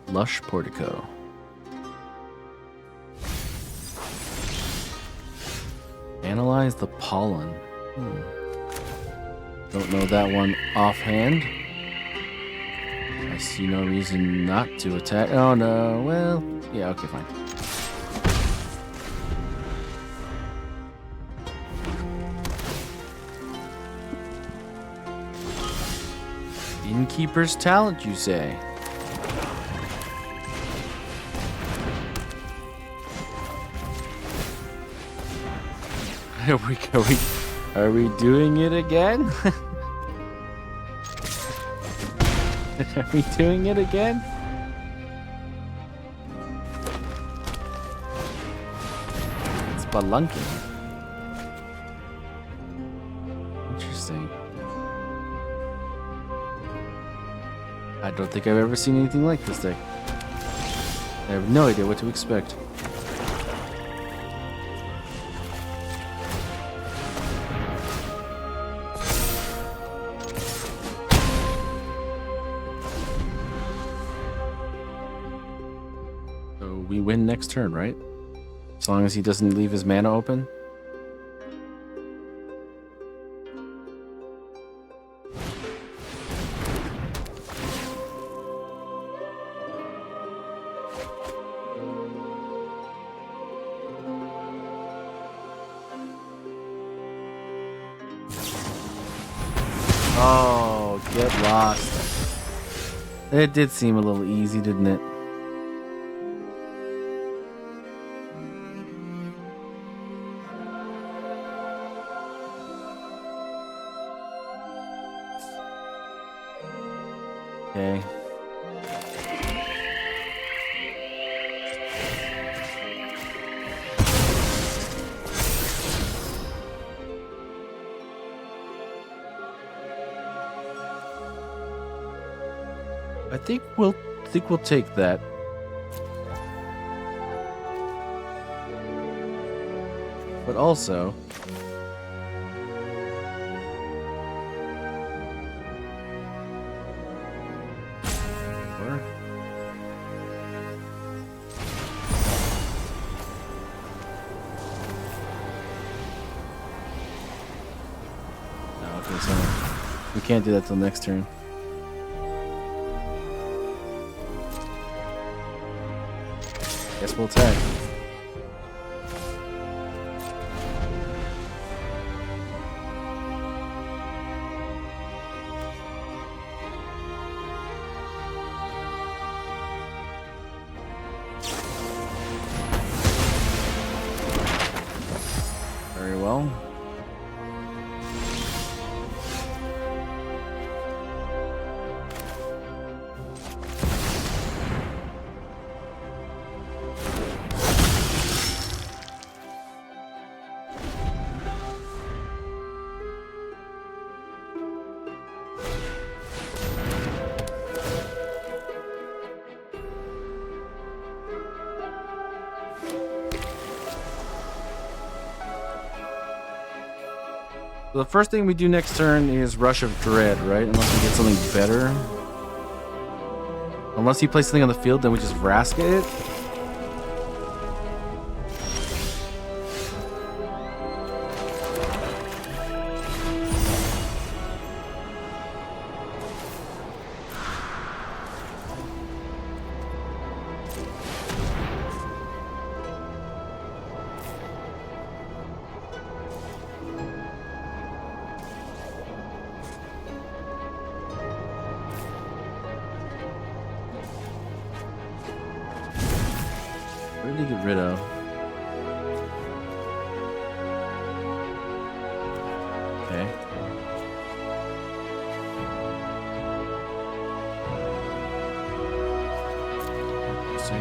Lush Portico. Analyze the pollen. Don't know that one offhand. I see no reason not to attack. Oh no, well, yeah, okay, fine. Innkeeper's talent, you say? Are we doing it again? Are we doing it again? It's Spelunking. Interesting. I don't think I've ever seen anything like this deck. I have no idea what to expect. We win next turn, right? As long as he doesn't leave his mana open. Oh, get lost. It did seem a little easy, didn't it? Okay. I think we'll take that. But also okay, so we can't do that till next turn. Guess we'll attack. Very well. So the first thing we do next turn is Rush of Dread, right? Unless we get something better. Unless he plays something on the field, then we just Vraska it. What did he get rid of? Okay. See?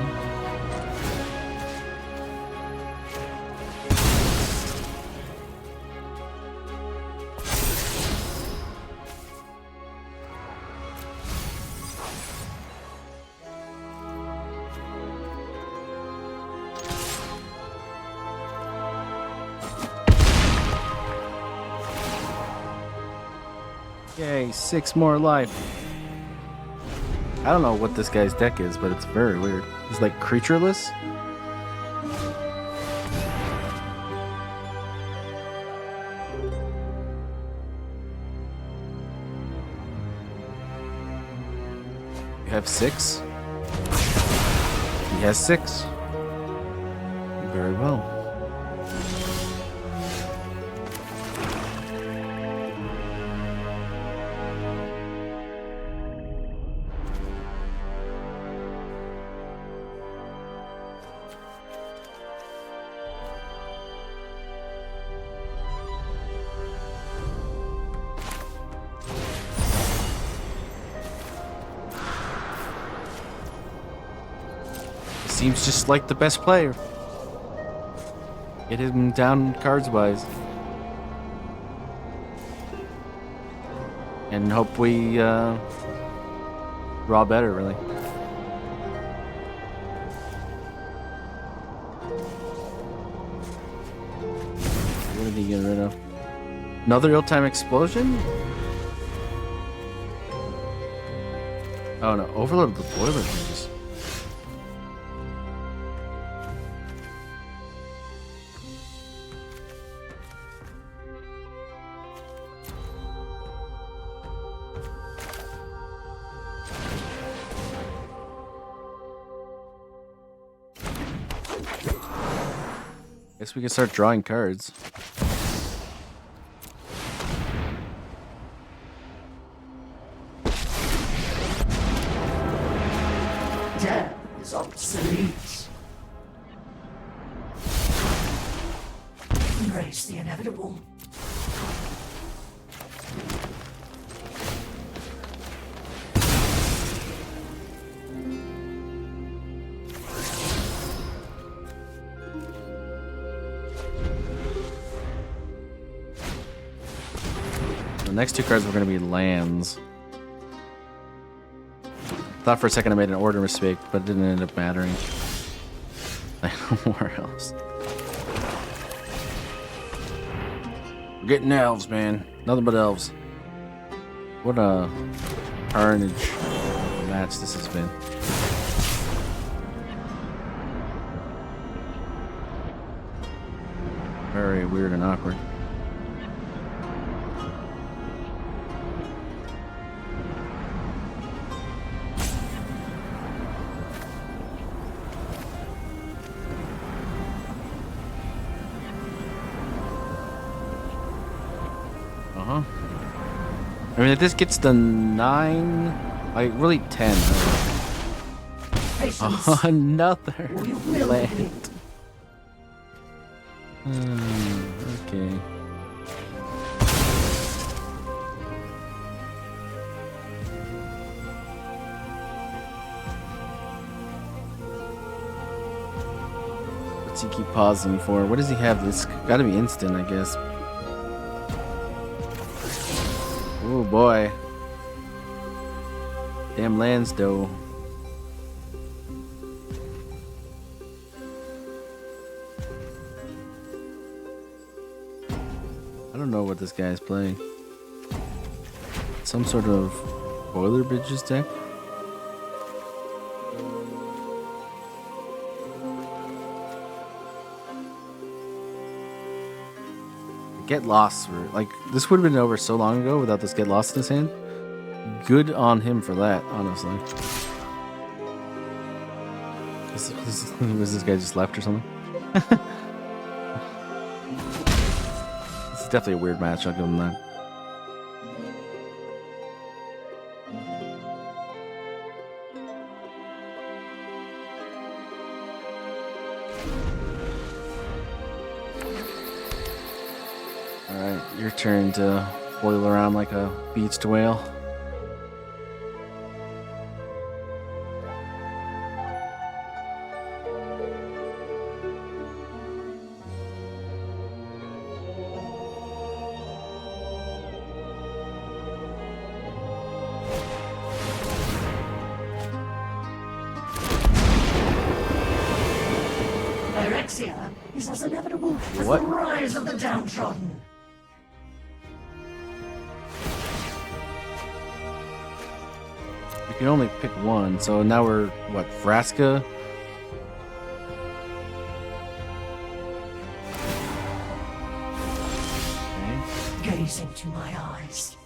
Yay, 6 more life. I don't know what this guy's deck is, but it's very weird. He's like creatureless. You have 6? He has 6. Very well. Seems just like the best player. Get him down cards wise. And hope we draw better, really. What did he get rid of? Another ill-time explosion? Oh no, overload the boiler ranges. Guess we can start drawing cards. Death is obsolete. Embrace the inevitable. The next 2 cards were going to be lands. Thought for a second I made an order mistake, but it didn't end up mattering. Where else? We're getting elves, man. Nothing but elves. What a carnage match this has been. Very weird and awkward. I mean, if this gets to 9, like really 10. Patience. Another We will land. Okay. What's he keep pausing for? What does he have? This got to be instant, I guess. Oh boy. Damn lands though. I don't know what this guy is playing. Some sort of boiler bridges deck. Get lost for like this would have been over so long ago without this get lost in his hand. Good on him for that, honestly. Was this guy just left or something? This is definitely a weird match, I'll give him that. Alright, your turn to boil around like a beached whale. Phyrexia is as inevitable as What? the rise of the downtrodden. You can only pick one, so now we're, what, Vraska? Okay. Gaze into my eyes.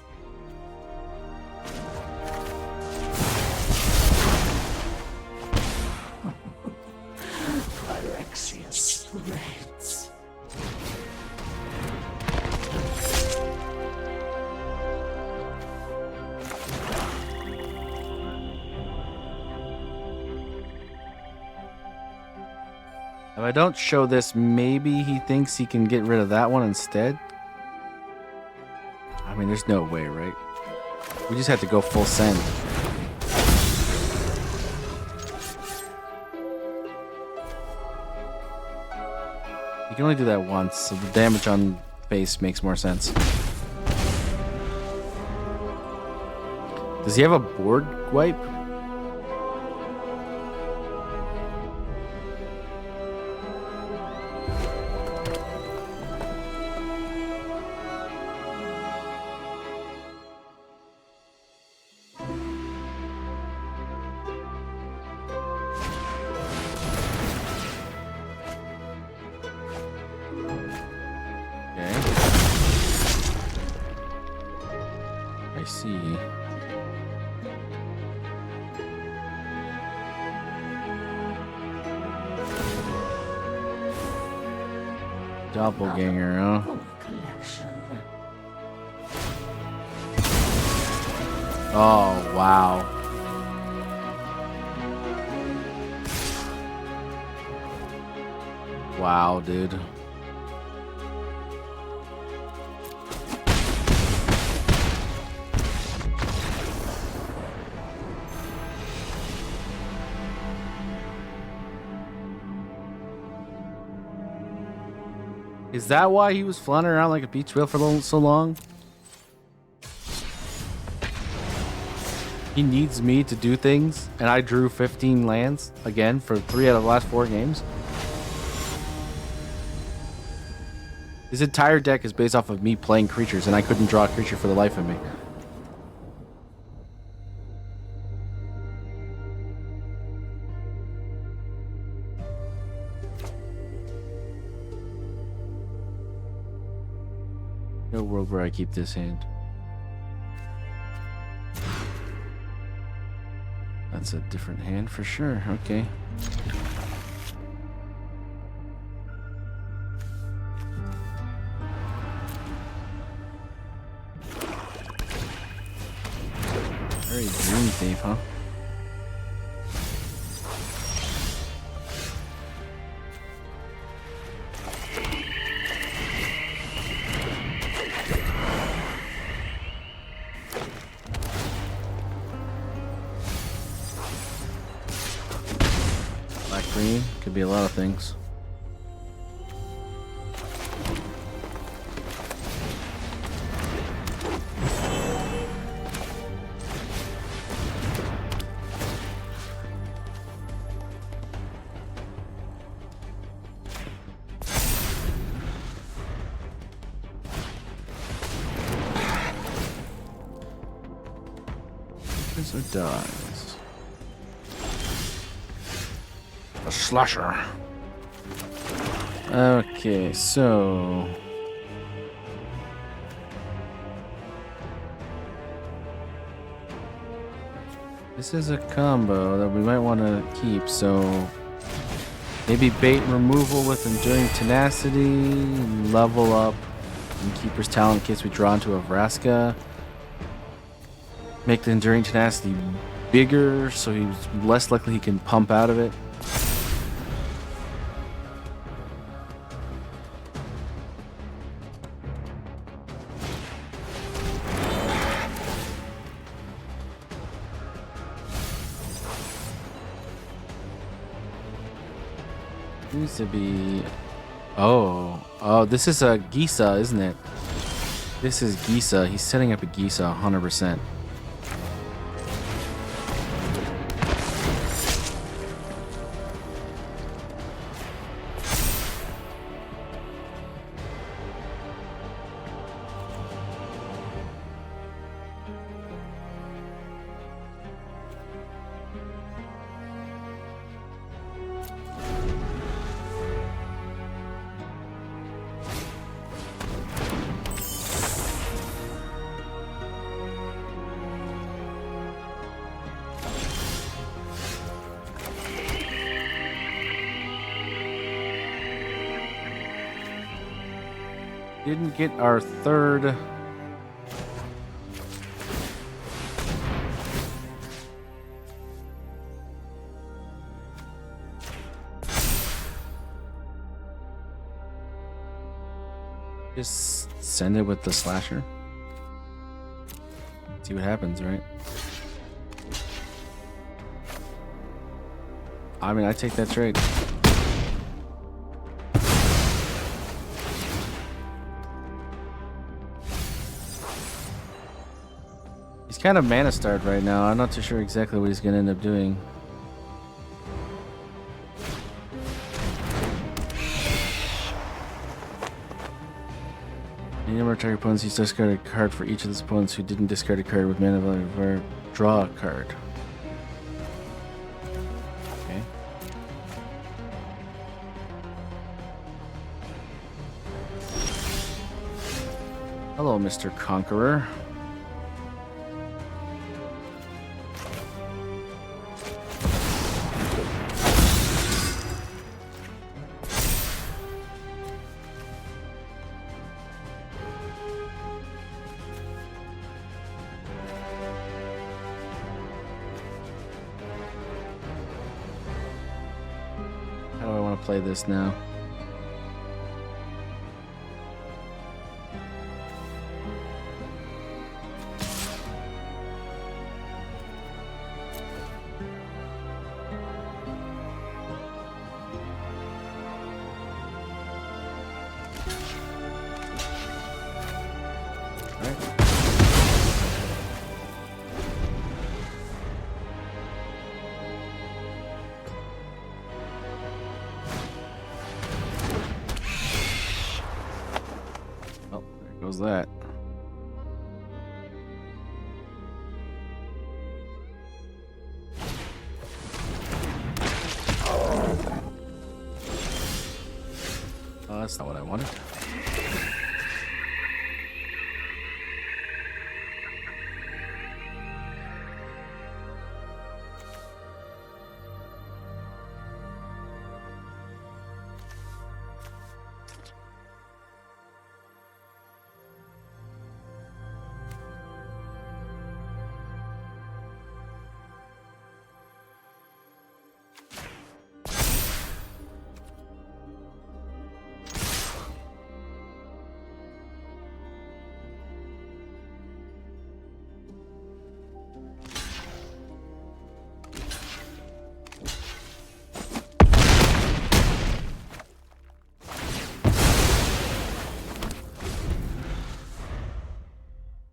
Phyrexia spreads. If I don't show this, maybe he thinks he can get rid of that one instead. I mean, there's no way, right? We just have to go full send. You can only do that once, so the damage on face makes more sense. Does he have a board wipe? I see. Doppelganger, huh? Full collection. Oh, wow. Wow, dude. Is that why he was flying around like a beach whale for so long? He needs me to do things, and I drew 15 lands again for 3 out of the last 4 games. His entire deck is based off of me playing creatures, and I couldn't draw a creature for the life of me. No world where I keep this hand. That's a different hand for sure. Okay. Very Dream Thief, huh? Black green could be a lot of things. Lives or dies. A slasher. Okay, so this is a combo that we might want to keep, so maybe bait removal with Enduring Tenacity, level up Keeper's Talent in case we draw into a Vraska. Make the Enduring Tenacity bigger so he's less likely he can pump out of it. Needs to be... Oh, this is a Gisa, isn't it? This is Gisa. He's setting up a Gisa 100%. Didn't get our third. Just send it with the slasher. See what happens, right? I mean, I take that trade. He's kind of mana starved right now. I'm not too sure exactly what he's going to end up doing. Any number of target opponents, he's discarded a card for each of his opponents who didn't discard a card with mana value or draw a card. Okay. Hello, Mr. Conqueror. How do I want to play this now? That. Oh, that's not what I wanted.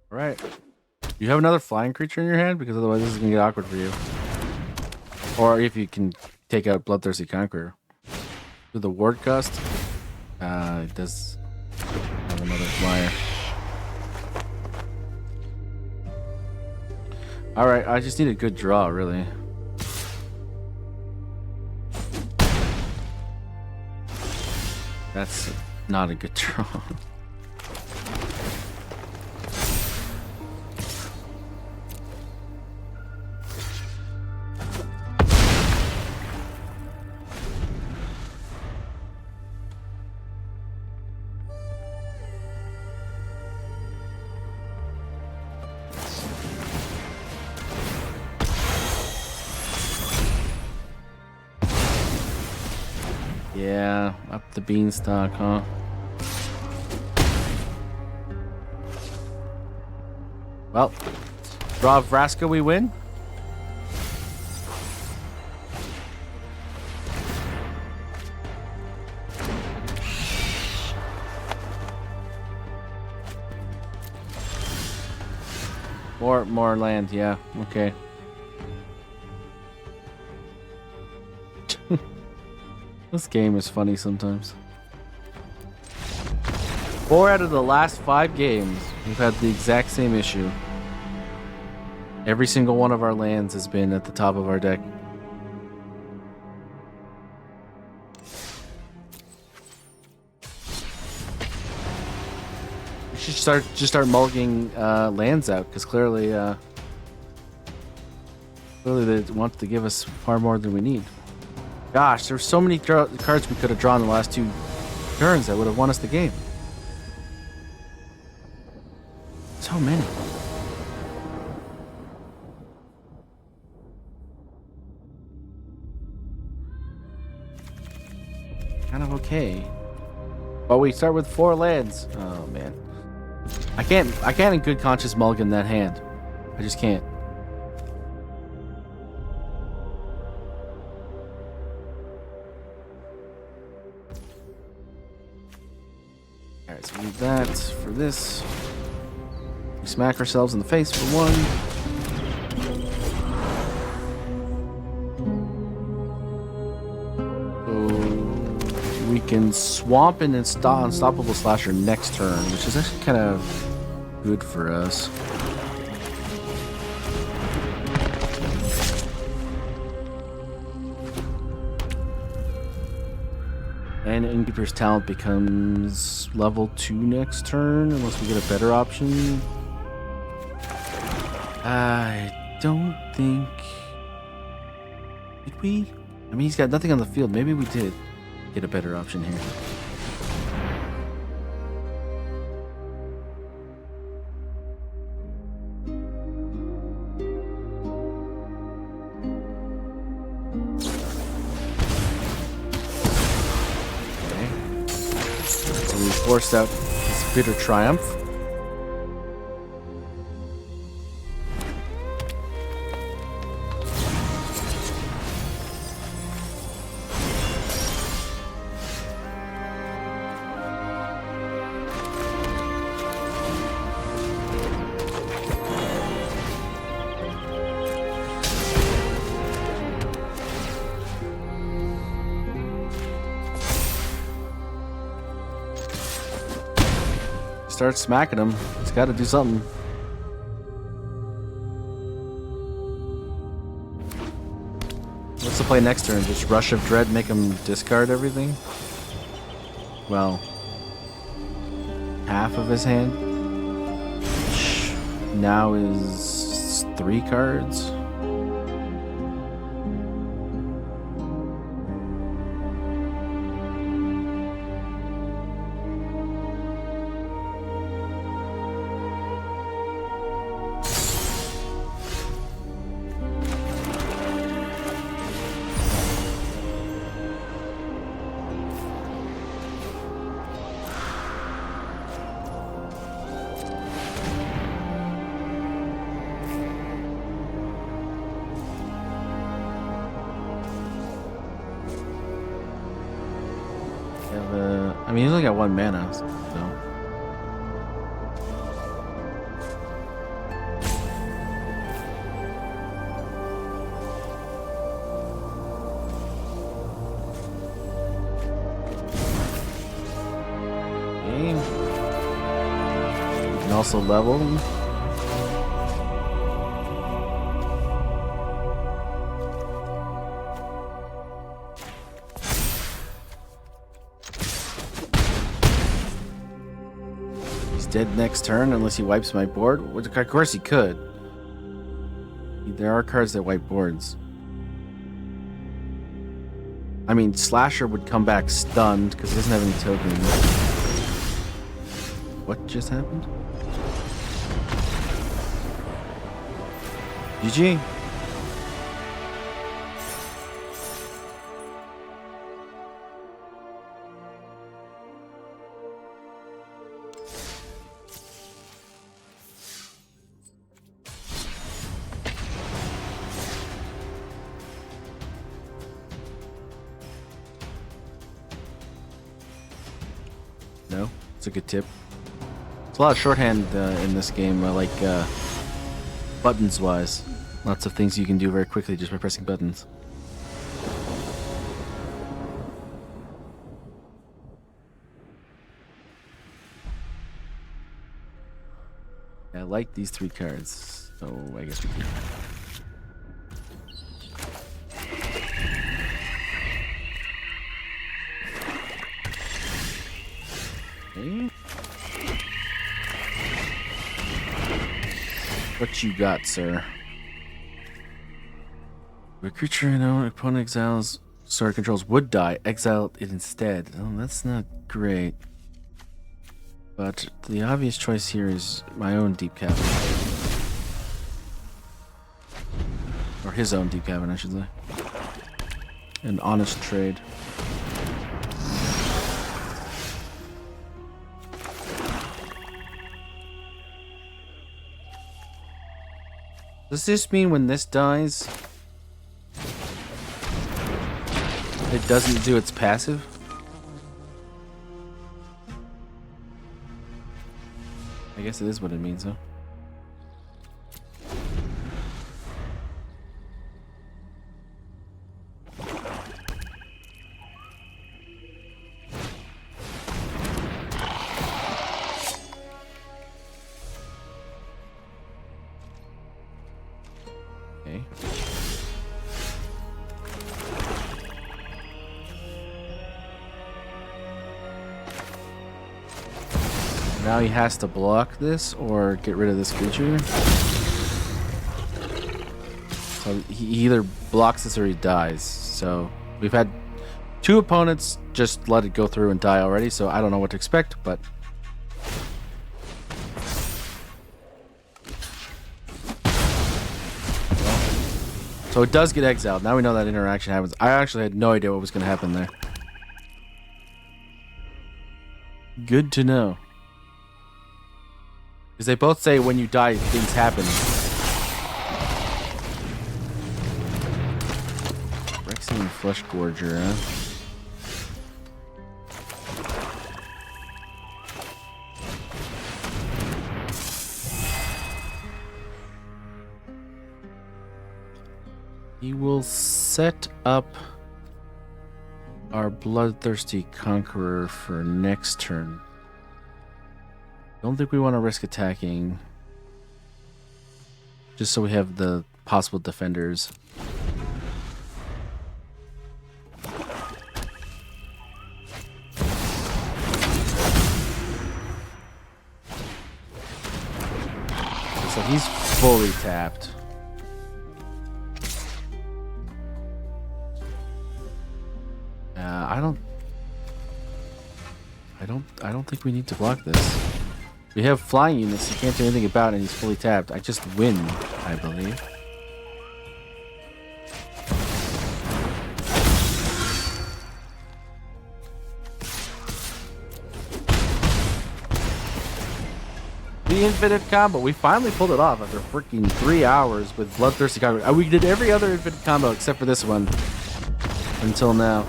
Right. You have another flying creature in your hand? Because otherwise this is going to get awkward for you. Or if you can take out Bloodthirsty Conqueror. With the ward cost, it does have another flyer. Alright, I just need a good draw, really. That's not a good draw. Yeah, up the beanstalk, huh? Well, draw Vraska, we win. More land, yeah, okay. This game is funny sometimes. 4 out of the last 5 games, we've had the exact same issue. Every single one of our lands has been at the top of our deck. We should just start mulliging lands out, because clearly they want to give us far more than we need. Gosh, there's so many cards we could have drawn in the last 2 turns that would have won us the game. So many. Kind of okay. But we start with 4 lands. Oh man. I can't in good conscience mulligan that hand. I just can't. Alright, so we need that for this. We smack ourselves in the face for 1. So we can swamp and install Unstoppable Slasher next turn, which is actually kind of good for us. And Innkeeper's Talent becomes level 2 next turn, unless we get a better option. I don't think... Did we? I mean, he's got nothing on the field. Maybe we did get a better option here. Forced out his bitter triumph. Start smacking him. He's got to do something. What's the play next turn? Just Rush of Dread, make him discard everything? Well, half of his hand, which now is 3 cards. I mean, he's only got 1 mana, so. Okay. You can also level. dead next turn unless he wipes my board. Which, of course he could. There are cards that wipe boards. I mean, Slasher would come back stunned because he doesn't have any tokens. What just happened? GG. No, it's a good tip. There's a lot of shorthand in this game, like buttons-wise. Lots of things you can do very quickly just by pressing buttons. I like these 3 cards, so I guess we can. Okay. What you got, sir? A creature you know, opponent exiles, starter controls would die. Exile it instead. Oh, that's not great. But the obvious choice here is my own Deep Cavern. Or his own Deep Cavern, I should say. An honest trade. Does this mean when this dies, it doesn't do its passive? I guess it is what it means, huh? Okay. Now he has to block this or get rid of this creature. So he either blocks this or he dies. So we've had 2 opponents just let it go through and die already, so I don't know what to expect, but so it does get exiled. Now we know that interaction happens. I actually had no idea what was going to happen there. Good to know. Because they both say when you die, things happen. Rexian Flesh Gorger, huh? He will set up our Bloodthirsty Conqueror for next turn. Don't think we want to risk attacking. Just so we have the possible defenders. So he's fully tapped. I don't think we need to block this. We have flying units, you can't do anything about it, and he's fully tapped. I just win, I believe. The infinite combo. We finally pulled it off after freaking 3 hours with Bloodthirsty Conqueror. We did every other infinite combo except for this one. Until now.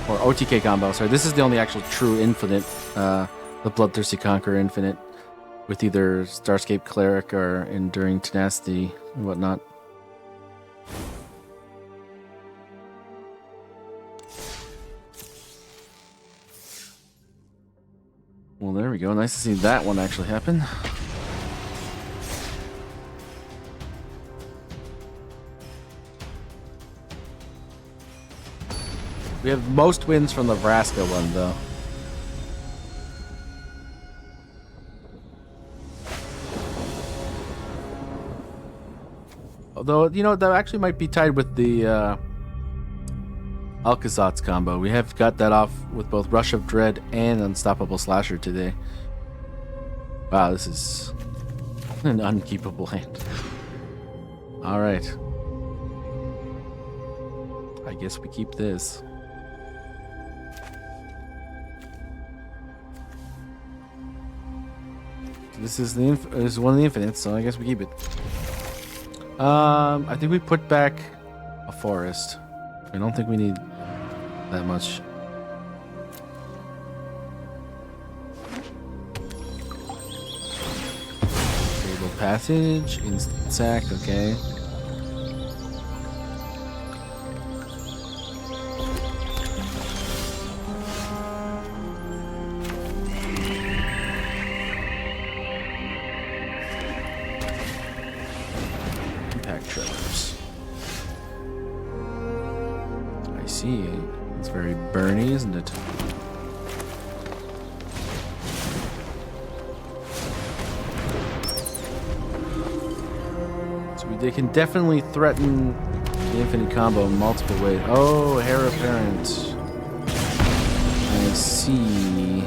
Or OTK combo, sorry. This is the only actual true infinite, the Bloodthirsty Conqueror infinite, with either Starscape Cleric or Enduring Tenacity and whatnot. Well, there we go. Nice to see that one actually happen. We have most wins from the Vraska one, though. Although, you know, that actually might be tied with the Alcazat's combo. We have got that off with both Rush of Dread and Unstoppable Slasher today. Wow, this is an unkeepable hand. Alright. I guess we keep this. This is this is one of the infinites, so I guess we keep it. I think we put back a forest. I don't think we need that much. Fatal Passage, instant sack, okay. See, it's very burny, isn't it? So they can definitely threaten the infinite combo in multiple ways. Oh, Heir Apparent. I see.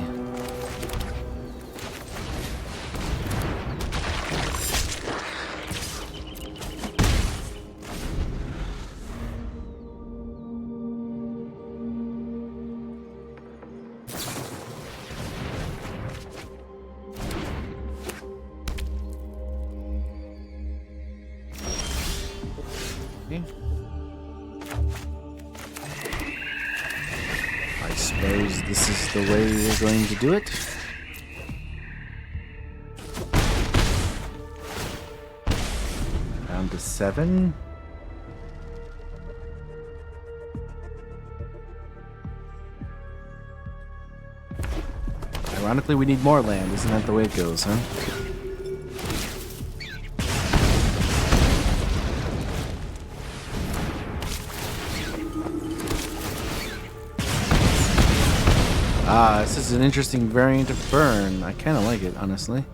I suppose this is the way we're going to do it. Down to 7. Ironically, we need more land. Isn't that the way it goes, huh? Ah, this is an interesting variant of burn. I kind of like it, honestly.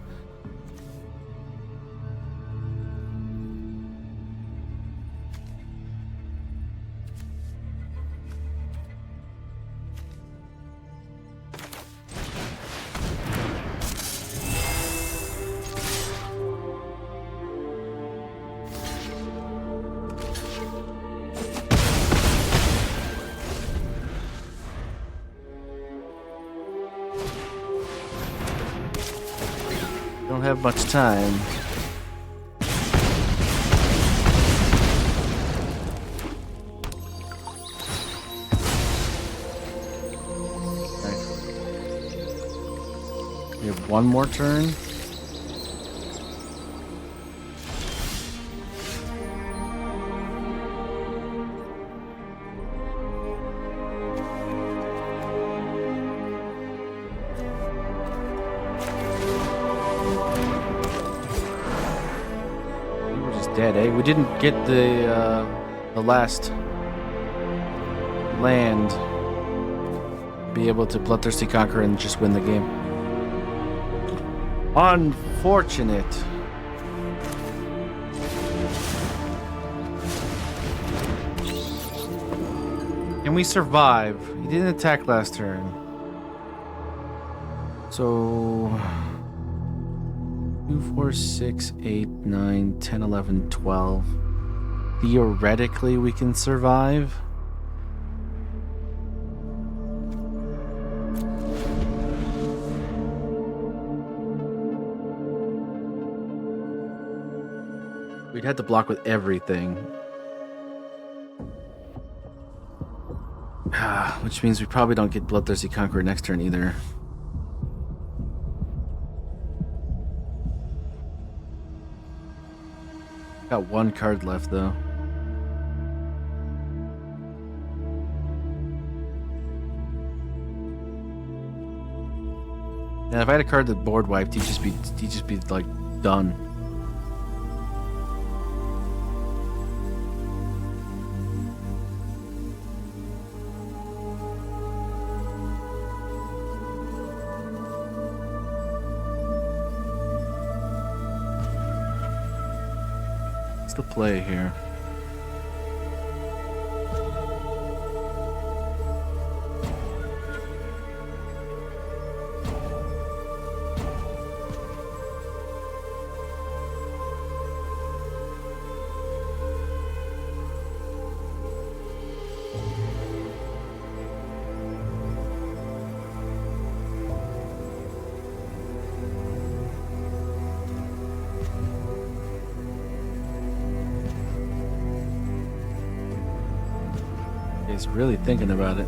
Don't have much time. Right. We have one more turn. Dead, eh? We didn't get the last land. Be able to Bloodthirsty Conqueror and just win the game. Unfortunate. Can we survive? He didn't attack last turn. So 2, 4, 6, 8, 9, 10, 11, 12. Theoretically, we can survive. We'd have to block with everything. Which means we probably don't get Bloodthirsty Conqueror next turn either. Got one card left, though. Yeah, if I had a card that board wiped, he'd just be like done. What's the play here? He's really thinking about it.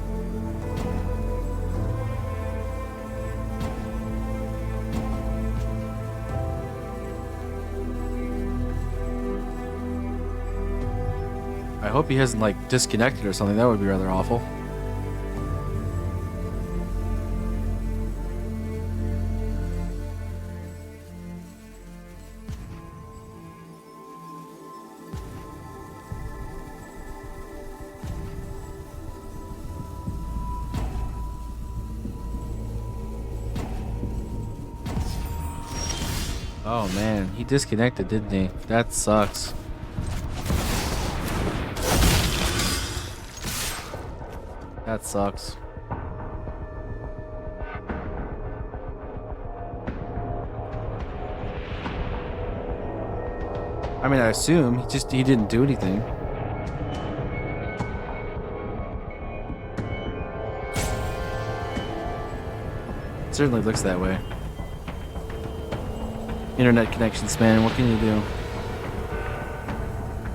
I hope he hasn't like disconnected or something. That would be rather awful. Oh man, he disconnected, didn't he? That sucks. That sucks. I mean, I assume he didn't do anything. It certainly looks that way. Internet connections, man. What can you do?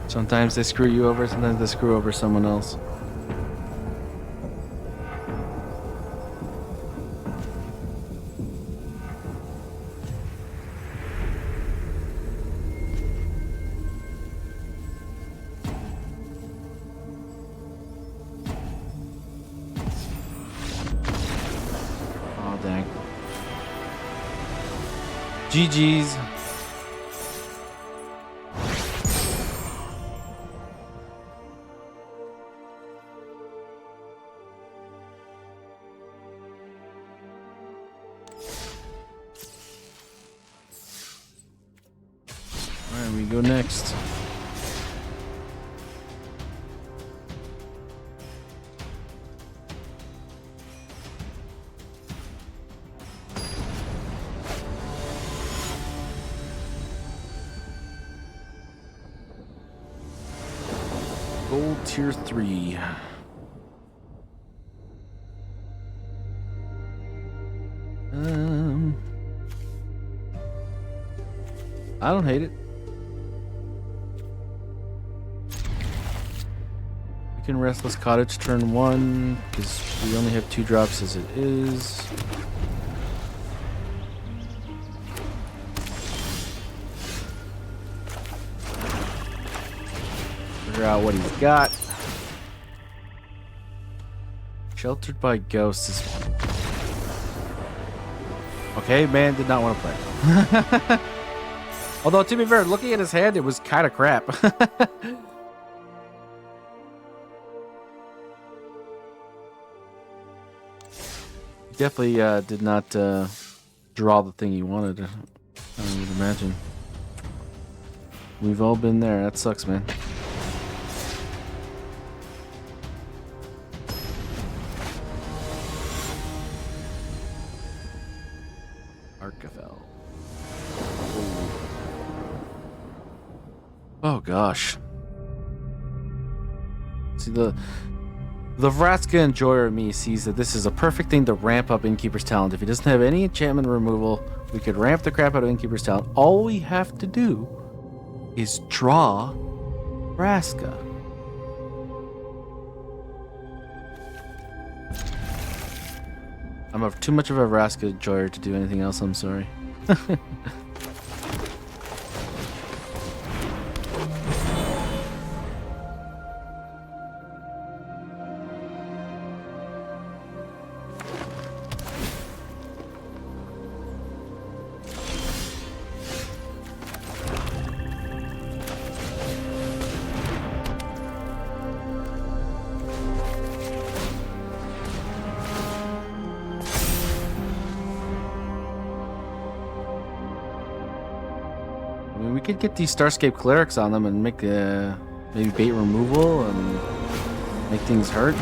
Sometimes they screw you over, sometimes they screw over someone else. Oh, dang. GG's. Alright, we go next. Gold tier 3. I don't hate it. We can Restless Cottage turn 1 because we only have 2 drops as it is. Figure out what he's got. Sheltered by Ghosts is... Okay, man did not want to play. Although, to be fair, looking at his hand, it was kind of crap. Definitely did not draw the thing he wanted, I would imagine. We've all been there. That sucks, man. Archifel. Oh gosh. See, the Vraska enjoyer in me sees that this is a perfect thing to ramp up Innkeeper's Talent. If he doesn't have any enchantment removal, we could ramp the crap out of Innkeeper's Talent. All we have to do is draw Vraska. I'm too much of a Vraska enjoyer to do anything else, I'm sorry. mean, we could get these Starscape Clerics on them and make maybe bait removal and make things hurt.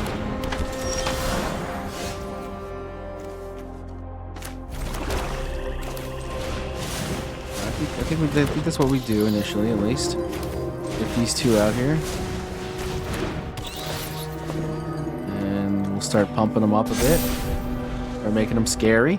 I think that's what we do initially, at least. Get these two out here. And we'll start pumping them up a bit. Or making them scary.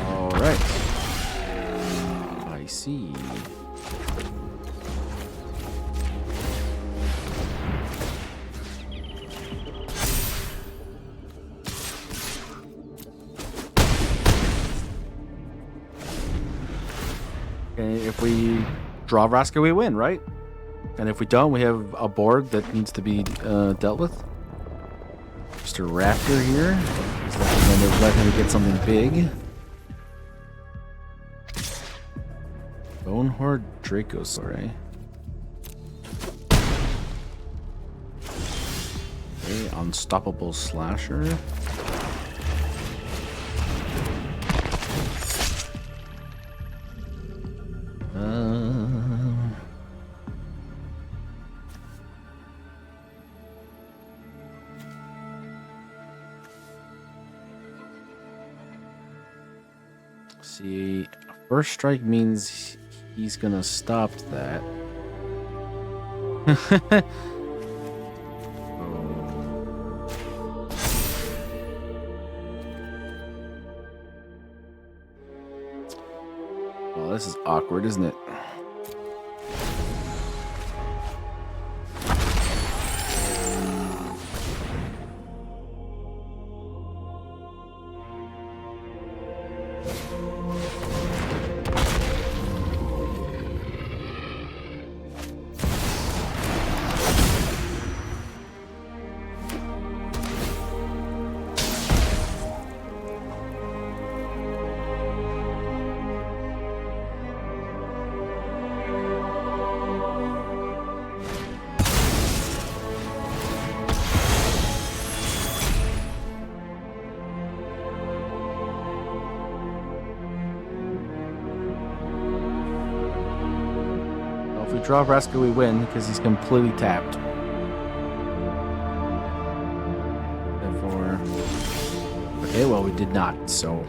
Alright. I see. If we draw Vraska, we win, right? And if we don't, we have a board that needs to be dealt with. Just a raptor here. Looks like we're going to let him get something big. Bonehorde Dracosaur. Okay, Unstoppable Slasher. See, first strike means he's gonna stop that. Oh, this is awkward, isn't it? If we draw Vraska, we win because he's completely tapped. Therefore, okay, well, we did not, so.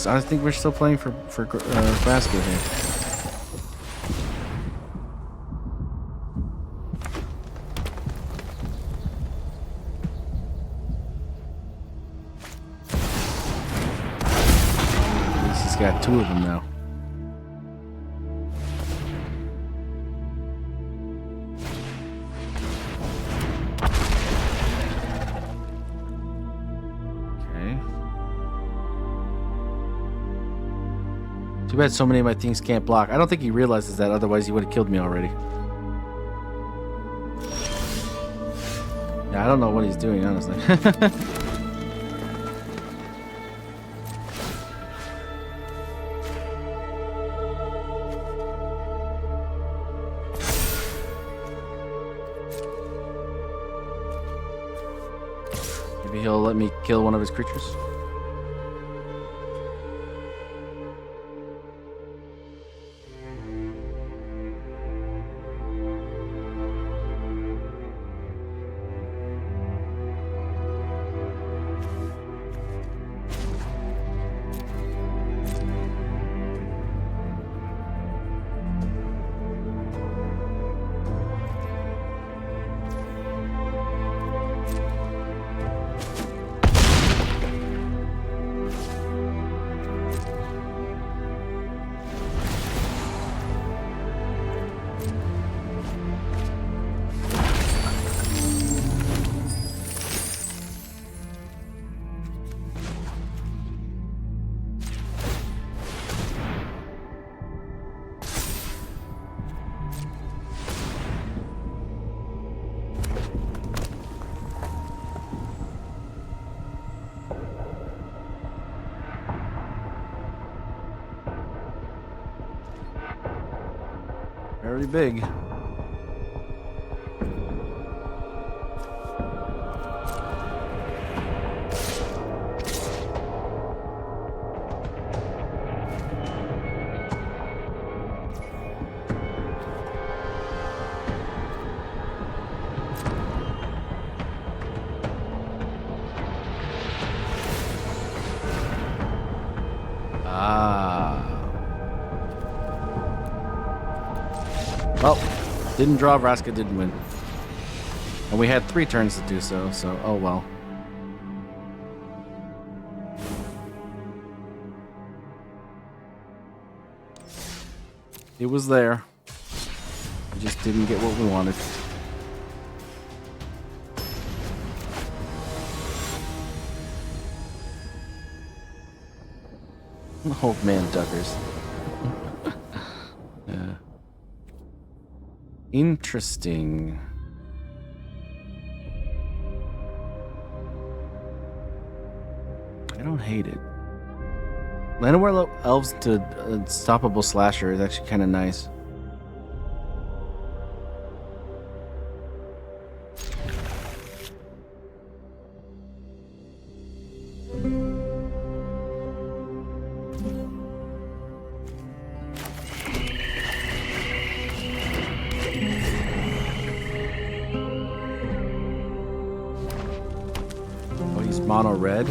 I think we're still playing for Vraska here. At least he's got two of them now. Too bad so many of my things can't block. I don't think he realizes that, otherwise he would have killed me already. Yeah, I don't know what he's doing, honestly. Maybe he'll let me kill one of his creatures. pretty big. Well, didn't draw, Vraska didn't win. And we had 3 turns to do so, oh well. It was there. We just didn't get what we wanted. Oh man, duckers. Yeah. Interesting. I don't hate it. Llanowar elves to unstoppable slasher is actually kind of nice. Oh, he's mono red.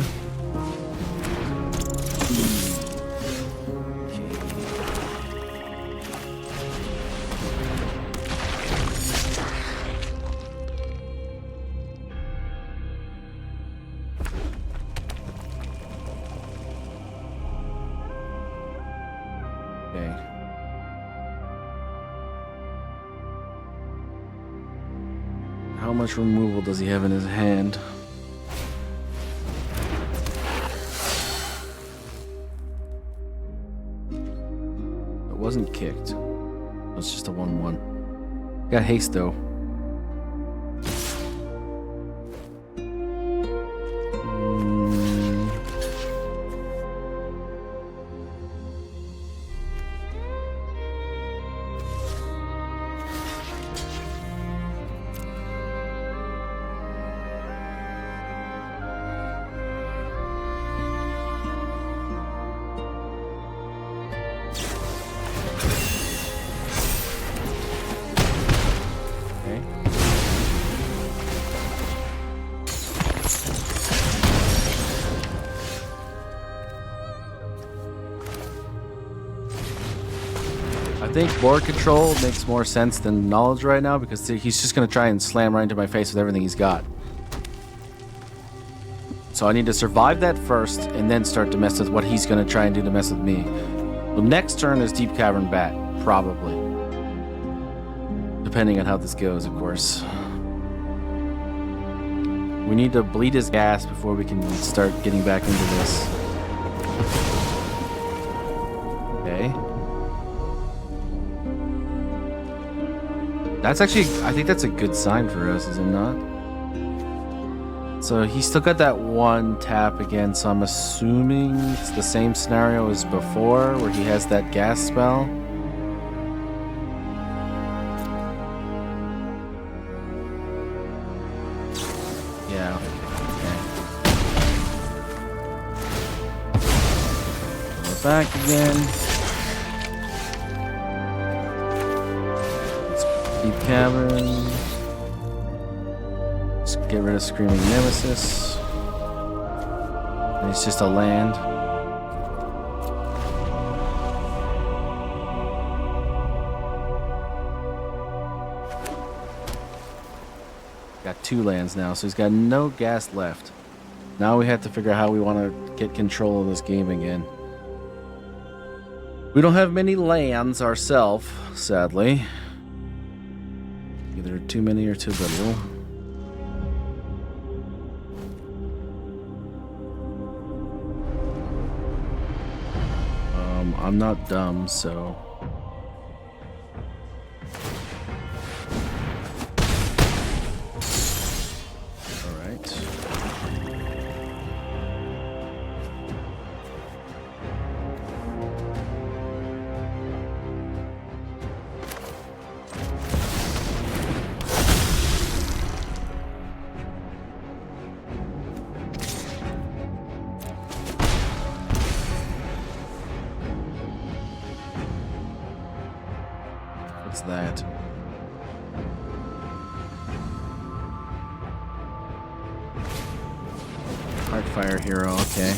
How much removal does he have in his hand? It wasn't kicked. It was just a 1/1. Got haste though. I think board control makes more sense than knowledge right now because he's just going to try and slam right into my face with everything he's got. So I need to survive that first and then start to mess with what he's going to try and do to mess with me. The next turn is Deep Cavern Bat, probably. Depending on how this goes, of course. We need to bleed his gas before we can start getting back into this. Okay. That's actually, I think that's a good sign for us, is it not? So he's still got that 1 tap again, so I'm assuming it's the same scenario as before, where he has that gas spell. Yeah, okay. We're back again. Deep Cavern. Let's get rid of Screaming Nemesis. And it's just a land. Got 2 lands now, so he's got no gas left. Now we have to figure out how we want to get control of this game again. We don't have many lands ourselves, sadly. Either too many or too little. I'm not dumb, so... Alright. What's that? Heartfire Hero, okay.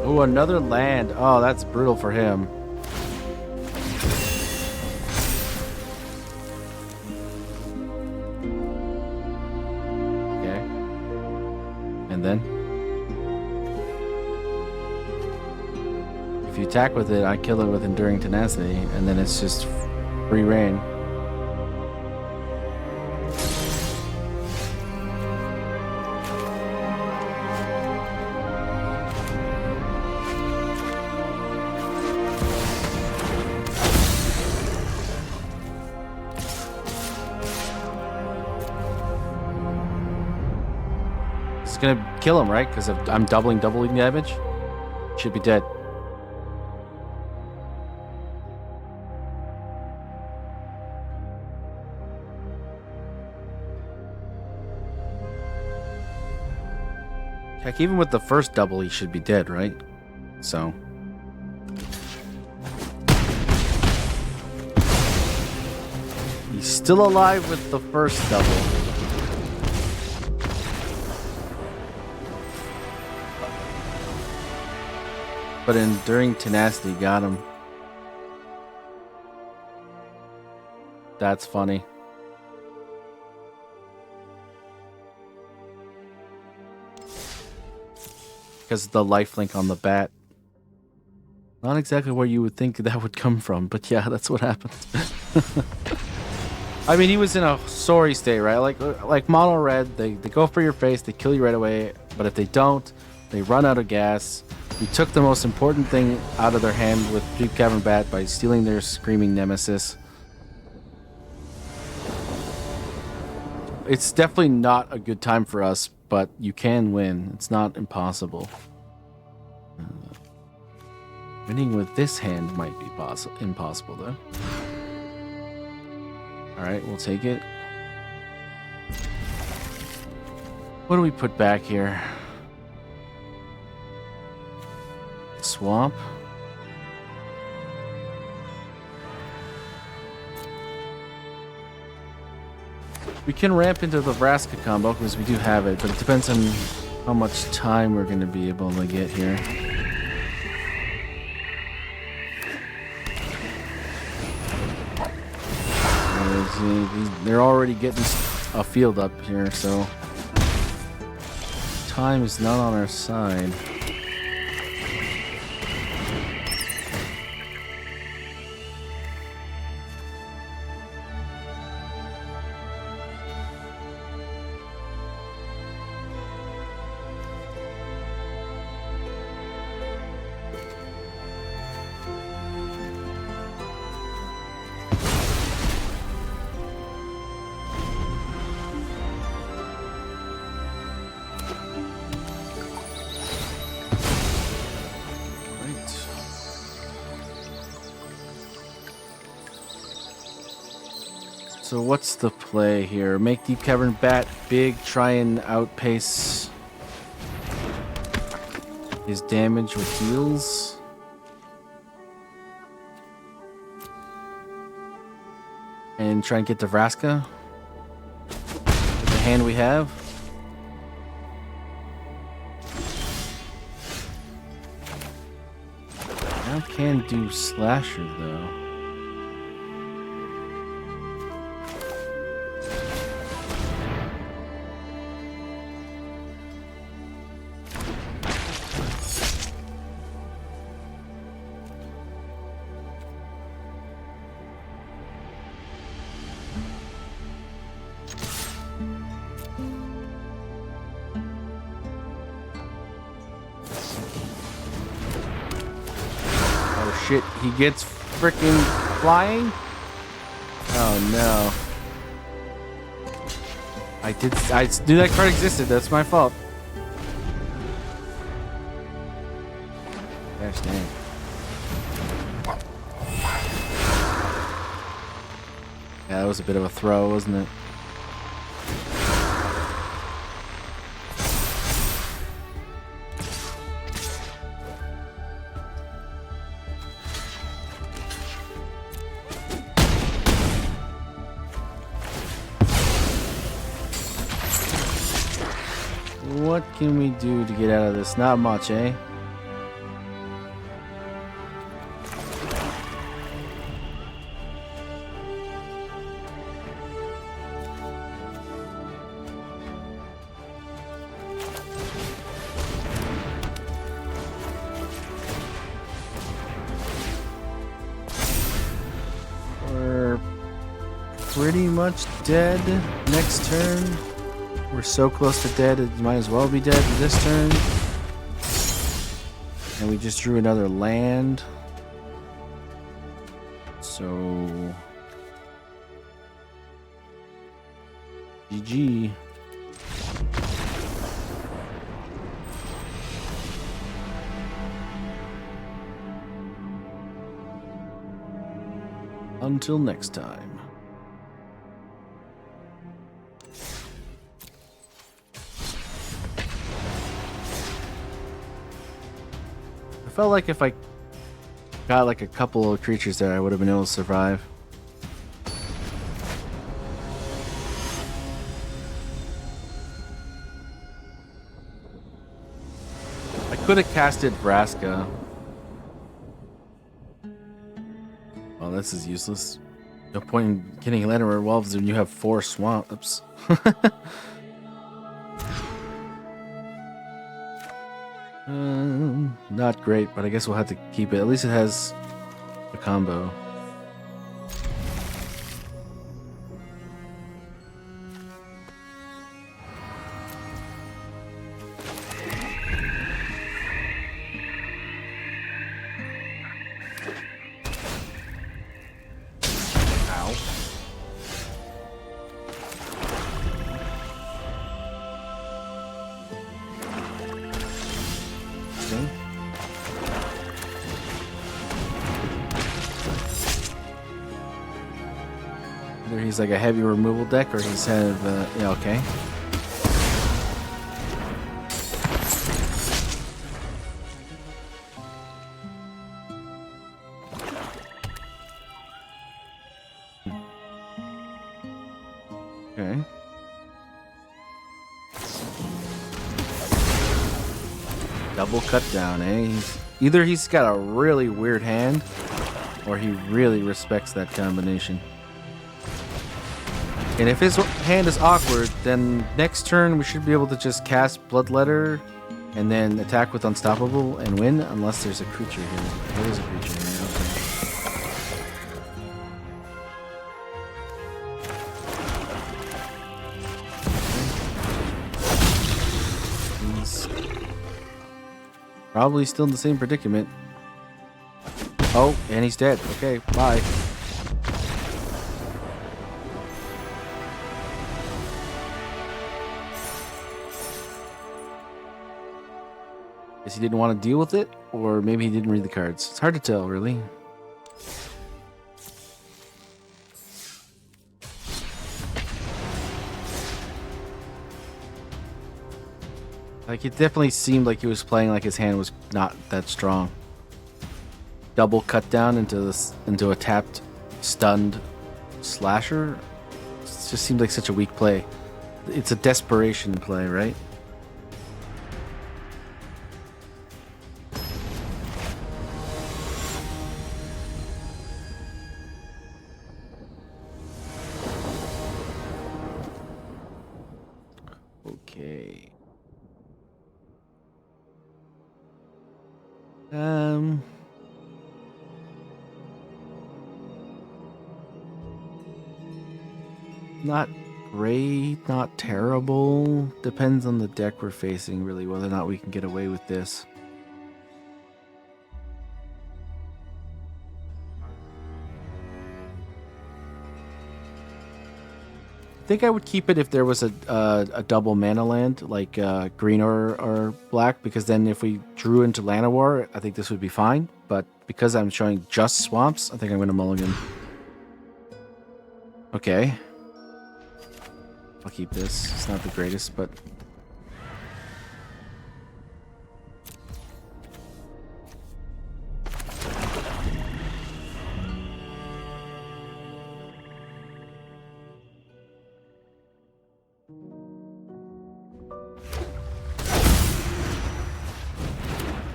Oh, another land. Oh, that's brutal for him. Okay. And then? If you attack with it, I kill it with Enduring Tenacity, and then it's just free reign. It's gonna kill him, right? Because I'm doubling damage. Should be dead. Heck, even with the first double, he should be dead, right? So. He's still alive with the first double. But Enduring Tenacity got him. That's funny. Because of the lifelink on the bat. Not exactly where you would think that would come from, but yeah, that's what happened. I mean, he was in a sorry state, right? Like mono red, they go for your face, they kill you right away, but if they don't, they run out of gas. We took the most important thing out of their hand with Deep Cavern Bat by stealing their Screaming Nemesis. It's definitely not a good time for us, but you can win. It's not impossible. Winning with this hand might be impossible, though. Alright, we'll take it. What do we put back here? Swamp. We can ramp into the Vraska combo because we do have it, but it depends on how much time we're going to be able to get here. They're already getting a field up here, so time is not on our side. So what's the play here? Make Deep Cavern Bat big, try and outpace his damage with heals. And try and get to Vraska. With the hand we have. Now can do Slasher though. Shit, he gets freaking flying? Oh no. I knew that card existed, that's my fault. Gosh dang. Yeah, that was a bit of a throw, wasn't it? What can we do to get out of this? Not much, eh? We're pretty much dead next turn. We're so close to dead, it might as well be dead this turn. And we just drew another land. So... GG. Until next time. I felt like if I got like a couple of creatures there, I would have been able to survive. I could have casted Vraska. Well, this is useless. No point in getting Llanowar Wolves when you have 4 swamps. Not great, but I guess we'll have to keep it. At least it has a combo. Ow. Okay. Either he's like a heavy removal deck, or he's kind of yeah, okay. Okay. Double cut down, eh? Either he's got a really weird hand, or he really respects that combination. And if his hand is awkward, then next turn we should be able to just cast Bloodletter and then attack with Unstoppable and win, unless there's a creature here. There is a creature here, okay. He's probably still in the same predicament. Oh, and he's dead. Okay, bye. Guess he didn't want to deal with it, or maybe he didn't read the cards. It's hard to tell, really. Like, it definitely seemed like he was playing like his hand was not that strong. Double cut down into a tapped, stunned slasher. It just seemed like such a weak play. It's a desperation play, right? Okay. Not great, not terrible. Depends on the deck we're facing, really, whether or not we can get away with this. I think I would keep it if there was a double mana land, like green or black, because then if we drew into Llanowar, I think this would be fine. But because I'm showing just swamps, I think I'm going to mulligan. Okay. I'll keep this. It's not the greatest, but...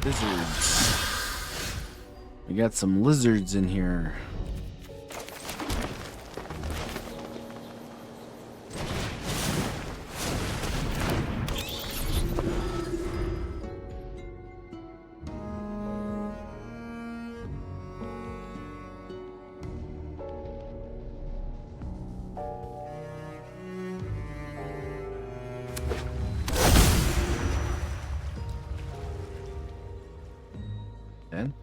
Lizards. We got some lizards in here. Then.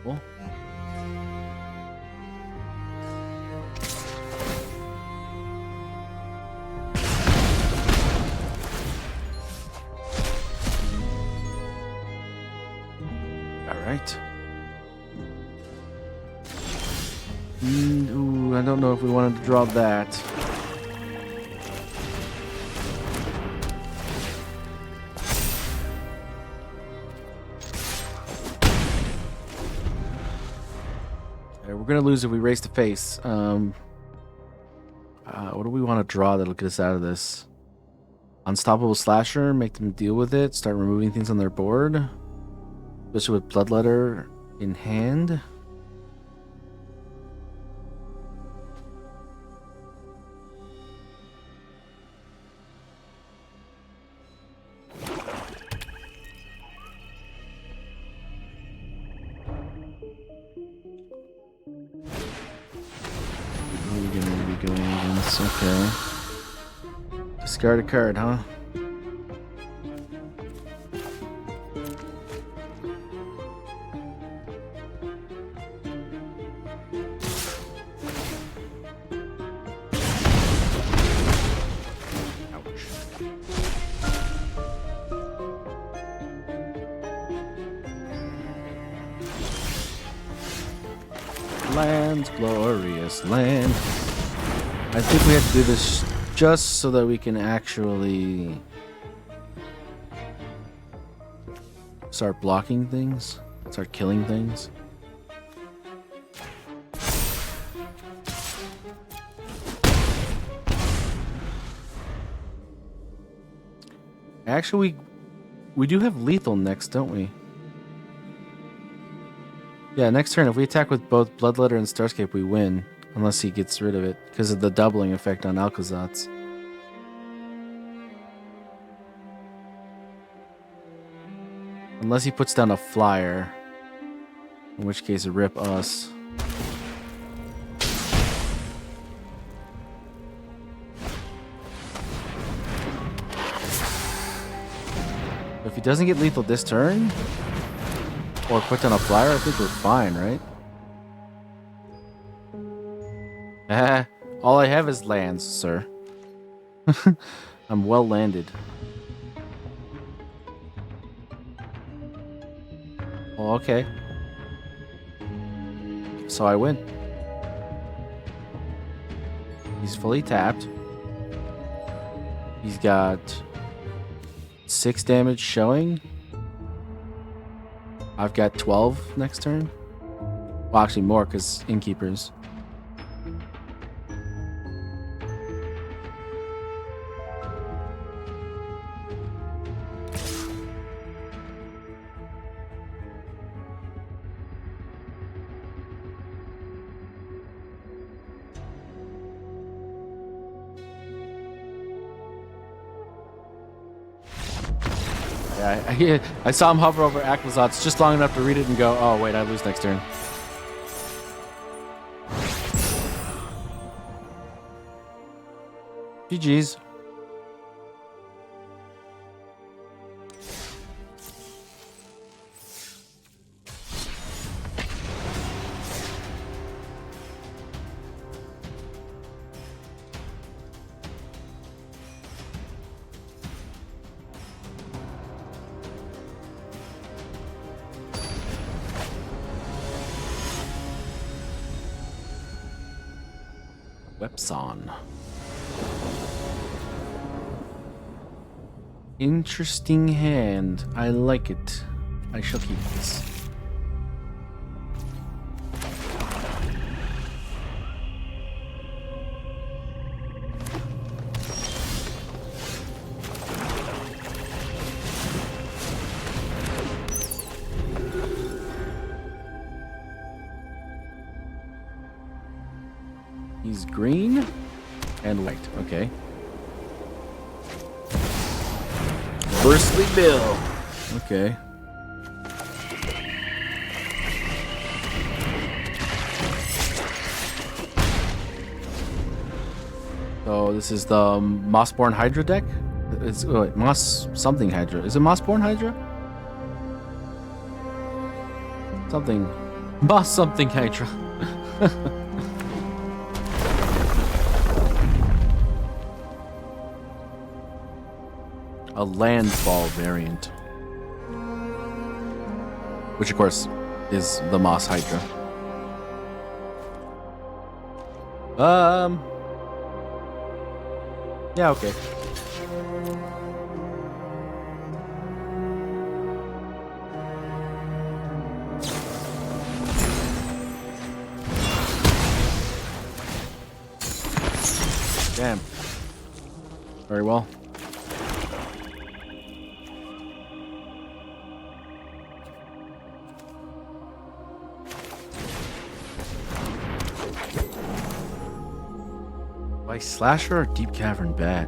Cool. Alright. Ooh, I don't know if we wanted to draw that. We're gonna lose if we race to face. What do we want to draw that'll get us out of this? Unstoppable Slasher, make them deal with it, start removing things on their board. Especially with Bloodletter in hand. We're gonna be going against, okay. Discard a card, huh? Land, glorious land. I think we have to do this just so that we can actually start blocking things, start killing things. Actually, we do have lethal next, don't we? Yeah, next turn, if we attack with both Bloodletter and Starscape, we win. Unless he gets rid of it, because of the doubling effect on Alcazats. Unless he puts down a flyer. In which case, rip us. If he doesn't get lethal this turn, or put down a flyer, I think we're fine, right? All I have is lands, sir. I'm well landed. Oh, okay. So I win. He's fully tapped. He's got 6 damage showing. I've got 12 next turn. Well, actually more because Innkeepers. Yeah, I saw him hover over Aquazot's just long enough to read it and go, oh, wait, I lose next turn. GG's. Webson. Interesting hand. I like it. I shall keep this. He's green and white. Okay. Bristly Bill. Okay. So this is the Mossborn Hydra deck? It's wait, Moss something Hydra. Is it Mossborn Hydra? Something. Moss something Hydra. A landfall variant. Which of course is the Moss Hydra. Yeah, okay. Damn. Very well. By Slasher or Deep Cavern Bat?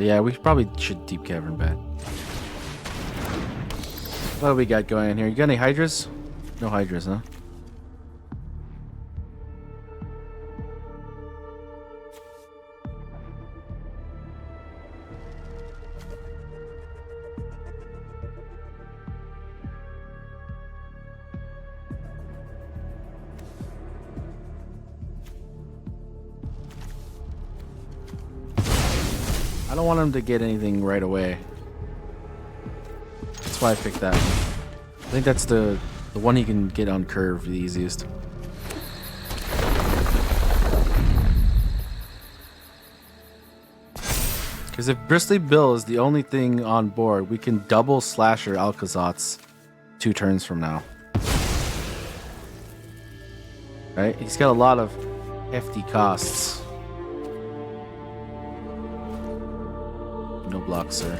Yeah, we probably should Deep Cavern Bat. What do we got going on here? You got any Hydras? No Hydras, huh? I don't want him to get anything right away. That's why I picked that one. I think that's the one he can get on curve the easiest. Because if Bristly Bill is the only thing on board, we can double Slasher Alcazot's 2 turns from now. Right? He's got a lot of hefty costs. No block, sir.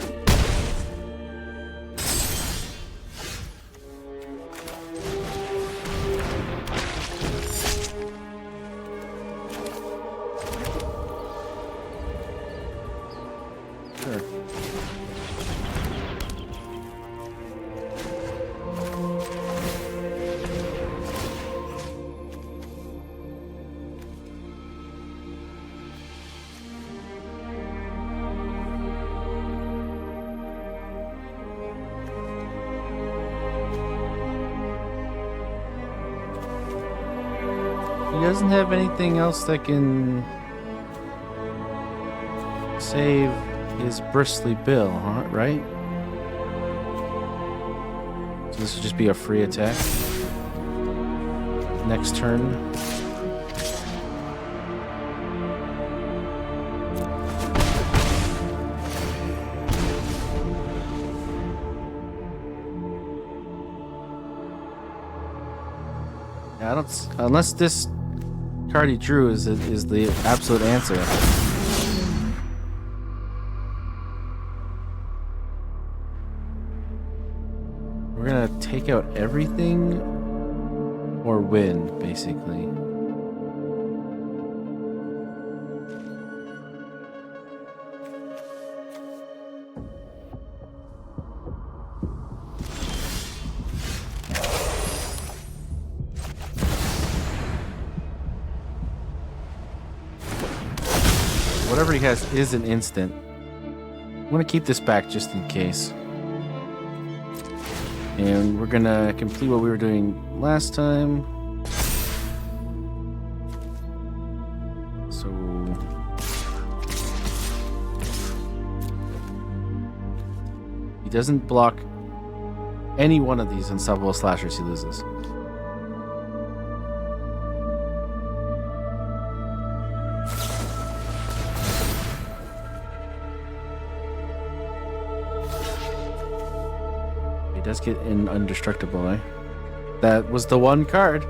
Sure. He doesn't have anything else that can save his bristly bill, huh? Right? So this would just be a free attack. Next turn. Yeah, I don't. Unless this card he drew is the absolute answer. We're gonna take out everything or win, basically. Whatever he has is an instant. I'm gonna keep this back just in case. And we're gonna complete what we were doing last time. So he doesn't block any one of these unstoppable slashers he loses. Does get in indestructible, eh? That was the one card.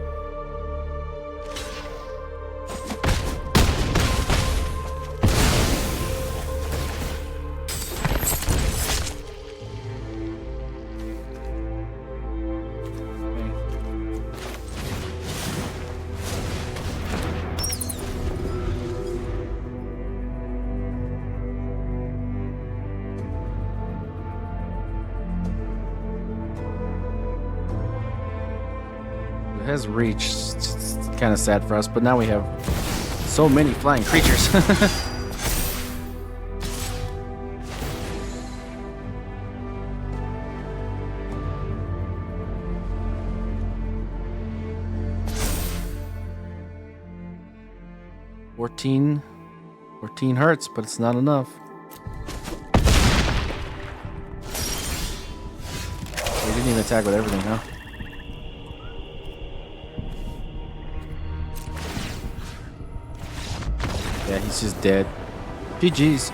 Has reach. It's kind of sad for us, but now we have so many flying creatures. Fourteen hurts, but it's not enough. We didn't even attack with everything, huh? Yeah, he's just dead. GG's.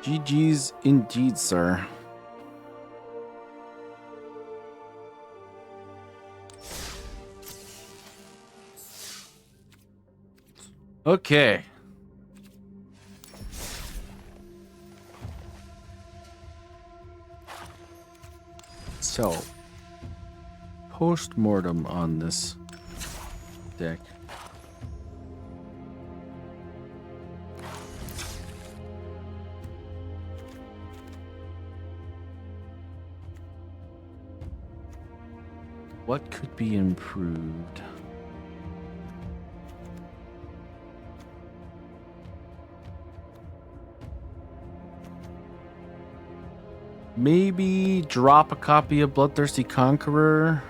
GG's indeed, sir. Okay. So, post-mortem on this deck. What could be improved? Maybe drop a copy of Bloodthirsty Conqueror.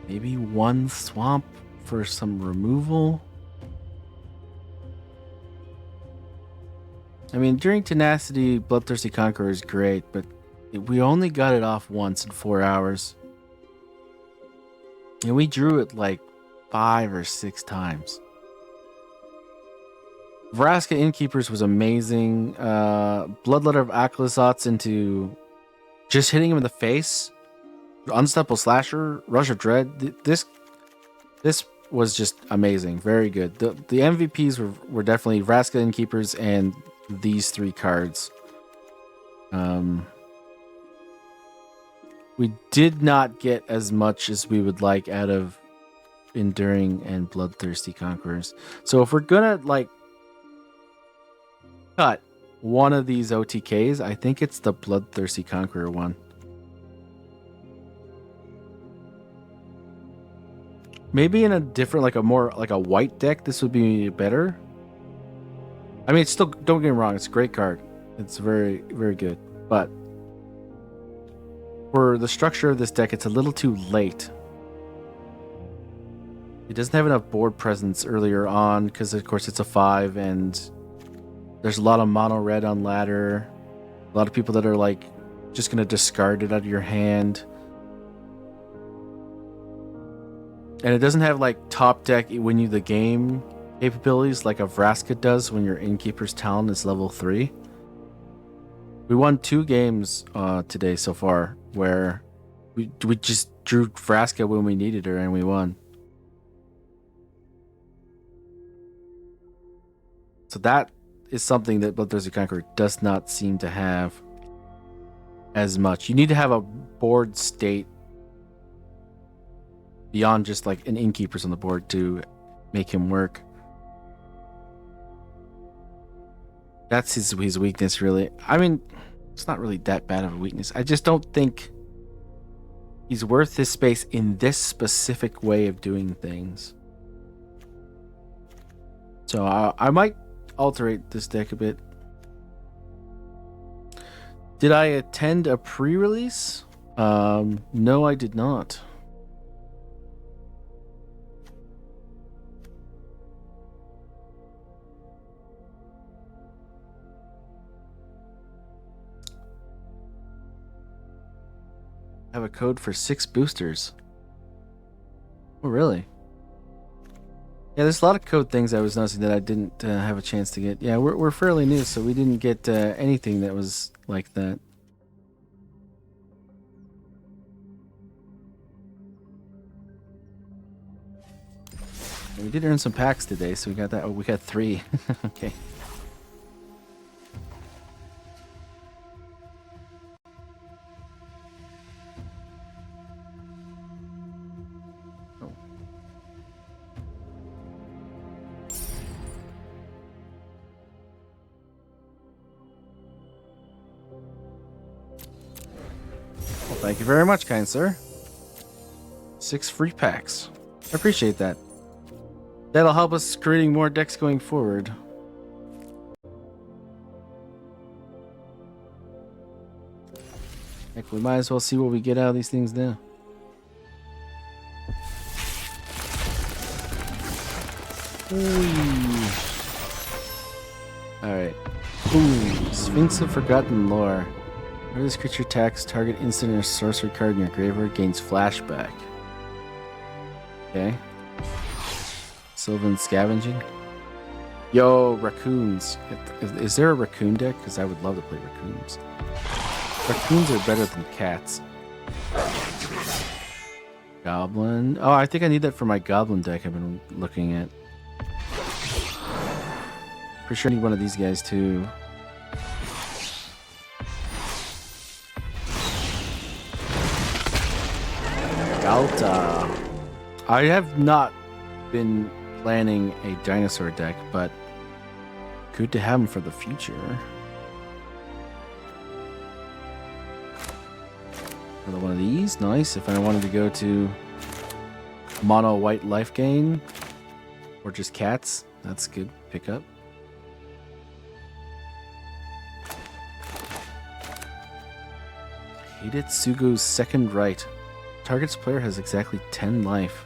Maybe one swamp for some removal. I mean, during Tenacity, Bloodthirsty Conqueror is great, but we only got it off once in 4 hours. And we drew it like 5 or 6 times. Vraska Innkeepers was amazing. Bloodletter of Akhlazot's into just hitting him in the face. Unstoppable Slasher, Rush of Dread. This was just amazing. Very good. The MVPs were definitely Vraska Innkeepers and these 3 cards. We did not get as much as we would like out of Enduring and Bloodthirsty Conquerors. So if we're gonna like cut one of these OTKs, I think it's the Bloodthirsty Conqueror one. Maybe in a different, like a more like a white deck, this would be better. I mean, it's still, don't get me wrong, it's a great card. It's very, very good. But For the structure of this deck, it's a little too late. It doesn't have enough board presence earlier on because, of course, it's a 5 and there's a lot of mono red on ladder. A lot of people that are like just going to discard it out of your hand. And it doesn't have like top deck win you the game capabilities like a Vraska does when your Innkeeper's Talent is level 3. We won 2 games today so far where we just drew Vraska when we needed her and we won. So that is something that Bloodthirsty Conqueror does not seem to have as much. You need to have a board state beyond just like an Innkeeper's on the board to make him work. That's his weakness, really. I mean, it's not really that bad of a weakness. I just don't think he's worth his space in this specific way of doing things. So I might alterate this deck a bit. Did I attend a pre-release? No, I did not. I have a code for 6 boosters. Oh, really? Yeah, there's a lot of code things I was noticing that I didn't have a chance to get. Yeah, we're fairly new, so we didn't get anything that was like that. We did earn some packs today, so we got that. Oh, we got 3. Okay. Well, thank you very much, kind sir. 6 free packs. I appreciate that. That'll help us creating more decks going forward. Heck, we might as well see what we get out of these things now. Alright. Ooh, Sphinx of Forgotten Lore. Whenever this creature attacks, target instant or sorcery card in your graveyard gains flashback. Okay. Sylvan Scavenging. Yo, raccoons. Is there a raccoon deck? Because I would love to play raccoons. Raccoons are better than cats. Goblin. Oh, I think I need that for my goblin deck I've been looking at. Pretty sure I need one of these guys too. Galta. I have not been planning a dinosaur deck, but good to have them for the future. Another one of these, nice. If I wanted to go to mono white life gain or just cats, that's good pickup. Hidetsugu's Second Right. Target's player has exactly 10 life.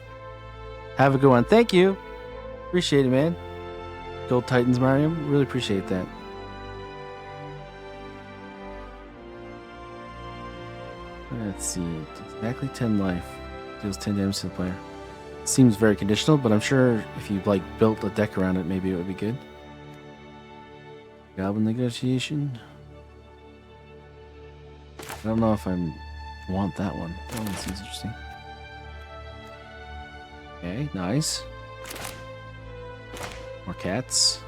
Have a good one. Thank you. Appreciate it, man. Gold Titans, Mario. Really appreciate that. Let's see. Exactly 10 life. Deals 10 damage to the player. Seems very conditional, but I'm sure if you like built a deck around it, maybe it would be good. Goblin Negotiation. I don't know if I want that one. That one seems interesting. Okay, nice. More cats.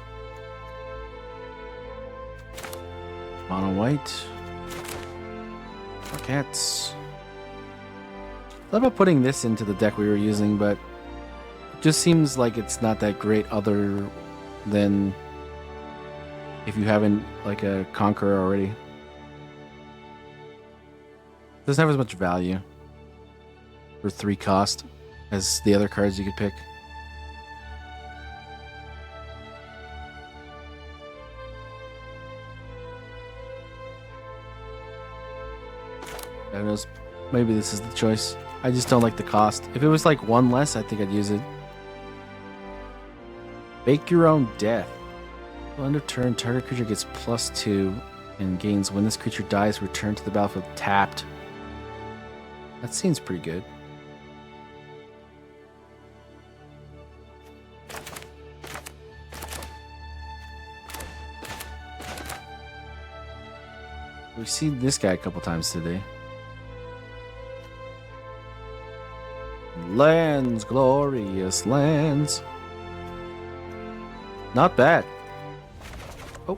Mono white. More cats. Thought about putting this into the deck we were using, but it just seems like it's not that great other than if you haven't like a Conqueror already. Doesn't have as much value for 3 cost as the other cards you could pick. maybe this is the choice. I just don't like the cost. If it was like one less, I think I'd use it. Bake your own death. Well, end of turn, target creature gets +2 and gains when this creature dies, return to the battlefield tapped. That seems pretty good. We've seen this guy a couple times today. Lands, glorious lands. Not bad. Oh.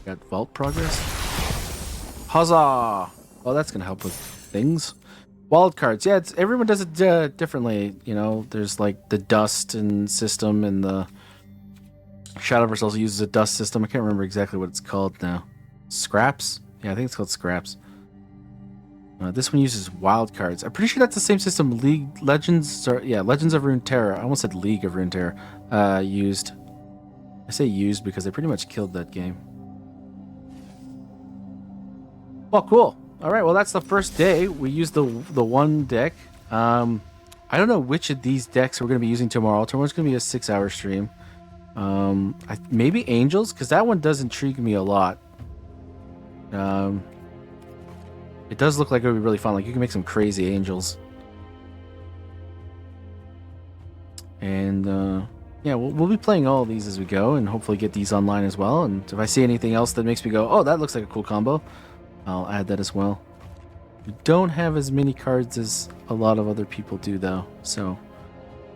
Got vault progress. Huzzah! Oh, that's gonna help with things. Wild cards. Yeah, everyone does it differently. You know, there's like the dust and system, and the Shadowverse also uses a dust system. I can't remember exactly what it's called now. Scraps? Yeah, I think it's called Scraps. This one uses wild cards. I'm pretty sure that's the same system Legends of Runeterra. I almost said League of Runeterra used. I say used because they pretty much killed that game. Well, cool. All right, well, that's the first day. We used the one deck. I don't know which of these decks we're going to be using tomorrow. Tomorrow's going to be a 6-hour stream. Maybe Angels, because that one does intrigue me a lot. It does look like it would be really fun. Like, you can make some crazy Angels. And, yeah, we'll be playing all of these as we go, and hopefully get these online as well. And if I see anything else that makes me go, oh, that looks like a cool combo, I'll add that as well. We don't have as many cards as a lot of other people do, though, so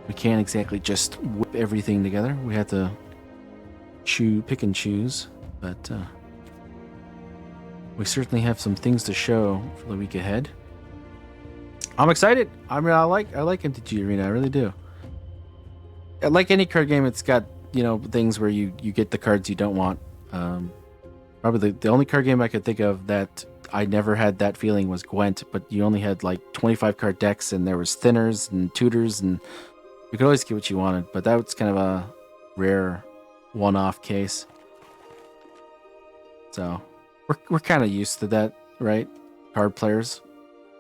we can't exactly just whip everything together. We have to pick and choose, but we certainly have some things to show for the week ahead. I'm excited. I mean, I like MTG Arena. I really do. Like any card game, it's got, you know, things where you get the cards you don't want. Probably the only card game I could think of that I never had that feeling was Gwent, but you only had like 25 card decks, and there was thinners and tutors, and you could always get what you wanted. But that was kind of a rare one-off case. So we're kind of used to that, right? Card players,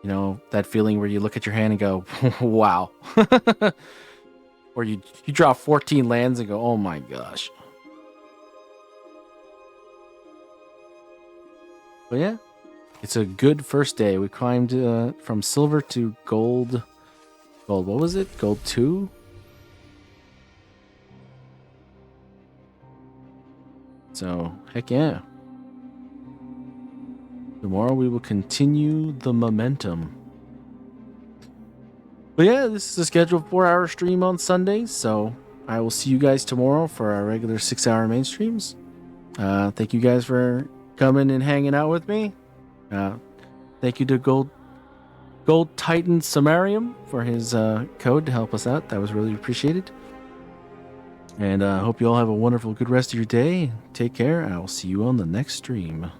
you know, that feeling where you look at your hand and go, wow. Or you draw 14 lands and go, oh my gosh. But yeah, it's a good first day. We climbed from silver to gold. What was it? Gold 2? So, heck yeah. Tomorrow we will continue the momentum. But yeah, this is a scheduled 4-hour stream on Sundays, so I will see you guys tomorrow for our regular 6-hour main streams. Thank you guys for coming and hanging out with me. Thank you to Gold Titan Samarium for his code to help us out. That was really appreciated. And I hope you all have a wonderful, good rest of your day. Take care. I will see you on the next stream.